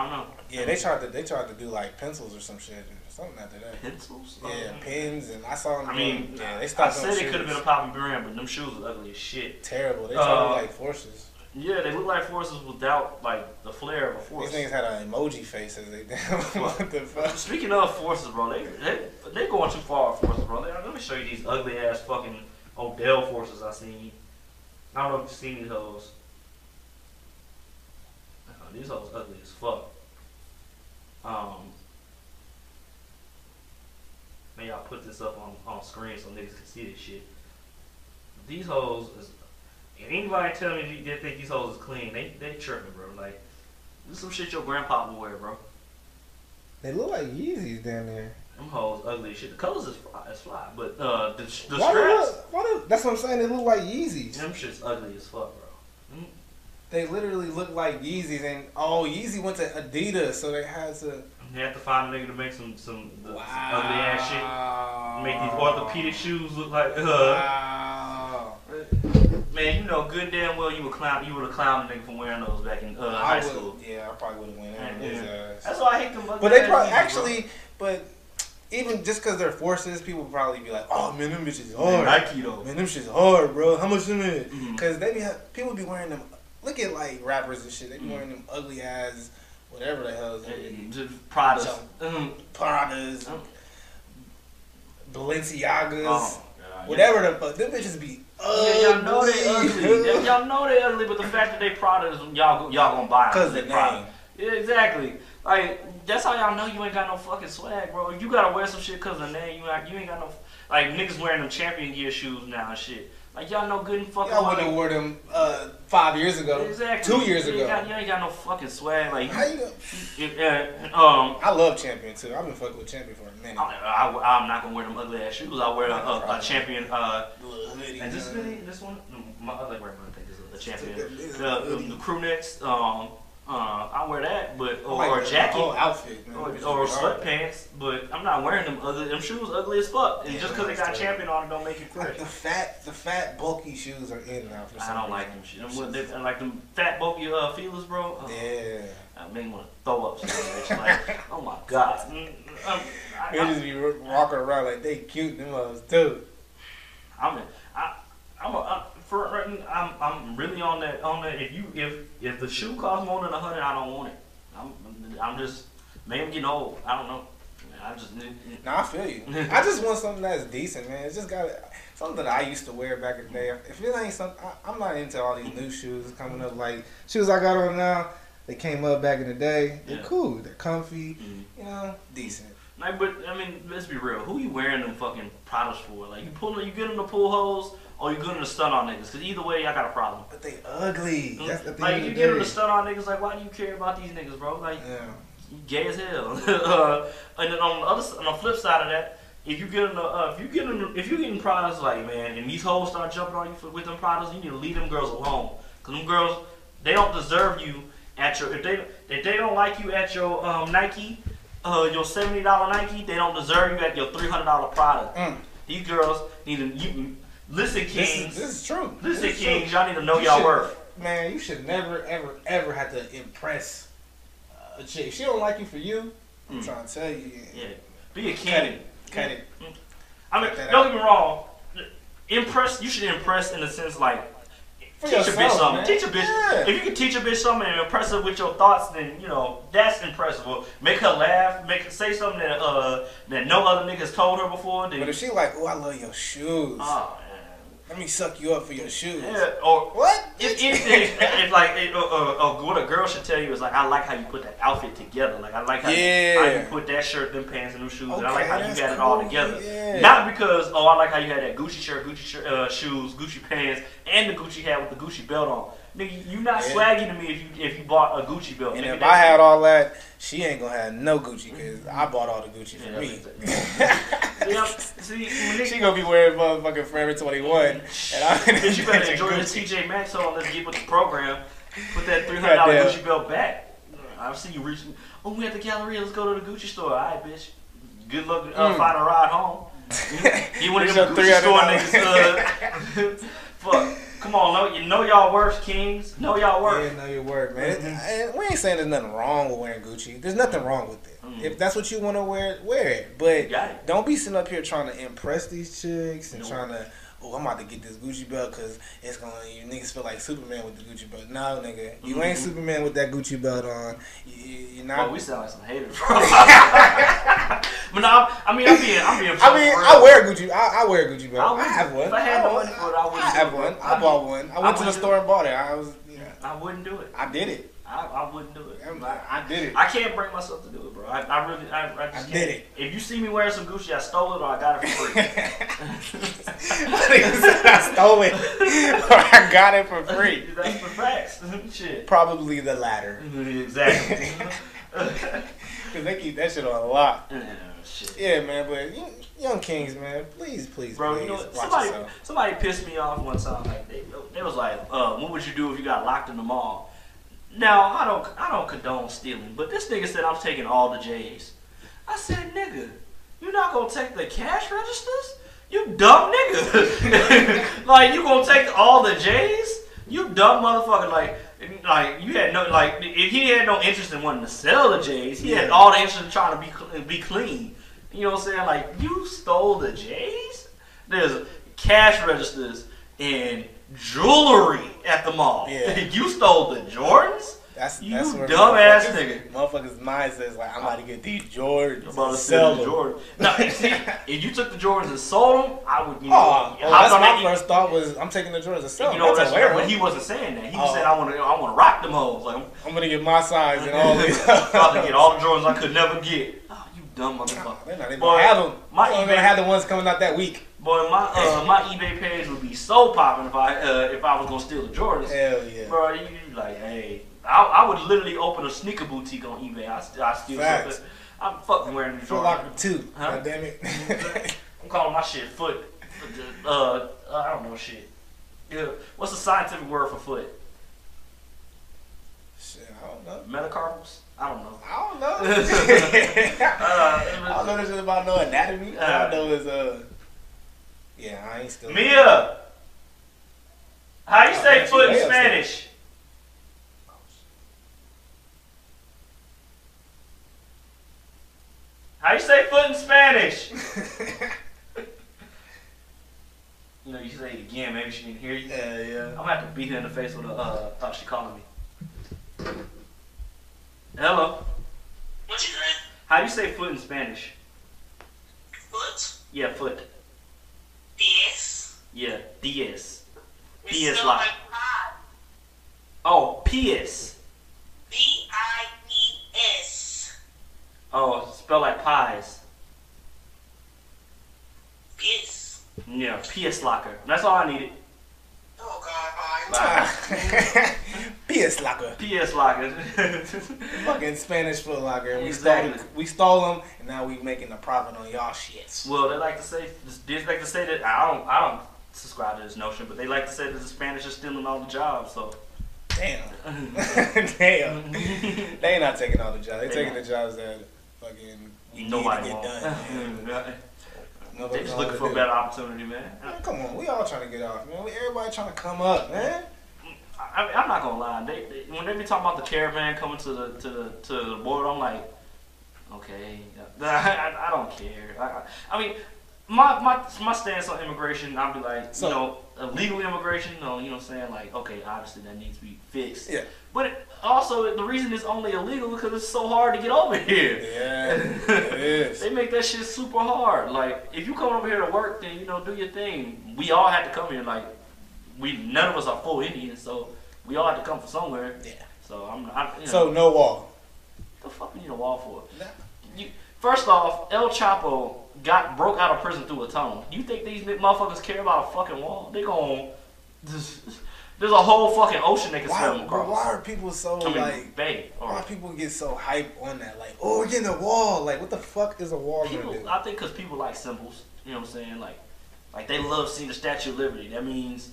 don't know. Yeah, they tried to do pencils or some shit. Something after that. Pencils? Yeah, pens, and I saw them. They stopped. I said it could have been a popping brand, but them shoes were ugly as shit. Terrible. They tried to be forces. Yeah, they look like forces without like the flair of a force. These niggas had an emoji face as they damn. What the fuck? Speaking of forces, bro, they going too far with forces, bro. Let me show you these ugly ass fucking Odell forces I seen. I don't know if you've seen these hoes. These hoes ugly as fuck. May y'all put this up on screen so niggas can see this shit. These hoes is. If anybody tell me they think these hoes is clean, they tripping, bro. Like, this is some shit your grandpa would wear, bro. They look like Yeezys down there. Them hoes ugly as shit. The colors is fly, but the straps. That's what I'm saying. They look like Yeezys. Them shit's ugly as fuck, bro. They literally look like Yeezys, and Yeezy went to Adidas, so they had to. They have to find a nigga to make some ugly ass shit. Make these orthopedic shoes look like. Wow. Man, you know good damn well you would have clowned a nigga from wearing those back in high school. Yeah, I probably would have went in his ass. That's why I hate them. But they probably actually, but even just because they're forces, people would probably be like, "Oh man, them bitches hard." Nike though. Man, them shit's hard, bro. How much them is? Because people be wearing them. Look at like rappers and shit. They be wearing them ugly ass, whatever the hell is it? Pradas. Pradas. Balenciagas. Oh, whatever the fuck. Them bitches be ugly. Yeah, y'all know they ugly. Y'all know they ugly, but the fact that they Pradas, y'all gonna buy them. Because they Prada. Yeah, exactly. Like, that's how y'all know you ain't got no fucking swag, bro. If you gotta wear some shit because of the name, you ain't got no. Like, niggas wearing them champion gear shoes now and shit. Like, y'all know good and fucking. Y'all wouldn't have wore them 5 years ago. Exactly. 2 years ago. You ain't got no fucking swag. Like, how you I love Champion too. I've been fucking with Champion for a minute. I'm not gonna wear them ugly ass shoes. I'll wear a Champion. And this hoodie, this one, my other grandma I think is a Champion. The crew necks. I wear that, but or a jacket, whole outfit, man. or sweatpants. But I'm not wearing them ugly. Them shoes ugly as fuck. And just because they got Champion on it, don't make it fresh. Like the fat, bulky shoes are in now. For some I don't like them shit. Like them fat, bulky feelers, bro. Yeah. I make me want to throw up. Something. Like, oh my god. They just be walking around like they cute. Them others too. I'm really on that. If the shoe costs more than $100, I don't want it. I'm just maybe I'm getting old. I don't know. Nah, I feel you. I just want something that's decent, man. It's just got something that I used to wear back in the day. If it ain't something, I'm not into all these new shoes coming up. Like shoes I got on now, they came up back in the day. They're cool. They're comfy. You know, decent. Like, but I mean, let's be real. Who you wearing them fucking Pradas for? Like, you get them to pull holes. Or you good in the stun on niggas? Because either way, I got a problem. But they ugly. That's the thing. Like, you get them to stun on niggas, like, why do you care about these niggas, bro? Like, you gay as hell. And then on the flip side of that, if you getting products, like, man, and these hoes start jumping on you with them products, you need to leave them girls alone. Because them girls, they don't deserve you at your, if they don't like you at your Nike, your $70 Nike, they don't deserve you at your $300 product. These girls need to, listen, kings. This is true. Listen, kings, y'all need to know y'all worth. Man, you should never, ever, ever have to impress a chick. If she don't like you for you, I'm trying to tell you. Yeah. Be a king. Cut it. I mean, don't get me wrong. You should impress in the sense like, teach a bitch something. Teach a bitch. Yeah. If you can teach a bitch something and impress her with your thoughts, then that's impressive. Make her laugh. Make her say something that no other niggas told her before. Then, but if she like, oh, I love your shoes. Oh, let me suck you up for your shoes. Yeah. Or what? What a girl should tell you is like, I like how you put that outfit together. Like, I like how you put that shirt, them pants, and them shoes. And I like how you got it all together. Yeah. Not because I like how you had that Gucci shirt, shoes, Gucci pants, and the Gucci hat with the Gucci belt on. Nigga, you not swaggy to me if you bought a Gucci belt. And if I had all that, she ain't gonna have no Gucci because I bought all the Gucci for me. See, she gonna be wearing motherfucking Forever 21, and bitch, you better enjoy this TJ Maxx on. Let's get with the program. Put that $300 Gucci belt back. I've seen you reaching. Oh, we at the Galleria. Let's go to the Gucci store. All right, bitch. Good luck. Find a ride home. You want to go to the Gucci store, niggas? Fuck. Come on, you know y'all worth, kings. Know y'all worth. Yeah, know your worth, man. And we ain't saying there's nothing wrong with wearing Gucci. There's nothing wrong with it. If that's what you want to wear, wear it. But don't be sitting up here trying to impress these chicks and trying to, oh, I'm about to get this Gucci belt because it's going to, you niggas feel like Superman with the Gucci belt. No, nigga. You ain't Superman with that Gucci belt on. You're not. Well, we sound like some haters, bro. But no, I'm being I wear Gucci. I wear a Gucci belt. I have one. If I had the money for it, I would. I have one. I bought one. I went to the store and bought it. I wouldn't do it. I did it. I wouldn't do it. I did it. I can't bring myself to do it, bro. I just can't. Did it. If you see me wearing some Gucci, I stole it or I got it for free. I stole it or I got it for free. That's the facts. Shit. Probably the latter. Exactly. Because they keep that shit on a lot. Shit. Yeah, man, but young kings, man, please, bro, please, you know what? watch yourself. Somebody pissed me off one time. Like they was like, what would you do if you got locked in the mall? Now I don't condone stealing, but this nigga said I'm taking all the J's. I said, nigga, you not gonna take the cash registers? You dumb nigga. Like you gonna take all the J's? You dumb motherfucker. Like you had no if he had no interest in wanting to sell the J's, he had all the interest in trying to be clean. You know what I'm saying? Like you stole the J's? There's cash registers and jewelry at the mall. Yeah. You stole the Jordans? That's where dumbass nigga. Motherfuckers' mind says like, I'm about to get these Jordans. I'm about to sell the Jordans. Now, see, if you took the Jordans and sold them, I would. That's my first thought was I'm taking the Jordans and selling them. That's but he wasn't saying that. He said I want to rock them hoes. Like I'm gonna get my size and all these. I'm about to get all the Jordans I could never get. Oh, you dumb motherfucker. They're not even gonna have them. They're gonna have the ones coming out that week. Boy, my eBay page would be so popping if I was gonna steal the Jordans. Hell yeah, bro. You like, hey, I would literally open a sneaker boutique on eBay. I steal something. I'm fucking wearing the Jordans. Foot Locker 2. Huh? God damn it. I'm calling my shit foot. I don't know shit. Yeah. What's the scientific word for foot? Shit, I don't know. Metacarpals? I don't know. I don't know. I don't know nothing about no anatomy. All I know is yeah, I ain't still. Mia, how you say foot in Spanish? How you say foot in Spanish? You know, you say it again, maybe she didn't hear you. Yeah. I'm gonna have to beat her in the face with a she calling me. Hello. What you saying? How do you say foot in Spanish? Foot? Yeah, foot. Pies. Yeah, diez. We Diez spell like. pie. Oh, pies. Pies. Oh, spell like pies. Pies. Yeah, PS locker. That's all I needed. Oh God, fine. PS Locker. PS locker. Fucking Spanish Foot Locker. And Exactly. we stole them, and now we making a profit on y'all shits. Well, they like to say that I don't subscribe to this notion, but they like to say that the Spanish are stealing all the jobs. So. Damn. Damn. They ain't not taking all the jobs. They taking the jobs that fucking nobody need to get done. They just looking for a better opportunity, man. Come on, we all trying to get off, man. Everybody trying to come up, man. I'm not gonna lie. When they be talking about the caravan coming to the border, I'm like, okay, I don't care. I mean, my stance on immigration, I'll be like, illegal immigration, you know what I'm saying? Like, okay, obviously that needs to be fixed. Yeah. But also, the reason it's only illegal because it's so hard to get over here. Yeah, it is. They make that shit super hard. Like, if you come over here to work, then, do your thing. We all had to come here. Like, none of us are full Indians, so we all had to come from somewhere. Yeah. So, So, no wall. What the fuck you need a wall for? Nah. First off, El Chapo broke out of prison through a tunnel. You think these motherfuckers care about a fucking wall? They gon' there's a whole fucking ocean they can swim across. Why are people so bay? Why people get so hype on that? Like, oh, we're getting a wall. Like, what the fuck is a wall gonna do? I think because people like symbols. You know what I'm saying? Like they love seeing the Statue of Liberty. That means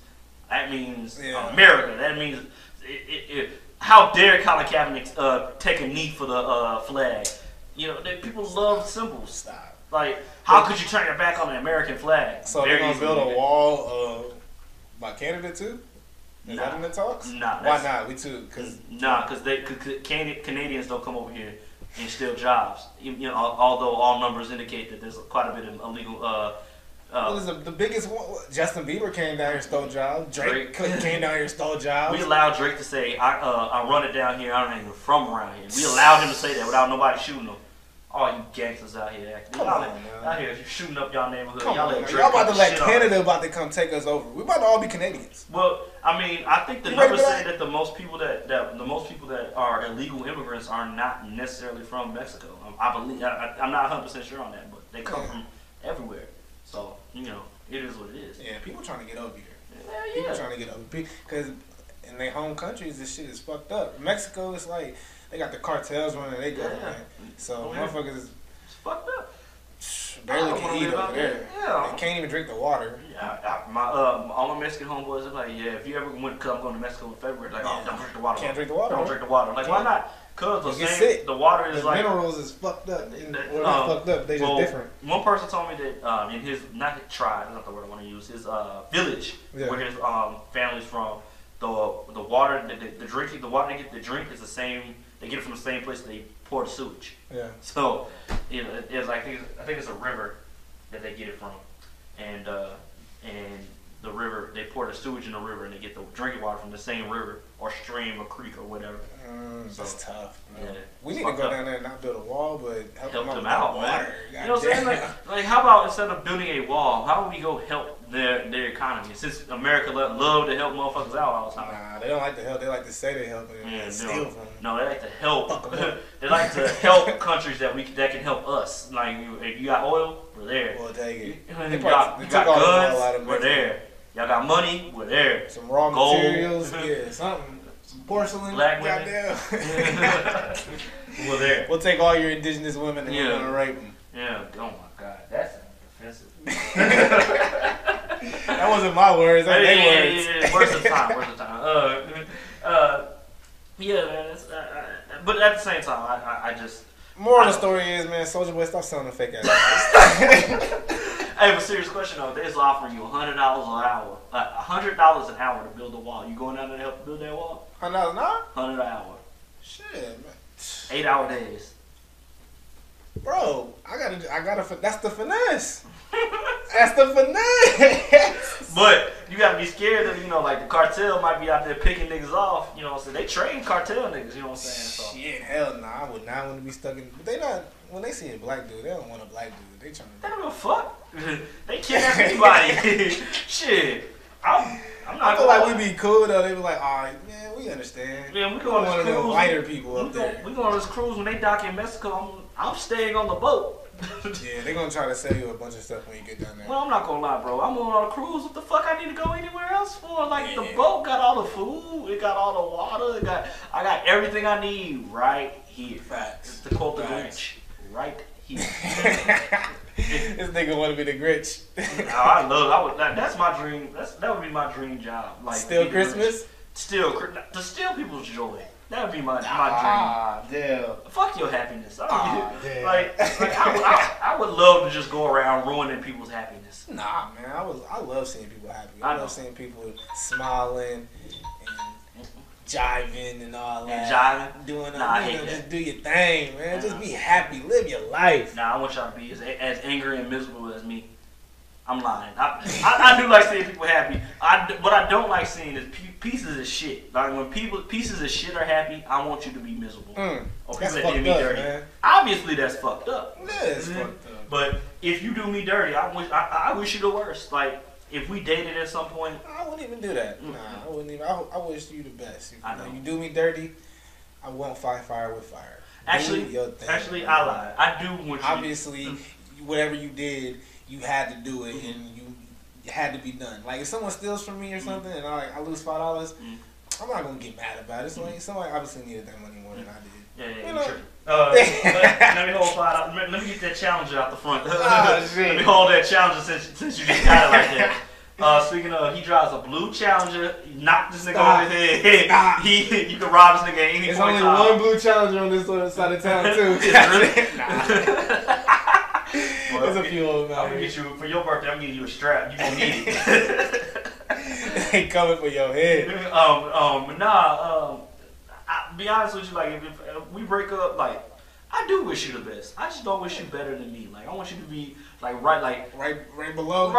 America. That means how dare Colin Kaepernick take a knee for the flag? People love symbols. Stop. Like, how could you turn your back on the American flag? So they're gonna build a wall by Canada too? Is that in the talks? Nah. Why not? We too, cause Canadians don't come over here and steal jobs. Although all numbers indicate that there's quite a bit of illegal. what is the biggest one? Justin Bieber came down here and stole jobs. Drake came down here and stole jobs. We allowed Drake to say, I run it down here. I'm not even from around here. We allowed him to say that without nobody shooting him. All you gangsters out here acting. Y'all out here shooting up y'all neighborhood. Y'all about to let Canada about to come take us over. We about to all be Canadians. Well, I mean, I think the numbers say that the most people that are illegal immigrants are not necessarily from Mexico. I believe I'm not 100% sure on that, but they come from everywhere. So it is what it is. Yeah, people trying to get over here. Yeah. People trying to get over because in their home countries, this shit is fucked up. Mexico is like. They got the cartels running their government. So motherfuckers is fucked up. Barely can eat over there. Yeah. They can't even drink the water. Yeah, all my Mexican homeboys are like, if you ever went to I'm going to Mexico in February, like, don't drink the water. Can't drink the water. Don't drink the water. Like, why not? Cause the water is the like minerals is fucked up. Fucked up. They just different. One person told me that in his not tribe, that's not the word I want to use. His village where his family's from, the water, the drinking, the water they get to drink is the same. They get it from the same place they pour the sewage. Yeah. So, it's like I think it's a river that they get it from, and the river they pour the sewage in the river and they get the drinking water from the same river or stream or creek or whatever. So, that's tough. Yeah. We need to go down there and not build a wall, but help them out, man. You know what I'm saying? Like, how about instead of building a wall, how would we go help their economy? Since America love to help motherfuckers out all the time. Nah, they don't like to help. They like to say they help and steal from them. No, they like to help. They like to help countries that can help us. Like, if you got oil, we're there. Well, take it. You got guns, we're there. Y'all got money, we're there. Some raw materials, something. Some porcelain, black women. Goddamn. We're there. We'll take all your indigenous women and we're gonna rape them. Yeah. Oh my God, that's offensive. That wasn't my words. That was their words. Yeah. Words of time. Yeah, man. But at the same time, I just. Moral of the story is, man, Soulja Boy, stop selling the fake ass. Hey, but serious question though, they're offering you $100 an hour, $100 an hour to build a wall. You going down there to help build that wall? $100 an hour? $100 an hour. Shit, man. 8-hour days. Bro, I gotta. That's the finesse. That's the finesse. But you gotta be scared that like the cartel might be out there picking niggas off. You know what I'm saying? They train cartel niggas. You know what I'm saying? So. Shit, hell nah. I would not want to be stuck in. But they not. When they see a black dude, they don't want a black dude. They trying to. They don't give a fuck. They kidnap anybody. Shit. I'm not. I feel like we be cool though. They be like, all right, man, we understand. Yeah, we go on one this of the cruise. whiter people up there. We go on this cruise when they dock in Mexico. I'm staying on the boat. Yeah, they gonna try to sell you a bunch of stuff when you get down there. Well, I'm not gonna lie, bro. I'm on a cruise. What the fuck I need to go anywhere else for? Like the boat got all the food, it got all the water, I got everything I need right here. Facts. To quote the Grinch, right here. This nigga want to be the Grinch. That's my dream. That would be my dream job. Like steal Christmas. To steal people's joy. That would be my dream. Ah, damn. Fuck your happiness. Damn. I would love to just go around ruining people's happiness. Nah, man. I love seeing people happy. I love seeing people smiling and jiving and all that. And jiving? Doing I hate that. Just do your thing, man. Just be happy. Live your life. Nah, I want y'all to be as angry and miserable as me. I'm lying. I do like seeing people happy. What I don't like seeing is pieces of shit. Like when pieces of shit are happy, I want you to be miserable. Or people that did me dirty. Man. Obviously, that's fucked up. Yeah, it's fucked up. But if you do me dirty, I wish you the worst. Like if we dated at some point, I wouldn't even do that. Nah, I wouldn't even. I wish you the best. If you do me dirty, I won't fight fire with fire. Actually, I lied. I do want you. Obviously, whatever you did. You had to do it, and you had to be done. Like if someone steals from me or something, and I lose $5, I'm not gonna get mad about it. So somebody obviously needed that money more than I did. Yeah, true. Let me hold $5. Let me get that challenger out the front. Let me hold that challenger since you just got it like that. Speaking of, he drives a blue Challenger. He knocked this nigga over his head. You can rob this nigga at any point. There's only one blue Challenger on this side of town too. There's a few of them out I'm gonna get you for your birthday. I'm gonna get you a strap. You gonna need it. They coming for your head. I be honest with you, like if we break up, like I do wish you the best. I just don't wish you better than me. Like I want you to be like right below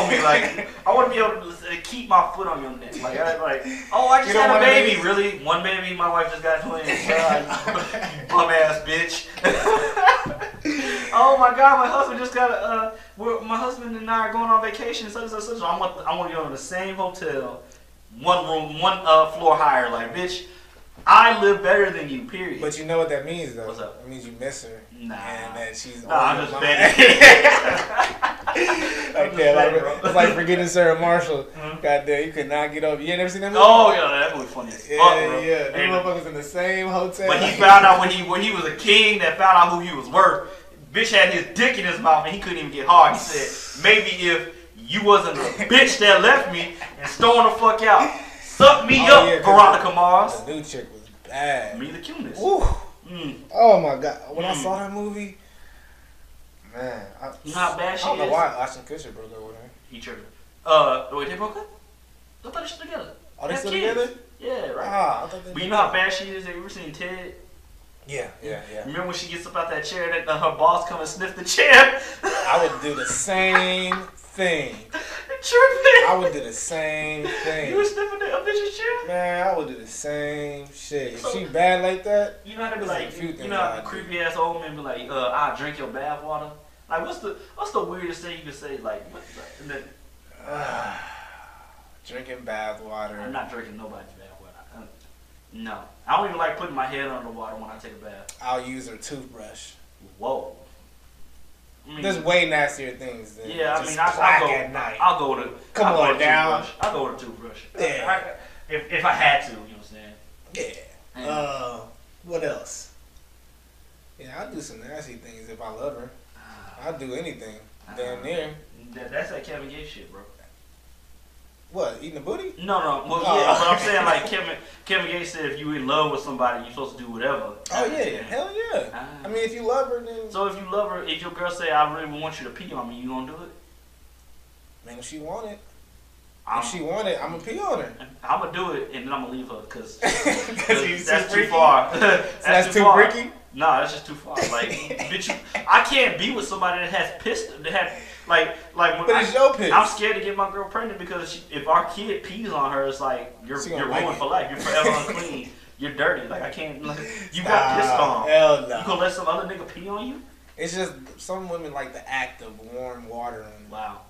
me. Like I want to be able to keep my foot on your neck. Like I just had a baby. Really, one baby. My wife just got twins. You bum ass bitch. Oh my God, my husband just got my husband and I are going on vacation. Such. I want to go in the same hotel, one room, one floor higher. Like bitch. I live better than you, period. But you know what that means, though? What's up? It means you miss her. Nah. And that she's I'm just betting. It's like forgetting Sarah Marshall. Goddamn, you could not get over. You ain't never seen that movie? Oh, yeah, that movie funny as fuck, bro. Yeah. Them motherfuckers in the same hotel. But he found out when he was a king that found out who he was worth. Bitch had his dick in his mouth and he couldn't even get hard. He said, maybe if you wasn't a bitch that left me and stormed the fuck out. Suck me up, Veronica Mars. The new chick was bad. Me the cuteness. Oh my God. When I saw that movie, man. You know how bad she is? I don't know why Ashton Kutcher broke up with her. He tripping. Wait, they broke up? I thought they still together. Are they still together? Yeah, right. I thought they but you know how bad she is? Have you ever seen Ted? Yeah. Remember when she gets up out that chair and her boss come and sniff the chair? I would do the same thing. Tripping. I would do the same thing. You was sniffing a bitch's chair? Man, I would do the same shit. If she bad like that, you know how they be like, you know how the creepy ass old men be like, I'll drink your bath water. Like, what's the weirdest thing you can say? Like, drinking bath water. I'm not drinking nobody's bath water. No, I don't even like putting my head under water when I take a bath. I'll use her toothbrush. Whoa. There's way nastier things than just I'll go at night. I'll go with a toothbrush. Yeah. If I had to, you know what I'm saying? Yeah. What else? Yeah, I'll do some nasty things if I love her. I'll do anything. Damn near. That's that Kevin Gates shit, bro. What, eating the booty? No. Well, yeah, but I'm saying like Kevin Gates said if you in love with somebody, you're supposed to do whatever. Oh yeah, hell yeah. I mean, if you love her, then. So if you love her, if your girl say I really want you to pee on me, you gonna do it? Man, if she want it, I'm gonna pee on her. I'm gonna do it and then I'm gonna leave her because that's too far. That's too freaky. No, that's just too far. Like, bitch, I can't be with somebody that has pissed. That had like. But it's your piss. I'm scared to get my girl pregnant because if our kid pees on her, it's like you're ruined for life. You're forever unclean. You're dirty. Like I can't. Like, you got pissed on. Hell no. You gonna let some other nigga pee on you? It's just some women like the act of warm water. Wow.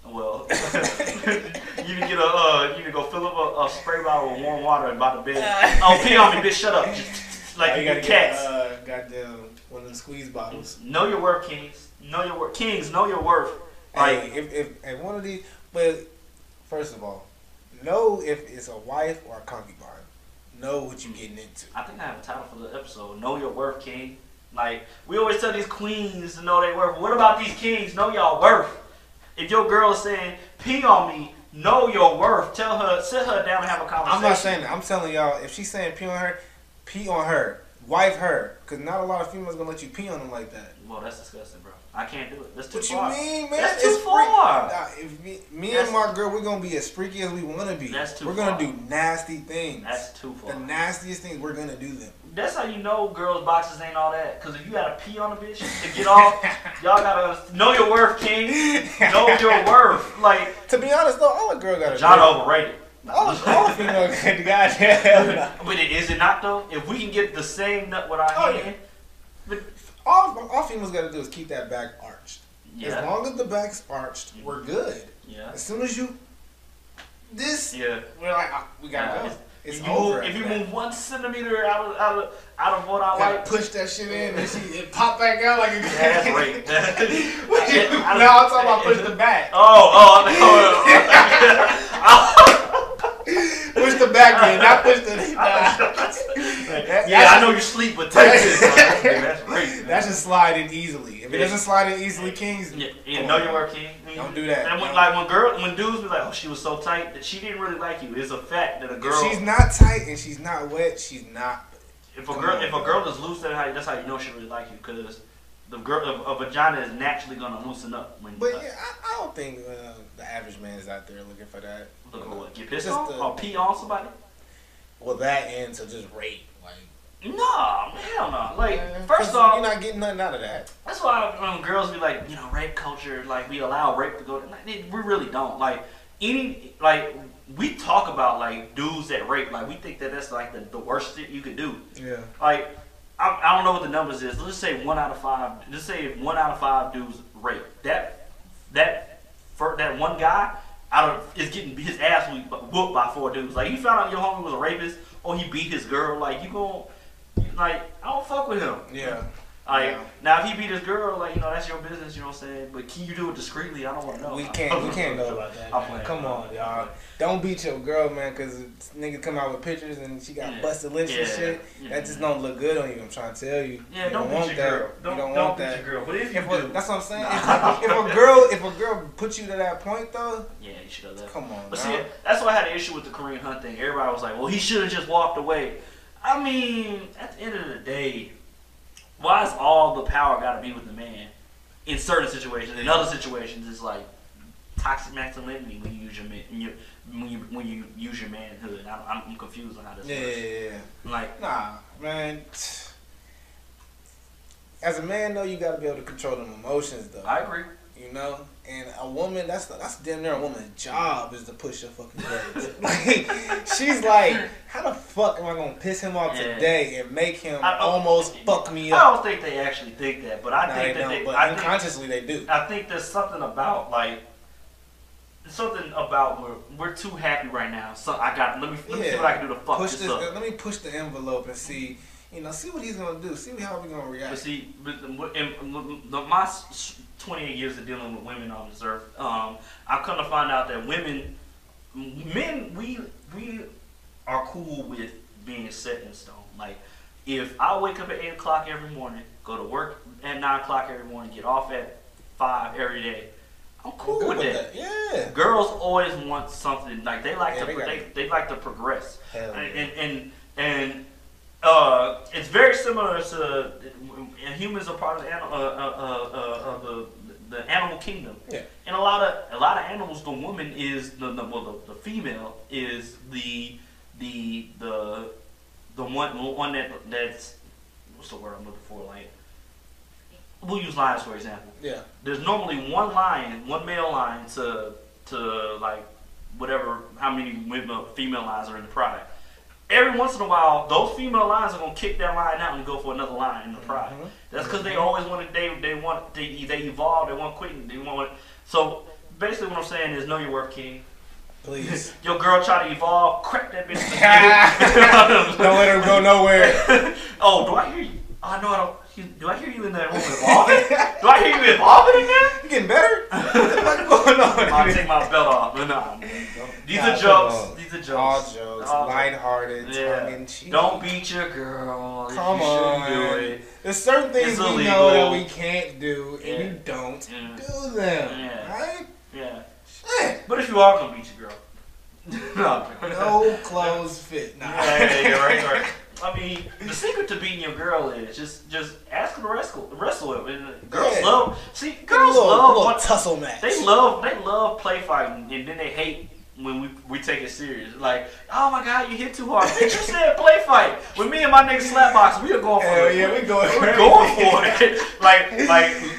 Well, you need to go fill up a spray bottle with warm water by the bed. Oh, pee on me, bitch! Shut up. Like you got cats. Goddamn, one of the squeeze bottles. Know your worth, kings. Know your worth, kings. Know your worth. Like if one of these, but first of all, know if it's a wife or a concubine. Know what you're getting into. I think I have a title for the episode. Know your worth, king. Like we always tell these queens to know their worth. What about these kings? Know y'all worth. If your girl is saying pee on me, know your worth. Tell her, sit her down and have a conversation. I'm not saying that. I'm telling y'all, if she's saying pee on her, wife her, because not a lot of females gonna let you pee on them like that. Well, that's disgusting, bro. I can't do it. That's too far. What you mean, man? That's too far. If me and my girl, we're gonna be as freaky as we wanna be. That's too far. We're gonna do nasty things. That's too far. The nastiest things, we're gonna do them. That's how you know girls' boxes ain't all that. Because if you gotta pee on a bitch to get off, y'all gotta know your worth, king. Know your worth. Like, to be honest though, all a girl gotta John overrated. All females goddamn. But is it not though? If we can get the same nut with our hand, but all females gotta do is keep that back arched. Yeah. As long as the back's arched, we're good. Yeah. As soon as you we're like, we gotta go. It's if you move 1 centimeter out of what I like, push that shit in and it pop back out like a that's rape. Now I'm talking about push the back. Push the back in, not push the. I know you sleep, but take this. That's great. That should slide in easily. If it doesn't slide in easily, kings. Yeah, know your work, king. Don't do that. And when dudes be like, oh, she was so tight that she didn't really like you. It's a fact that a girl. If she's not tight and she's not wet, she's not. If a girl is loose, that's how you know she really like you. Because a vagina is naturally gonna loosen up when. But yeah, I don't think the average man is out there looking for that. Look for what? Get pissed Just on or pee on somebody? Well, that and to just rape, like. No, hell no. Like, Yeah, first off, you're not getting nothing out of that. that's why girls be like, rape culture, like we allow rape to go. Like, we really don't. Like we talk about like dudes that rape, like we think that that's like the worst shit you could do. Yeah. Like I don't know what the numbers is. Let's just say 1 out of 5. Just say if 1 out of 5 dudes rape, that one guy is getting his ass whooped by 4 dudes. Like you found out your homie was a rapist or he beat his girl, like you gon'. Like, I don't fuck with him. Yeah. Like, now if he beat his girl, like, that's your business, you know what I'm saying? But can you do it discreetly? I don't want to know. We can't know about that. Man. Come on, y'all. Don't beat your girl, man, because niggas come out with pictures and she got busted lips and shit. That just don't look good on you, I'm trying to tell you. Yeah, you don't beat your girl. Don't want beat that. your girl. But if you do. That's what I'm saying. If a girl puts you to that point, though. Yeah, you should have left. Come on, But see, that's why I had an issue with the Kareem Hunt thing. Everybody was like, well, he should have just walked away. I mean, at the end of the day, why is all the power got to be with the man in certain situations? In other situations, it's like toxic masculinity when you use your man, when you use your manhood. I'm confused on how this works. Yeah. Like, nah, man. As a man, though, you got to be able to control them emotions, though. I agree. And a woman, that's damn near a woman's job is to push your fucking buttons. Like, she's like, how the fuck am I gonna piss him off today and make him almost fuck me up? I don't think they actually think that, but I think that but unconsciously they do. I think there's something about we're too happy right now. So let me see what I can do to fuck this up. Let me push the envelope and see. See what he's gonna do. See how we're gonna react. But see, in my 28 years of dealing with women on this earth, I've come to find out that men, we are cool with being set in stone. Like, if I wake up at 8 o'clock every morning, go to work at 9 o'clock every morning, get off at 5 every day, I'm cool with that. Yeah. Girls always want something like they like to progress, and it's very similar to humans are part of the animal kingdom. Yeah. And a lot of animals, the woman is the female is the one that's what's the word I'm looking for? Like, we'll use lions for example. Yeah. There's normally one male lion to like whatever how many female lions are in the pride. Every once in a while, those female lions are gonna kick that lion out and go for another lion in the pride. Mm-hmm. That's because they always want they evolve. They want quitting. They want. So basically, what I'm saying is, know your worth, King. Please. Your girl try to evolve, crack that bitch. Don't let her go nowhere. Oh, do I hear you? Oh, no, I don't. Do I hear you in that room evolving? Do I hear you evolving in there? You getting better? What's going on? I'll take my belt off. But nah, these are jokes. These are jokes. All jokes. Lighthearted, tongue-in-cheek. Don't beat your girl. Come on. Do it. There's certain things we know that we can't do, and you don't do them. Right? Yeah. Shit. But if you are going to beat your girl. No clothes fit. Nah. Yeah, right. I mean, the secret to beating your girl is just ask her to wrestle him. Girls love. See, girls love a tussle match. They love play fighting, and then they hate when we take it serious. Like, oh my God, you hit too hard. Bitch, you said play fight. When me and my nigga slapbox, we are going for it. Yeah, we're going for it. like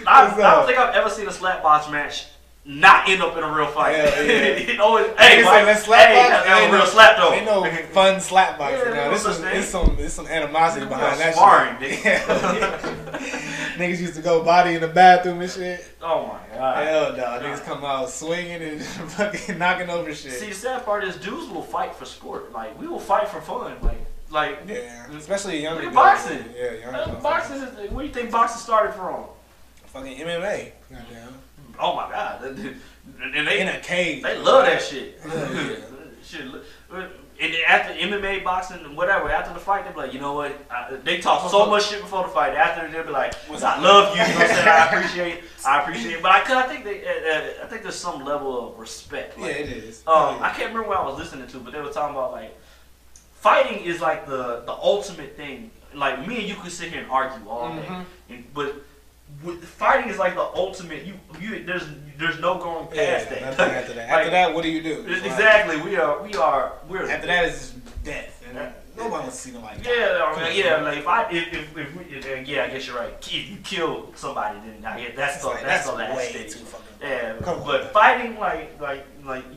I don't think I've ever seen a slapbox match not end up in a real fight. It always, let's slap box. Ain't no real slap though. Ain't no fun slap box. There's some animosity behind that sparring, shit. Niggas used to go body in the bathroom and shit. Oh my God. Hell no. Niggas come out swinging and fucking knocking over shit. See, the sad part is dudes will fight for sport. Like, we will fight for fun. Like yeah. Especially younger dudes. Boxing. Yeah, younger boxing is, where do you think boxing started from? Fucking MMA. Goddamn. Oh my God! And they in a cage. They love that shit. Shit. And after MMA, boxing, whatever, after the fight, they be like, you know what? They talk so much shit before the fight. After they'll be like, I love you. You know what I'm saying? I appreciate it. But I think there's some level of respect. Like, yeah, it is. I can't remember what I was listening to, but they were talking about like fighting is like the ultimate thing. Like me and you could sit here and argue all day, but fighting is like the ultimate. There's no going past that. Nothing after that. After that, what do you do? Exactly. We're. After that is death. And nobody wants to see nobody. Yeah. Like if I guess you're right. If you kill somebody, then that's way too fucking. Yeah, but fighting like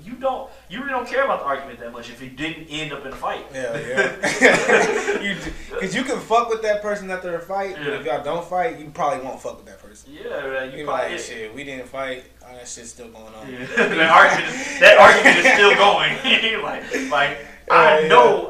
you really don't care about the argument that much if it didn't end up in a fight. Yeah. Because you can fuck with that person after a fight, but if y'all don't fight, you probably won't fuck with that person. Yeah, you probably like, shit, we didn't fight. Oh, that shit's still going on. Yeah. that argument is still going. I know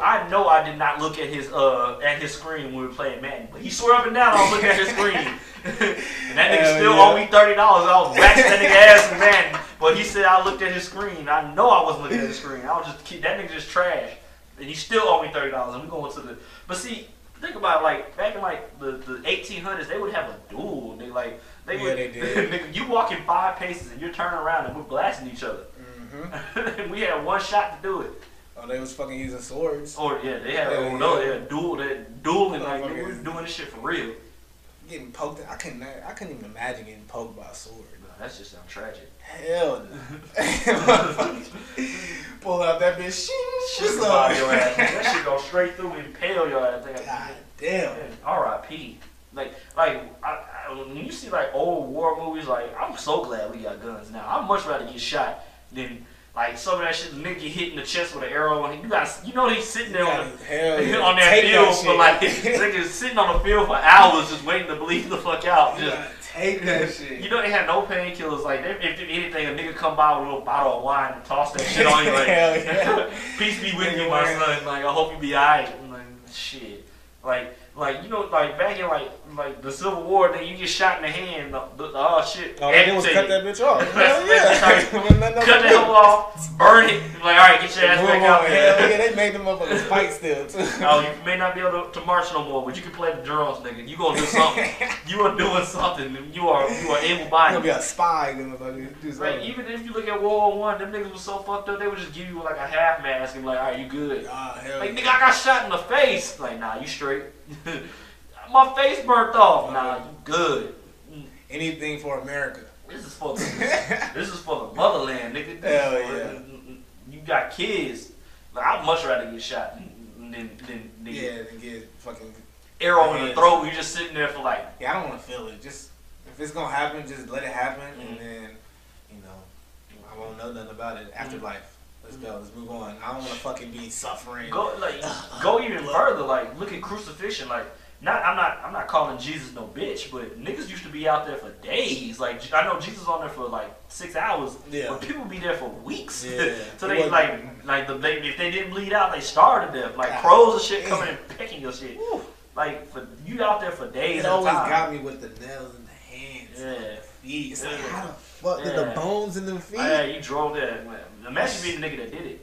I did not look at his screen when we were playing Madden, but he swore up and down I was looking at his screen. And that nigga still owed me $30. I was waxing that nigga ass in Madden, but he said I looked at his screen. I know I wasn't looking at his screen. That nigga just trash, and he still owed me $30. And we going to the. But see, think about it, like back in like the 1800s, they would have a duel. They did. Nigga, you walking 5 paces and you're turning around and we're blasting each other. Mm-hmm. We had one shot to do it. Oh, they was fucking using swords. Or they had dueling like we was doing this shit for real. Getting poked. I couldn't even imagine getting poked by a sword. No, that just sounds tragic. Hell no. Pull out that bitch. Shit about your ass. That shit go straight through and impale your ass. God damn. R.I.P. Like when you see like old war movies, like I'm so glad we got guns now. I'd much rather get shot than like some of that shit. The nigga get hit in the chest with an arrow, and you know he's sitting there on that field for like niggas sitting on the field for hours just waiting to bleed the fuck out. Just take that shit. You know they had no painkillers. Like if anything, a nigga come by with a little bottle of wine and toss that shit on you. Like peace be with you, my son. Like I hope you be alright. Like shit. Like you know, like back in like the Civil War, then you get shot in the hand. Shit. Oh, they was cut that bitch off. Cut that hoe off, burn it. Like, all right, get your ass back out there. Yeah, they made them motherfuckers fight still too. Oh, you may not be able to march no more, but you can play the drums, nigga. You gonna do something. You are doing something. You are able bodied. You gonna be a spy, motherfucker. Right. Even if you look at World War I, them niggas was so fucked up. They would just give you like a half mask and be like, all right, you good. Like nigga, I got shot in the face. Like, nah, you straight. My face burnt off. Nah, you good. Anything for America. This is for the motherland, nigga. Hell yeah. You got kids. Like I'd much rather get shot than get fucking arrow in the throat. You just sitting there for like. Yeah, I don't want to feel it. Just if it's gonna happen, just let it happen, and then I won't know nothing about it. Afterlife. Let's go. Let's move on. I don't want to fucking be suffering. Go even further. Like look at crucifixion. Like I'm not calling Jesus no bitch, but niggas used to be out there for days. Like I know Jesus on there for like 6 hours, but people be there for weeks. Yeah. So they if they didn't bleed out, they starved to death. Like crows and shit coming and pecking your shit. Woo. Like for you out there for days. It always got me with the nails in the hands. Yeah. Feet. It's like how the fuck did the bones in them feet? Yeah, you drove that. Imagine being the nigga that did it.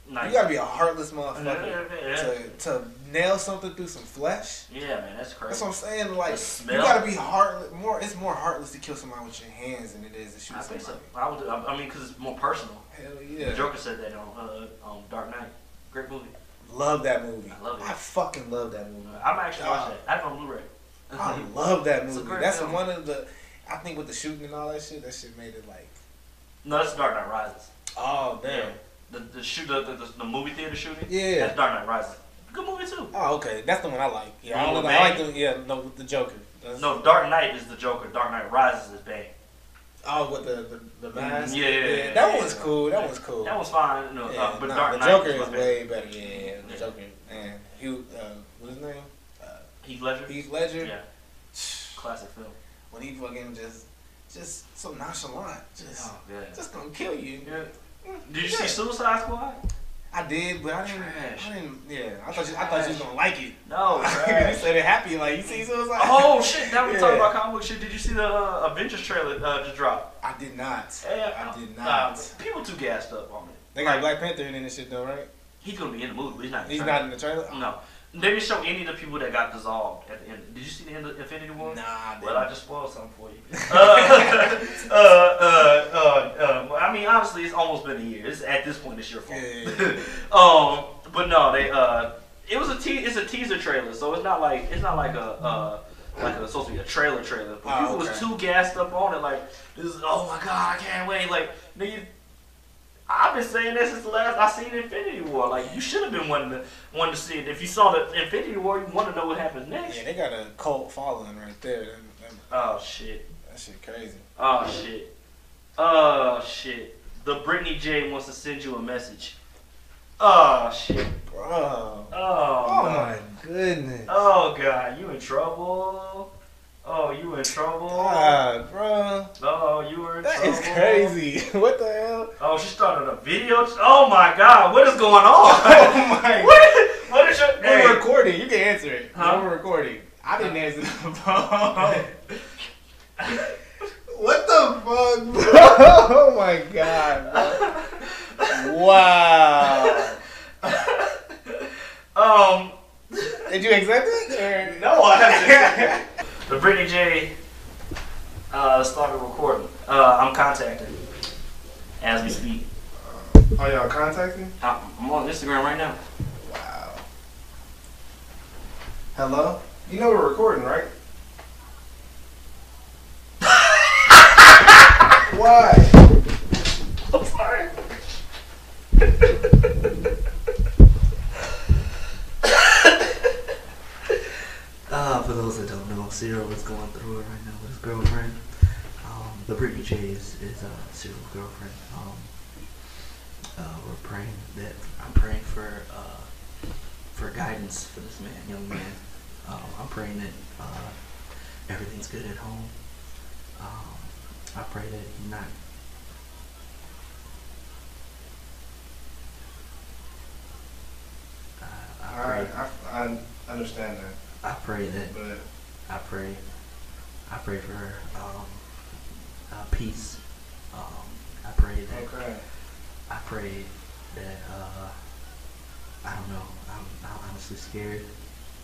Like, you gotta be a heartless motherfucker to nail something through some flesh. Yeah, man, that's crazy. That's what I'm saying. Like, you gotta be heartless. It's more heartless to kill somebody with your hands than it is to shoot somebody. I think so. I mean, because it's more personal. Hell yeah. The Joker said that on Dark Knight. Great movie. Love that movie. I love it. I fucking love that movie. I'm actually watching that. I have it on Blu-ray. I love that movie. That's film. one of the. I think with the shooting and all that shit made it like. No, that's Dark Knight Rises. Oh damn. Yeah. The movie theater shooting. Yeah. That's Dark Knight Rises. Good movie too. Oh okay, that's the one I like. Yeah, I like the Joker. No, Dark Knight is the Joker. Dark Knight Rises is Bane. Oh, with the mask. Yeah. That one was cool. That was cool. That was fine. No, but Dark the Knight Joker is way better. Yeah, the Joker. Man, what's his name? Heath Ledger. Heath Ledger. Yeah. Classic film. When he fucking just so nonchalant, just gonna kill you. Yeah. Did you see Suicide Squad? I did, but I didn't. Yeah, I thought you was gonna like it. No, you said it happy. Like you see Suicide. Oh shit! Now we talking about comic book shit. Did you see the Avengers trailer just dropped? I did not. Yeah, I did not. People too gassed up on it. They got Black Panther in this shit though, right? He's gonna be in the movie, but he's not. He's not in the trailer. No. They didn't show any of the people that got dissolved at the end. Did you see the end of Infinity War? Nah, I didn't. Well, I just spoiled something for you. I mean, honestly, it's almost been a year. At this point, it's your fault. Yeah. But no, it's a teaser trailer, so it's not like like it was supposed to be a trailer. But people okay. was too gassed up on it. Like, this is, oh my God, I can't wait. Like, nigga, I've been saying this since the last I seen Infinity War. Like, you should have been wanting to see it. If you saw the Infinity War, you want to know what happens next. Yeah, they got a cult following right there. Oh shit. That shit crazy. Oh shit. The Brittany J wants to send you a message. Oh shit. Bro. Oh my goodness. Oh God, you in trouble. Oh, you in trouble. God, bro. Oh, you were in trouble. That is crazy. What the hell? Oh, she started a video. Oh my God, what is going on? Oh my. What is your? Hey. We're recording. You can answer it. Huh? We're recording. I didn't answer the phone. What the fuck, bro? Oh my God, bro. Wow. Did you accept it? Or? No, I haven't. The Brittany J started recording. I'm contacting as we speak. Oh, y'all contacting? I'm on Instagram right now. Wow. Hello? You know we're recording, right? Why? I'm sorry. For those that don't know, Cyril is going through it right now with his girlfriend. The Brittany J is Cyril's girlfriend. I'm praying for guidance for this man, young man. I'm praying that everything's good at home. I pray that he's not. I understand that. I pray that. But I pray for peace. I pray that. okay. I pray that. I don't know. I'm honestly scared.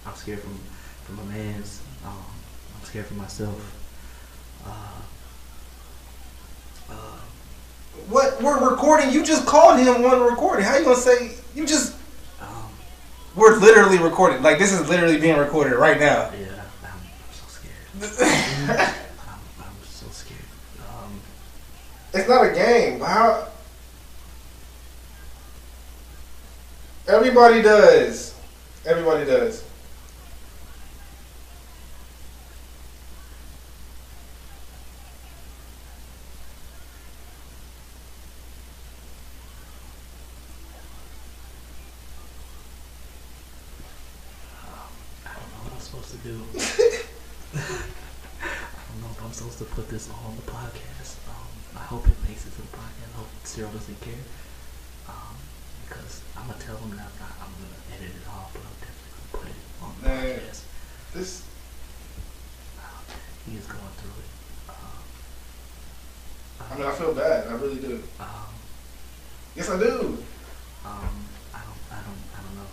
I'm scared from a man's. I'm scared for myself. What? We're recording. You just called him one recording. How you gonna say you just? We're literally recording. Like, this is literally being recorded right now. Yeah, I'm so scared. I'm so scared. It's not a game. How? Everybody does. Everybody does. To do. I don't know if I'm supposed to put this on the podcast. I hope it makes it to the podcast. I hope Cyril doesn't care. Because I'm gonna tell him that I'm gonna edit it off, but I'm definitely gonna put it on the podcast. He is going through it. I mean, I feel bad. I really do. Yes, I do. I don't know.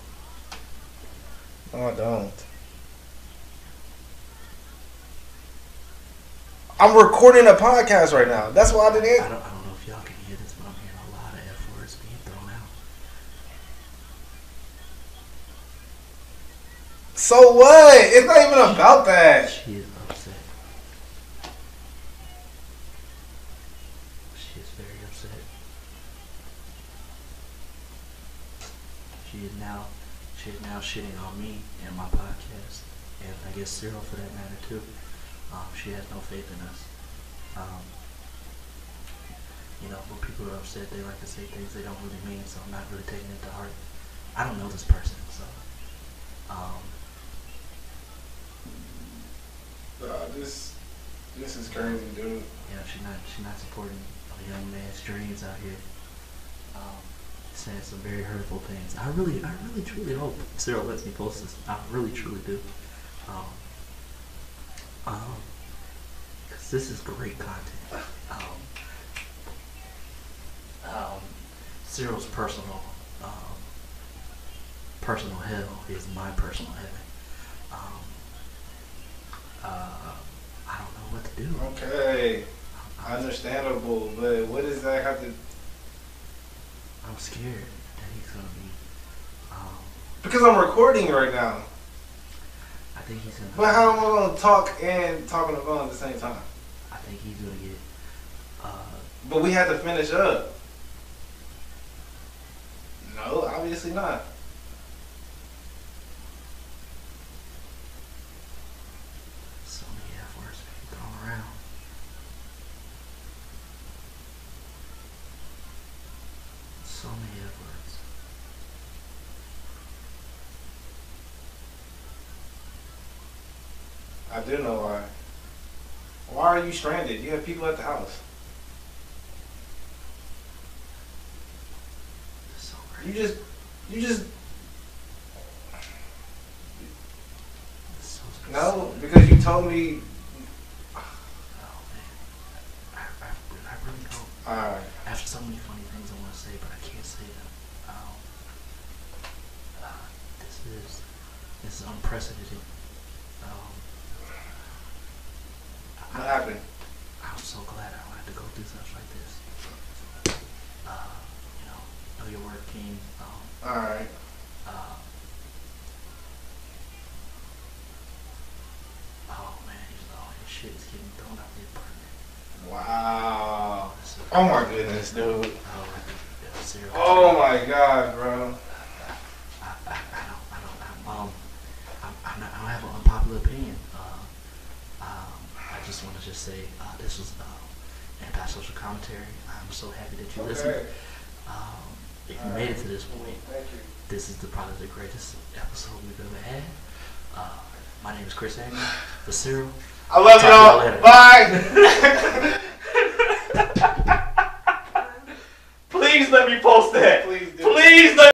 No, I don't. I'm recording a podcast right now. That's why I didn't answer. I don't know if y'all can hear this, but I'm hearing a lot of F words being thrown out. So what? It's not even about that. She is upset. She is very upset. She is now shitting on me and my podcast, and I guess Cyril for that matter too. She has no faith in us. When people are upset, they like to say things they don't really mean, so I'm not really taking it to heart. I don't know this person, so. This is crazy, dude. She's not supporting a young man's dreams out here. Saying some very hurtful things. I really truly hope Cyril lets me post this. I really truly do. Because this is great content. Cyril's personal hell is my personal heaven. I don't know what to do. Okay, understandable, but what does that have to? I'm scared that he's gonna be. Because I'm recording right now. I think he's gonna. But how am I gonna talk and talk on the phone at the same time? I think he's gonna get. But we have to finish up. No, obviously not. So many F words being thrown around. So many F words. I do know why. Why are you stranded? You have people at the house. So You just so no, because you told me. Oh man, I really don't. Alright. I have so many funny things I want to say, but I can't say them. This is unprecedented. What happened? I'm so glad I don't have to go through stuff like this. Know your worth, King. Alright. Oh man, his shit is getting thrown out the apartment. Wow. Oh my goodness, dude. Cyril. Oh my god, bro. I don't have an unpopular opinion. I just want to say this was Antisocial Commentary. I'm so happy that you listened. If you made it to this point, this is probably the greatest episode we've ever had. My name is Chris Angry. For Cyril. I love y'all. Bye. Please let me post that. Please do. Please let